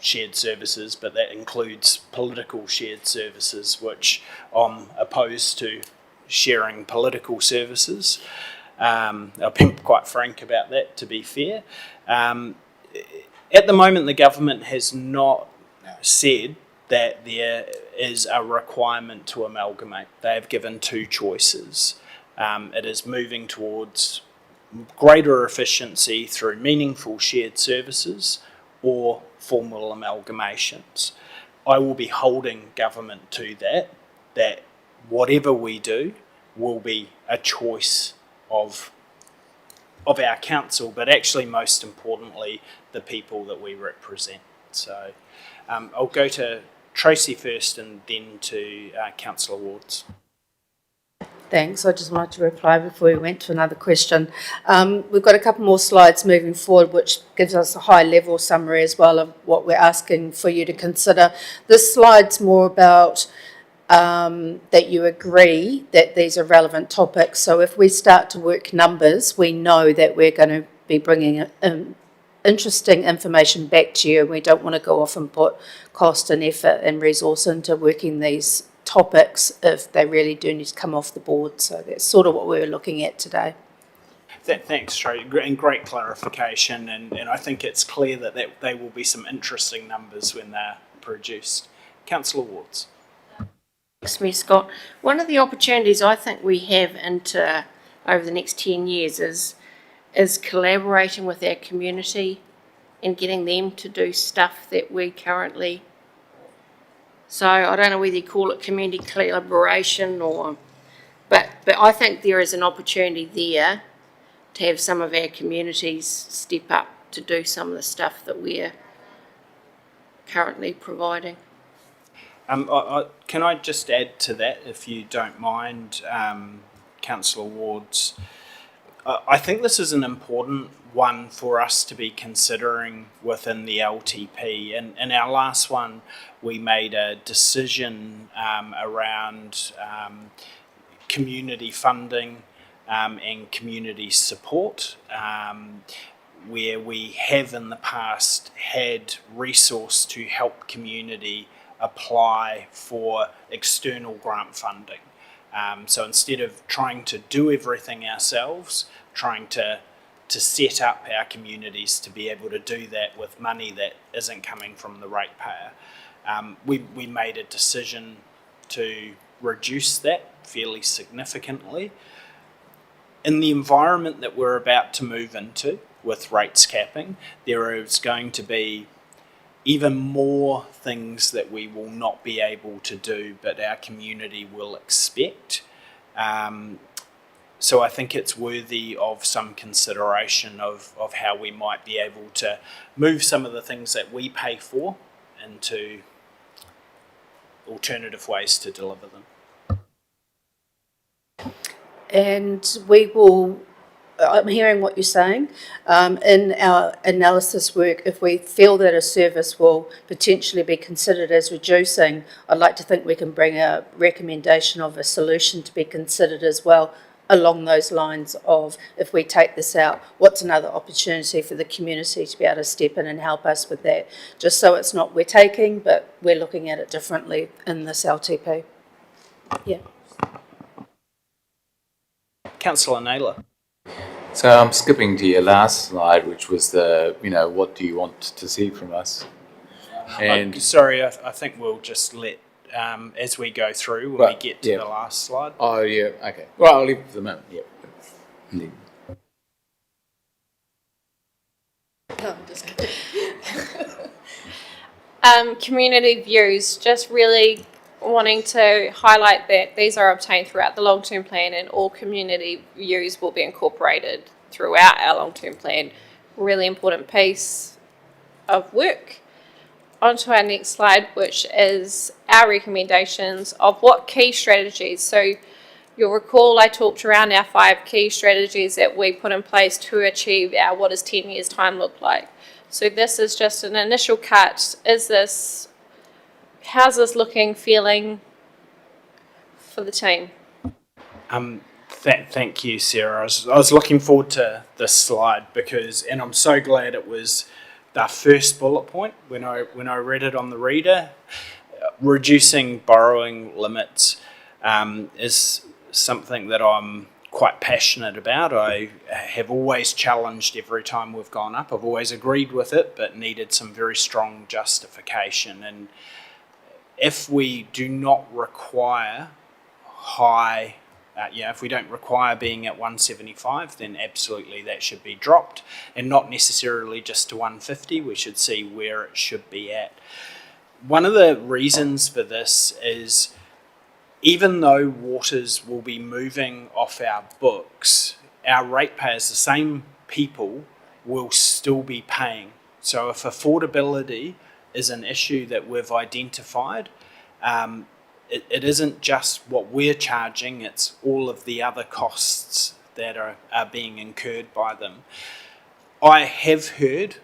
shared services, but that includes political shared services, which I'm opposed to sharing political services. I've been quite frank about that, to be fair. At the moment, the government has not said that there is a requirement to amalgamate. They have given two choices. It is moving towards greater efficiency through meaningful shared services or formal amalgamations. I will be holding government to that whatever we do will be a choice of our council, but actually most importantly, the people that we represent. So I'll go to Tracy first and then to Councillor Wards. Thanks. I just wanted to reply before we went to another question. We've got a couple more slides moving forward, which gives us a high-level summary as well of what we're asking for you to consider. This slide's more about that you agree that these are relevant topics. So if we start to work numbers, we know that we're going to be bringing interesting information back to you. We don't want to go off and put cost and effort and resource into working these topics if they really do need to come off the board. So that's sort of what we were looking at today. Thanks, Tracy, and great clarification. And I think it's clear that they will be some interesting numbers when they're produced. Councillor Wards. Thanks, Mayor Scott. One of the opportunities I think we have over the next 10 years is collaborating with our community and getting them to do stuff that we currently. So I don't know whether you call it community collaboration but I think there is an opportunity there to have some of our communities step up to do some of the stuff that we're currently providing. Can I just add to that, if you don't mind, Councillor Wards? I think this is an important one for us to be considering within the LTP. In our last one, we made a decision around community funding and community support, where we have in the past had resource to help community apply for external grant funding. So instead of trying to do everything ourselves, trying to set up our communities to be able to do that with money that isn't coming from the ratepayer, we made a decision to reduce that fairly significantly. In the environment that we're about to move into with rates capping, there is going to be even more things that we will not be able to do, but our community will expect. So I think it's worthy of some consideration of how we might be able to move some of the things that we pay for into alternative ways to deliver them. And we will, I'm hearing what you're saying. In our analysis work, if we feel that a service will potentially be considered as reducing, I'd like to think we can bring a recommendation of a solution to be considered as well, along those lines of, if we take this out, what's another opportunity for the community to be able to step in and help us with that? Just so it's not we're taking, but we're looking at it differently in this LTP. Yeah. Councillor Naylor. So I'm skipping to your last slide, which was the, what do you want to see from us? And sorry, I think we'll just let, as we go through, when we get to the last slide. Oh, yeah, okay. Well, I'll leave it for the moment, yeah. Indeed. No, I'm just kidding. Community views, just really wanting to highlight that these are obtained throughout the long-term plan and all community views will be incorporated throughout our long-term plan. Really important piece of work. On to our next slide, which is our recommendations of what key strategies. So You'll recall I talked around our 5 key strategies that we put in place to achieve our what does 10 years time look like. So this is just an initial cut. How's this looking, feeling for the team? Thank you, Sarah. I was looking forward to this slide and I'm so glad it was the first bullet point when I read it on the reader. Reducing borrowing limits is something that I'm quite passionate about. I have always challenged every time we've gone up. I've always agreed with it, but needed some very strong justification. And if we do not require if we don't require being at 175, then absolutely that should be dropped, and not necessarily just to 150. We should see where it should be at. One of the reasons for this is, even though waters will be moving off our books, our ratepayers, the same people, will still be paying. So if affordability is an issue that we've identified, it isn't just what we're charging, it's all of the other costs that are being incurred by them. I have heard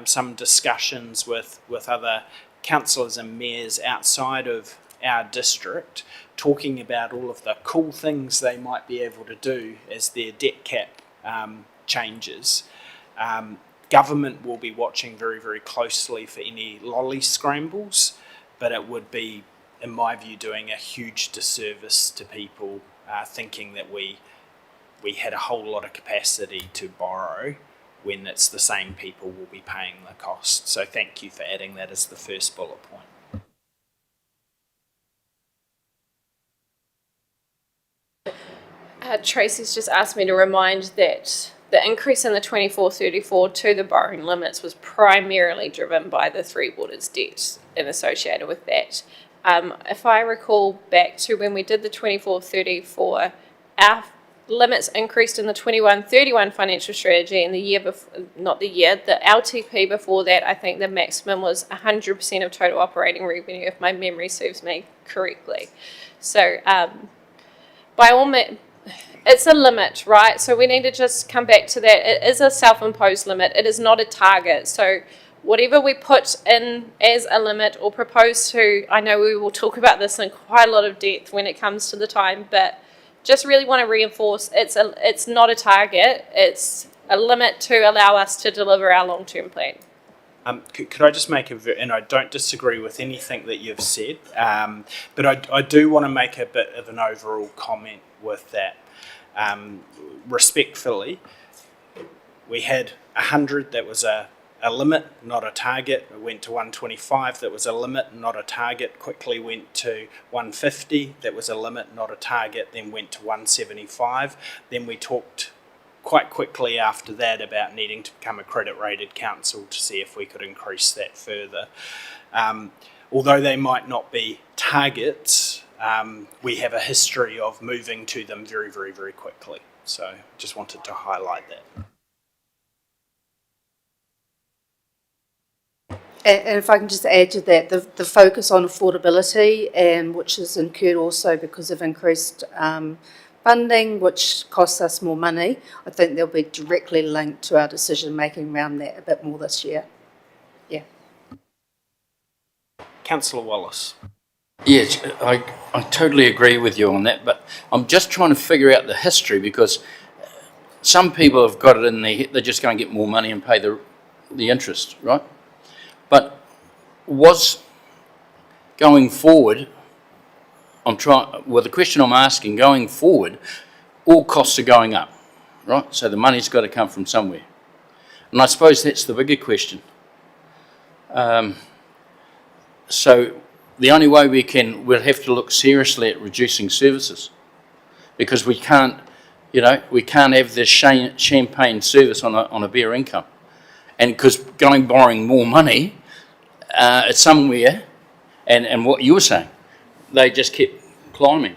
some discussions with other councillors and mayors outside of our district talking about all of the cool things they might be able to do as their debt cap changes. Government will be watching very, very closely for any lolly scrambles, but it would be, in my view, doing a huge disservice to people thinking that we had a whole lot of capacity to borrow when it's the same people will be paying the cost. So thank you for adding that as the first bullet point. Tracy's just asked me to remind that the increase in the 24-34 to the borrowing limits was primarily driven by the Three Waters debt and associated with that. If I recall back to when we did the 24-34, our limits increased in the 21-31 financial strategy, and the LTP before that, I think the maximum was 100% of total operating revenue, if my memory serves me correctly. So by all means, it's a limit, right? So we need to just come back to that. It is a self-imposed limit. It is not a target. So whatever we put in as a limit or propose to, I know we will talk about this in quite a lot of depth when it comes to the time, but just really want to reinforce it's not a target. It's a limit to allow us to deliver our long-term plan. Could I just make and I don't disagree with anything that you've said, but I do want to make a bit of an overall comment with that. Respectfully, we had 100, that was a limit, not a target. It went to 125, that was a limit, not a target. Quickly went to 150, that was a limit, not a target, then went to 175. Then we talked quite quickly after that about needing to become a credit rated council to see if we could increase that further. Although they might not be targets, we have a history of moving to them very, very, very quickly. So just wanted to highlight that. And if I can just add to that, the focus on affordability, and which is incurred also because of increased funding, which costs us more money, I think they'll be directly linked to our decision making around that a bit more this year. Yeah. Councillor Wallace. Yes, I totally agree with you on that, but I'm just trying to figure out the history, because some people have got it in their head, they're just going to get more money and pay the interest, right? But was going forward, the question I'm asking, going forward, all costs are going up, right? So the money's got to come from somewhere. And I suppose that's the bigger question. So the only way we'll have to look seriously at reducing services, because we can't have this champagne service on a bare income. And because borrowing more money at somewhere, and what you were saying, they just kept climbing.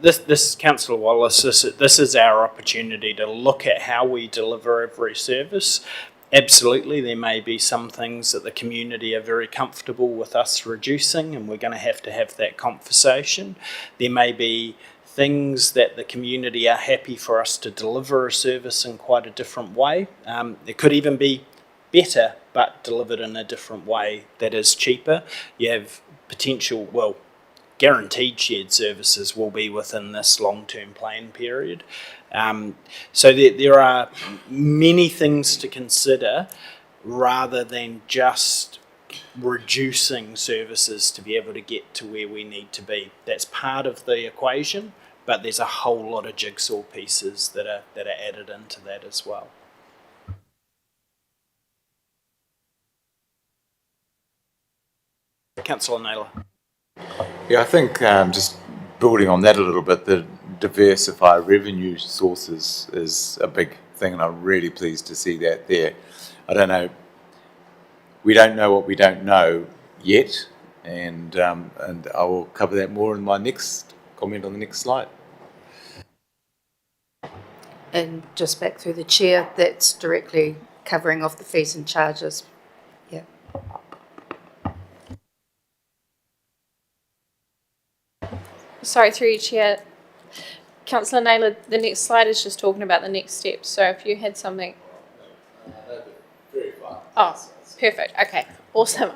This Councillor Wallace, this is our opportunity to look at how we deliver every service. Absolutely, there may be some things that the community are very comfortable with us reducing, and we're going to have that conversation. There may be things that the community are happy for us to deliver a service in quite a different way. It could even be better, but delivered in a different way that is cheaper. You have potential, well, guaranteed shared services will be within this long-term plan period. So there are many things to consider rather than just reducing services to be able to get to where we need to be. That's part of the equation, but there's a whole lot of jigsaw pieces that are added into that as well. Councillor Naylor. Yeah, I think just building on that a little bit, the diversify revenue sources is a big thing, and I'm really pleased to see that there. I don't know, we don't know what we don't know yet, and I will cover that more in my next comment on the next slide. And just back through the chair, that's directly covering off the fees and charges. Yeah. Sorry, through your chair. Councillor Naylor, the next slide is just talking about the next steps. So if you had something. Oh, perfect. Okay. Awesome.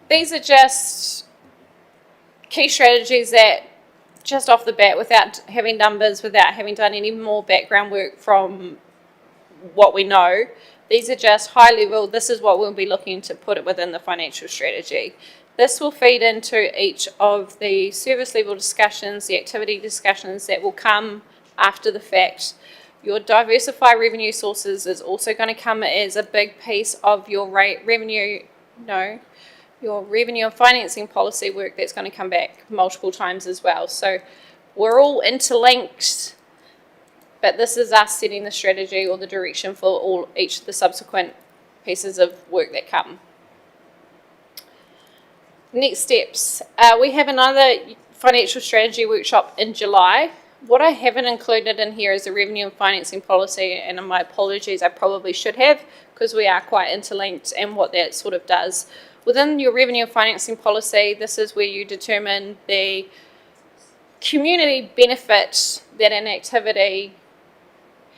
These are just key strategies that just off the bat, without having numbers, without having done any more background work from what we know, these are just high level. This is what we'll be looking to put it within the financial strategy. This will feed into each of the service level discussions, the activity discussions that will come after the fact. Your diversify revenue sources is also going to come as a big piece of your revenue and financing policy work that's going to come back multiple times as well. So we're all interlinked, but this is us setting the strategy or the direction for each of the subsequent pieces of work that come. Next steps. We have another financial strategy workshop in July. What I haven't included in here is the revenue and financing policy, and my apologies, I probably should have, because we are quite interlinked and what that sort of does. Within your revenue and financing policy, this is where you determine the community benefit that an activity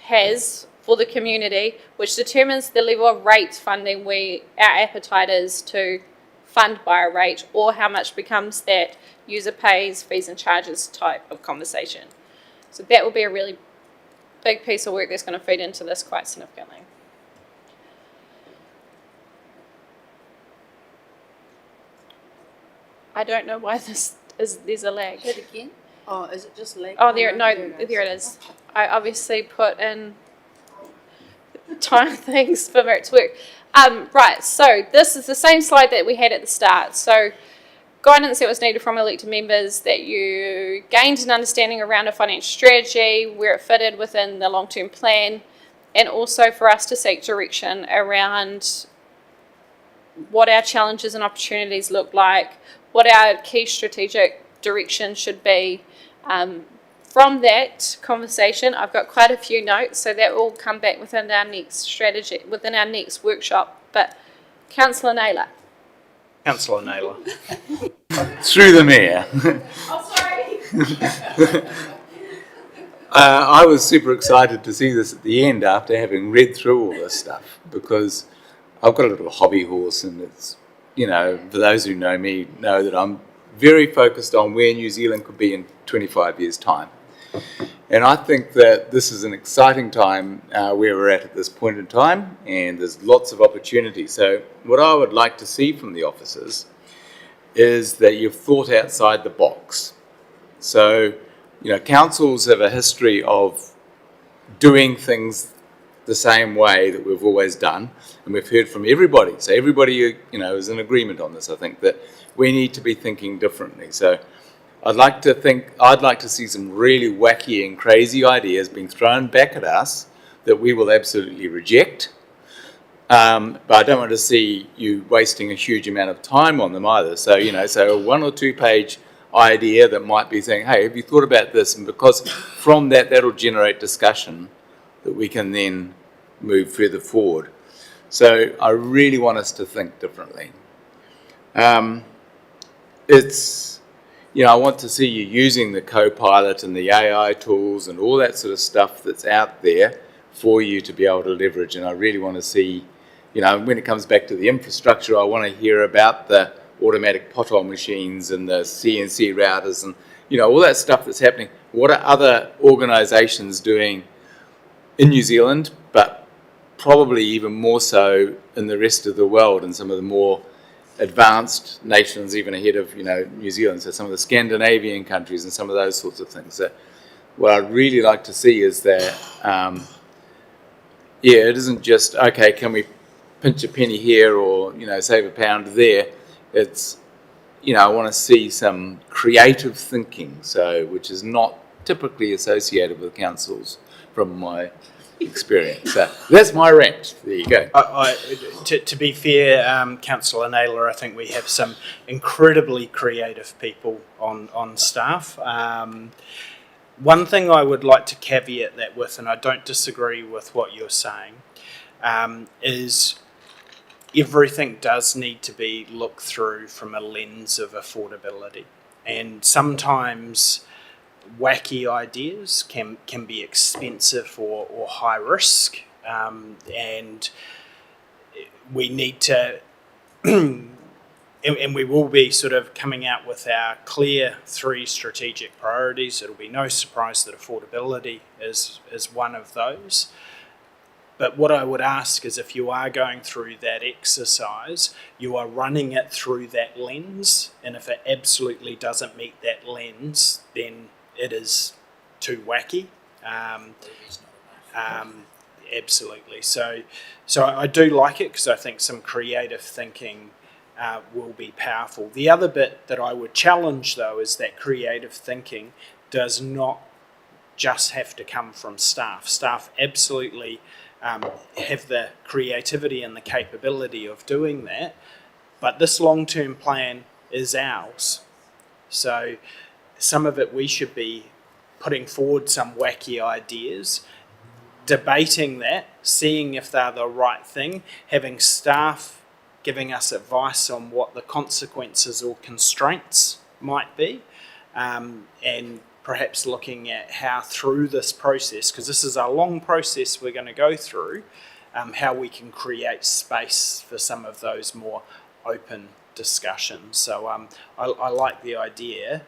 has for the community, which determines the level of rates funding our appetite is to fund by a rate, or how much becomes that user pays, fees and charges type of conversation. So that will be a really big piece of work that's going to feed into this quite significantly. I don't know why there's a lag. Hit again? Oh, is it just lag? Oh, there it is. I obviously put in time things for it to work. Right, so this is the same slide that we had at the start. So guidance that was needed from elected members, that you gained an understanding around a financial strategy, where it fitted within the long-term plan, and also for us to seek direction around what our challenges and opportunities look like, what our key strategic direction should be. From that conversation, I've got quite a few notes, so that will come back within our next strategy, within our next workshop. But Councillor Naylor. Councillor Naylor. Through the mayor. Oh, sorry. I was super excited to see this at the end after having read through all this stuff, because I've got a little hobby horse, and it's, for those who know me, know that I'm very focused on where New Zealand could be in 25 years' time. And I think that this is an exciting time where we're at this point in time, and there's lots of opportunity. So what I would like to see from the officers is that you've thought outside the box. So, councils have a history of doing things the same way that we've always done, and we've heard from everybody. So everybody, is in agreement on this. I think that we need to be thinking differently. So I'd like to see some really wacky and crazy ideas being thrown back at us that we will absolutely reject. But I don't want to see you wasting a huge amount of time on them either. So, so a 1 or 2 page idea that might be saying, hey, have you thought about this? And because from that, that'll generate discussion that we can then move further forward. So I really want us to think differently. it's, you know, I want to see you using the co-pilot and the AI tools and all that sort of stuff that's out there for you to be able to leverage. And I really want to see, you know, when it comes back to the infrastructure, I want to hear about the automatic pothole machines and the CNC routers and, you know, all that stuff that's happening. What are other organisations doing in New Zealand, but probably even more so in the rest of the world and some of the more advanced nations, even ahead of, you know, New Zealand, so some of the Scandinavian countries and some of those sorts of things. So what I'd really like to see is that, yeah, it isn't just, okay, can we pinch a penny here or, you know, save a pound there. It's, you know, I want to see some creative thinking, so which is not typically associated with councils from my experience. So that's my rant. There you go. To be fair, Councillor Naylor, I think we have some incredibly creative people on staff. One thing I would like to caveat that with, and I don't disagree with what you're saying, is everything does need to be looked through from a lens of affordability. And sometimes wacky ideas can be expensive or high risk, and we need to and we will be sort of coming out with our clear 3 strategic priorities. It'll be no surprise that affordability is one of those. But what I would ask is, if you are going through that exercise, you are running it through that lens, and if it absolutely doesn't meet that lens, then it is too wacky. Absolutely. So I do like it, because I think some creative thinking will be powerful. The other bit that I would challenge, though, is that creative thinking does not just have to come from staff. Staff absolutely have the creativity and the capability of doing that, but this long-term plan is ours. So some of it we should be putting forward some wacky ideas, debating that, seeing if they're the right thing, having staff giving us advice on what the consequences or constraints might be, and perhaps looking at how through this process, because this is a long process we're going to go through, how we can create space for some of those more open discussions. So I like the idea.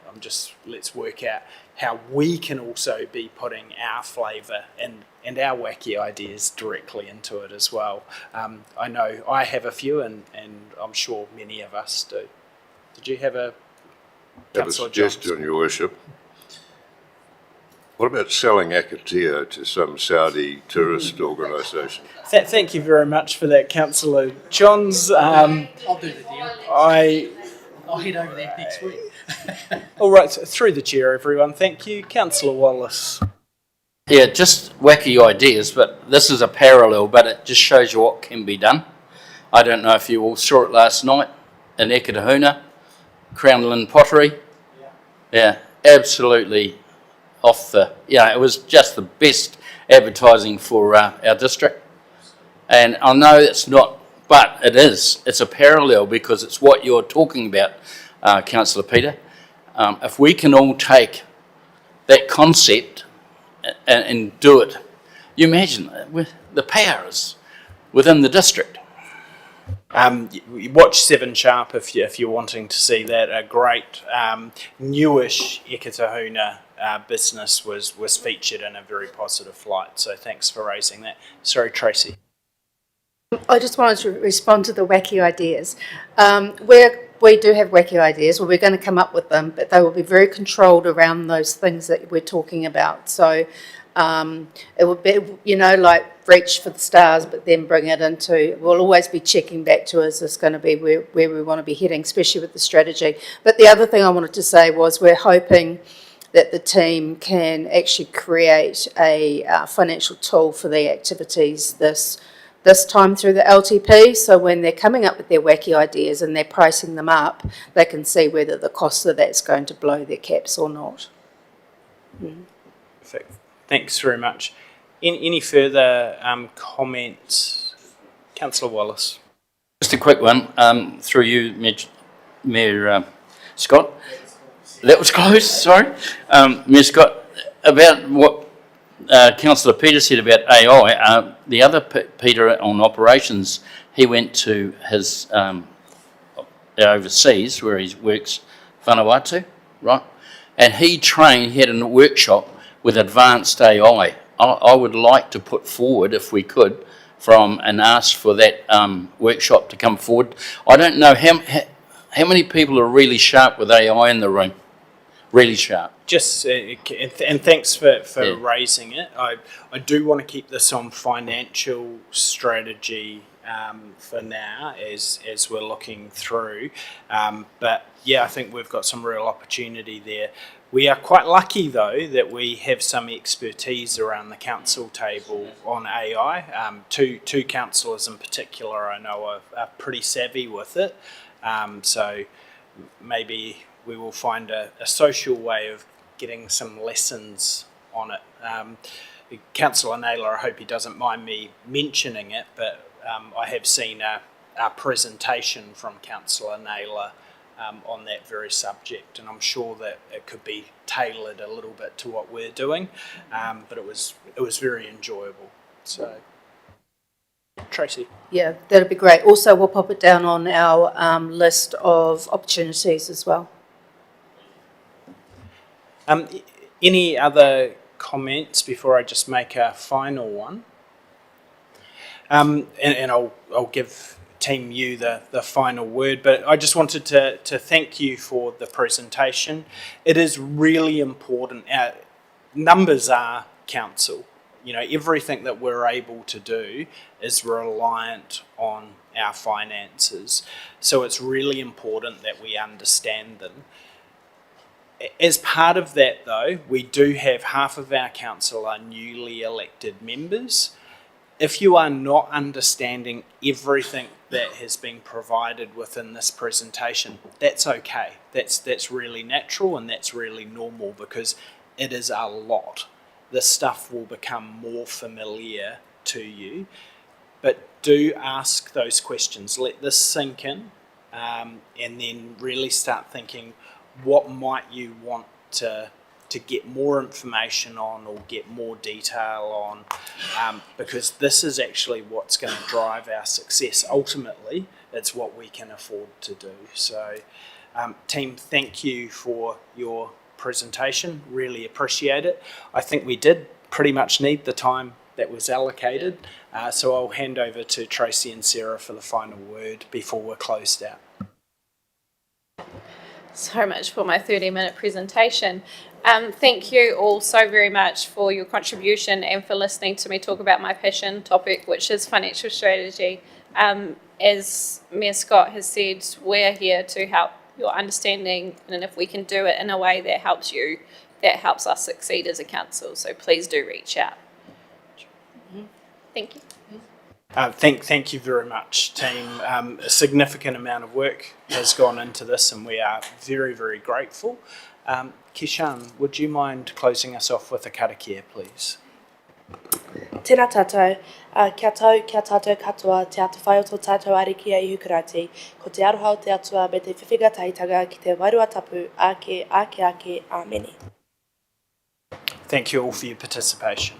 Let's work out how we can also be putting our flavour and our wacky ideas directly into it as well. I know I have a few, and I'm sure many of us do. Did you have a suggestion, Your Worship? What about selling Akatea to some Saudi tourist organisation? Thank you very much for that, Councillor Johns. I'll do the deal. I'll head over there next week. All right, so through the chair, everyone. Thank you, Councillor Wallace. Yeah, just wacky ideas, but this is a parallel, but it just shows you what can be done. I don't know if you all saw it last night in Ekatahuna, Crown Lynn Pottery. Yeah, absolutely off the, it was just the best advertising for our district. And I know it's not, but it is. It's a parallel, because it's what you're talking about, Councillor Peter. If we can all take that concept and do it, you imagine the powers within the district. Watch 7 Sharp if you're wanting to see that. A great newish Ekatahuna business was featured in a very positive light. So thanks for raising that. Sorry, Tracy. I just wanted to respond to the wacky ideas. We do have wacky ideas, we're going to come up with them, but they will be very controlled around those things that we're talking about. So it will be, like reach for the stars, but then bring it into, we'll always be checking back to, is this going to be where we want to be heading, especially with the strategy. But the other thing I wanted to say was, we're hoping that the team can actually create a financial tool for the activities this time through the LTP, so when they're coming up with their wacky ideas and they're pricing them up, they can see whether the cost of that's going to blow their caps or not. Perfect. Thanks very much. Any further comments? Councillor Wallace. Just a quick one, through you, Mayor Scott? That was close, sorry. Mayor Scott, about what Councillor Peter said about AI, the other Peter on operations, he went to his overseas where he works, Vanuatu, right? And he had a workshop with advanced AI. I would like to put forward, if we could, and ask for that workshop to come forward. I don't know how many people are really sharp with AI in the room. Really sharp. Just and thanks for raising it. I do want to keep this on financial strategy for now as we're looking through. But yeah, I think we've got some real opportunity there. We are quite lucky though that we have some expertise around the council table on AI. Two councillors in particular I know are pretty savvy with it. So maybe we will find a social way of getting some lessons on it. Councillor Naylor, I hope he doesn't mind me mentioning it, but I have seen a presentation from Councillor Naylor on that very subject, and I'm sure that it could be tailored a little bit to what we're doing, but it was very enjoyable. So, Tracy. Yeah, that'd be great. Also, we'll pop it down on our list of opportunities as well. Any other comments before I just make a final one? And I'll give Team U the final word, but I just wanted to thank you for the presentation. It is really important. Numbers are council. You know, everything that we're able to do is reliant on our finances. So it's really important that we understand them. As part of that, though, we do have half of our council are newly elected members. If you are not understanding everything that has been provided within this presentation, that's okay. That's really natural and that's really normal because it is a lot. This stuff will become more familiar to you. But do ask those questions. Let this sink in and then really start thinking, what might you want to get more information on or get more detail on, because this is actually what's going to drive our success. Ultimately, it's what we can afford to do. So, team, thank you for your presentation. Really appreciate it. I think we did pretty much need the time that was allocated. So I'll hand over to Tracy and Sarah for the final word before we're closed out. So much for my 30-minute presentation. Thank you all so very much for your contribution and for listening to me talk about my passion topic, which is financial strategy. As Mayor Scott has said, we're here to help your understanding, and if we can do it in a way that helps you, that helps us succeed as a council. So please do reach out. Thank you. Thank you very much, team. A significant amount of work has gone into this and we are very, very grateful. Kishan, would you mind closing us off with a karakia, please? Tēnā tātou, kia tātou katoa, te atu whai o tō tātou ariki a ihukarati, ko te aroha o te atua me te whiwhiga tahitaga ki te wairua tapu, ake, amene. Thank you all for your participation.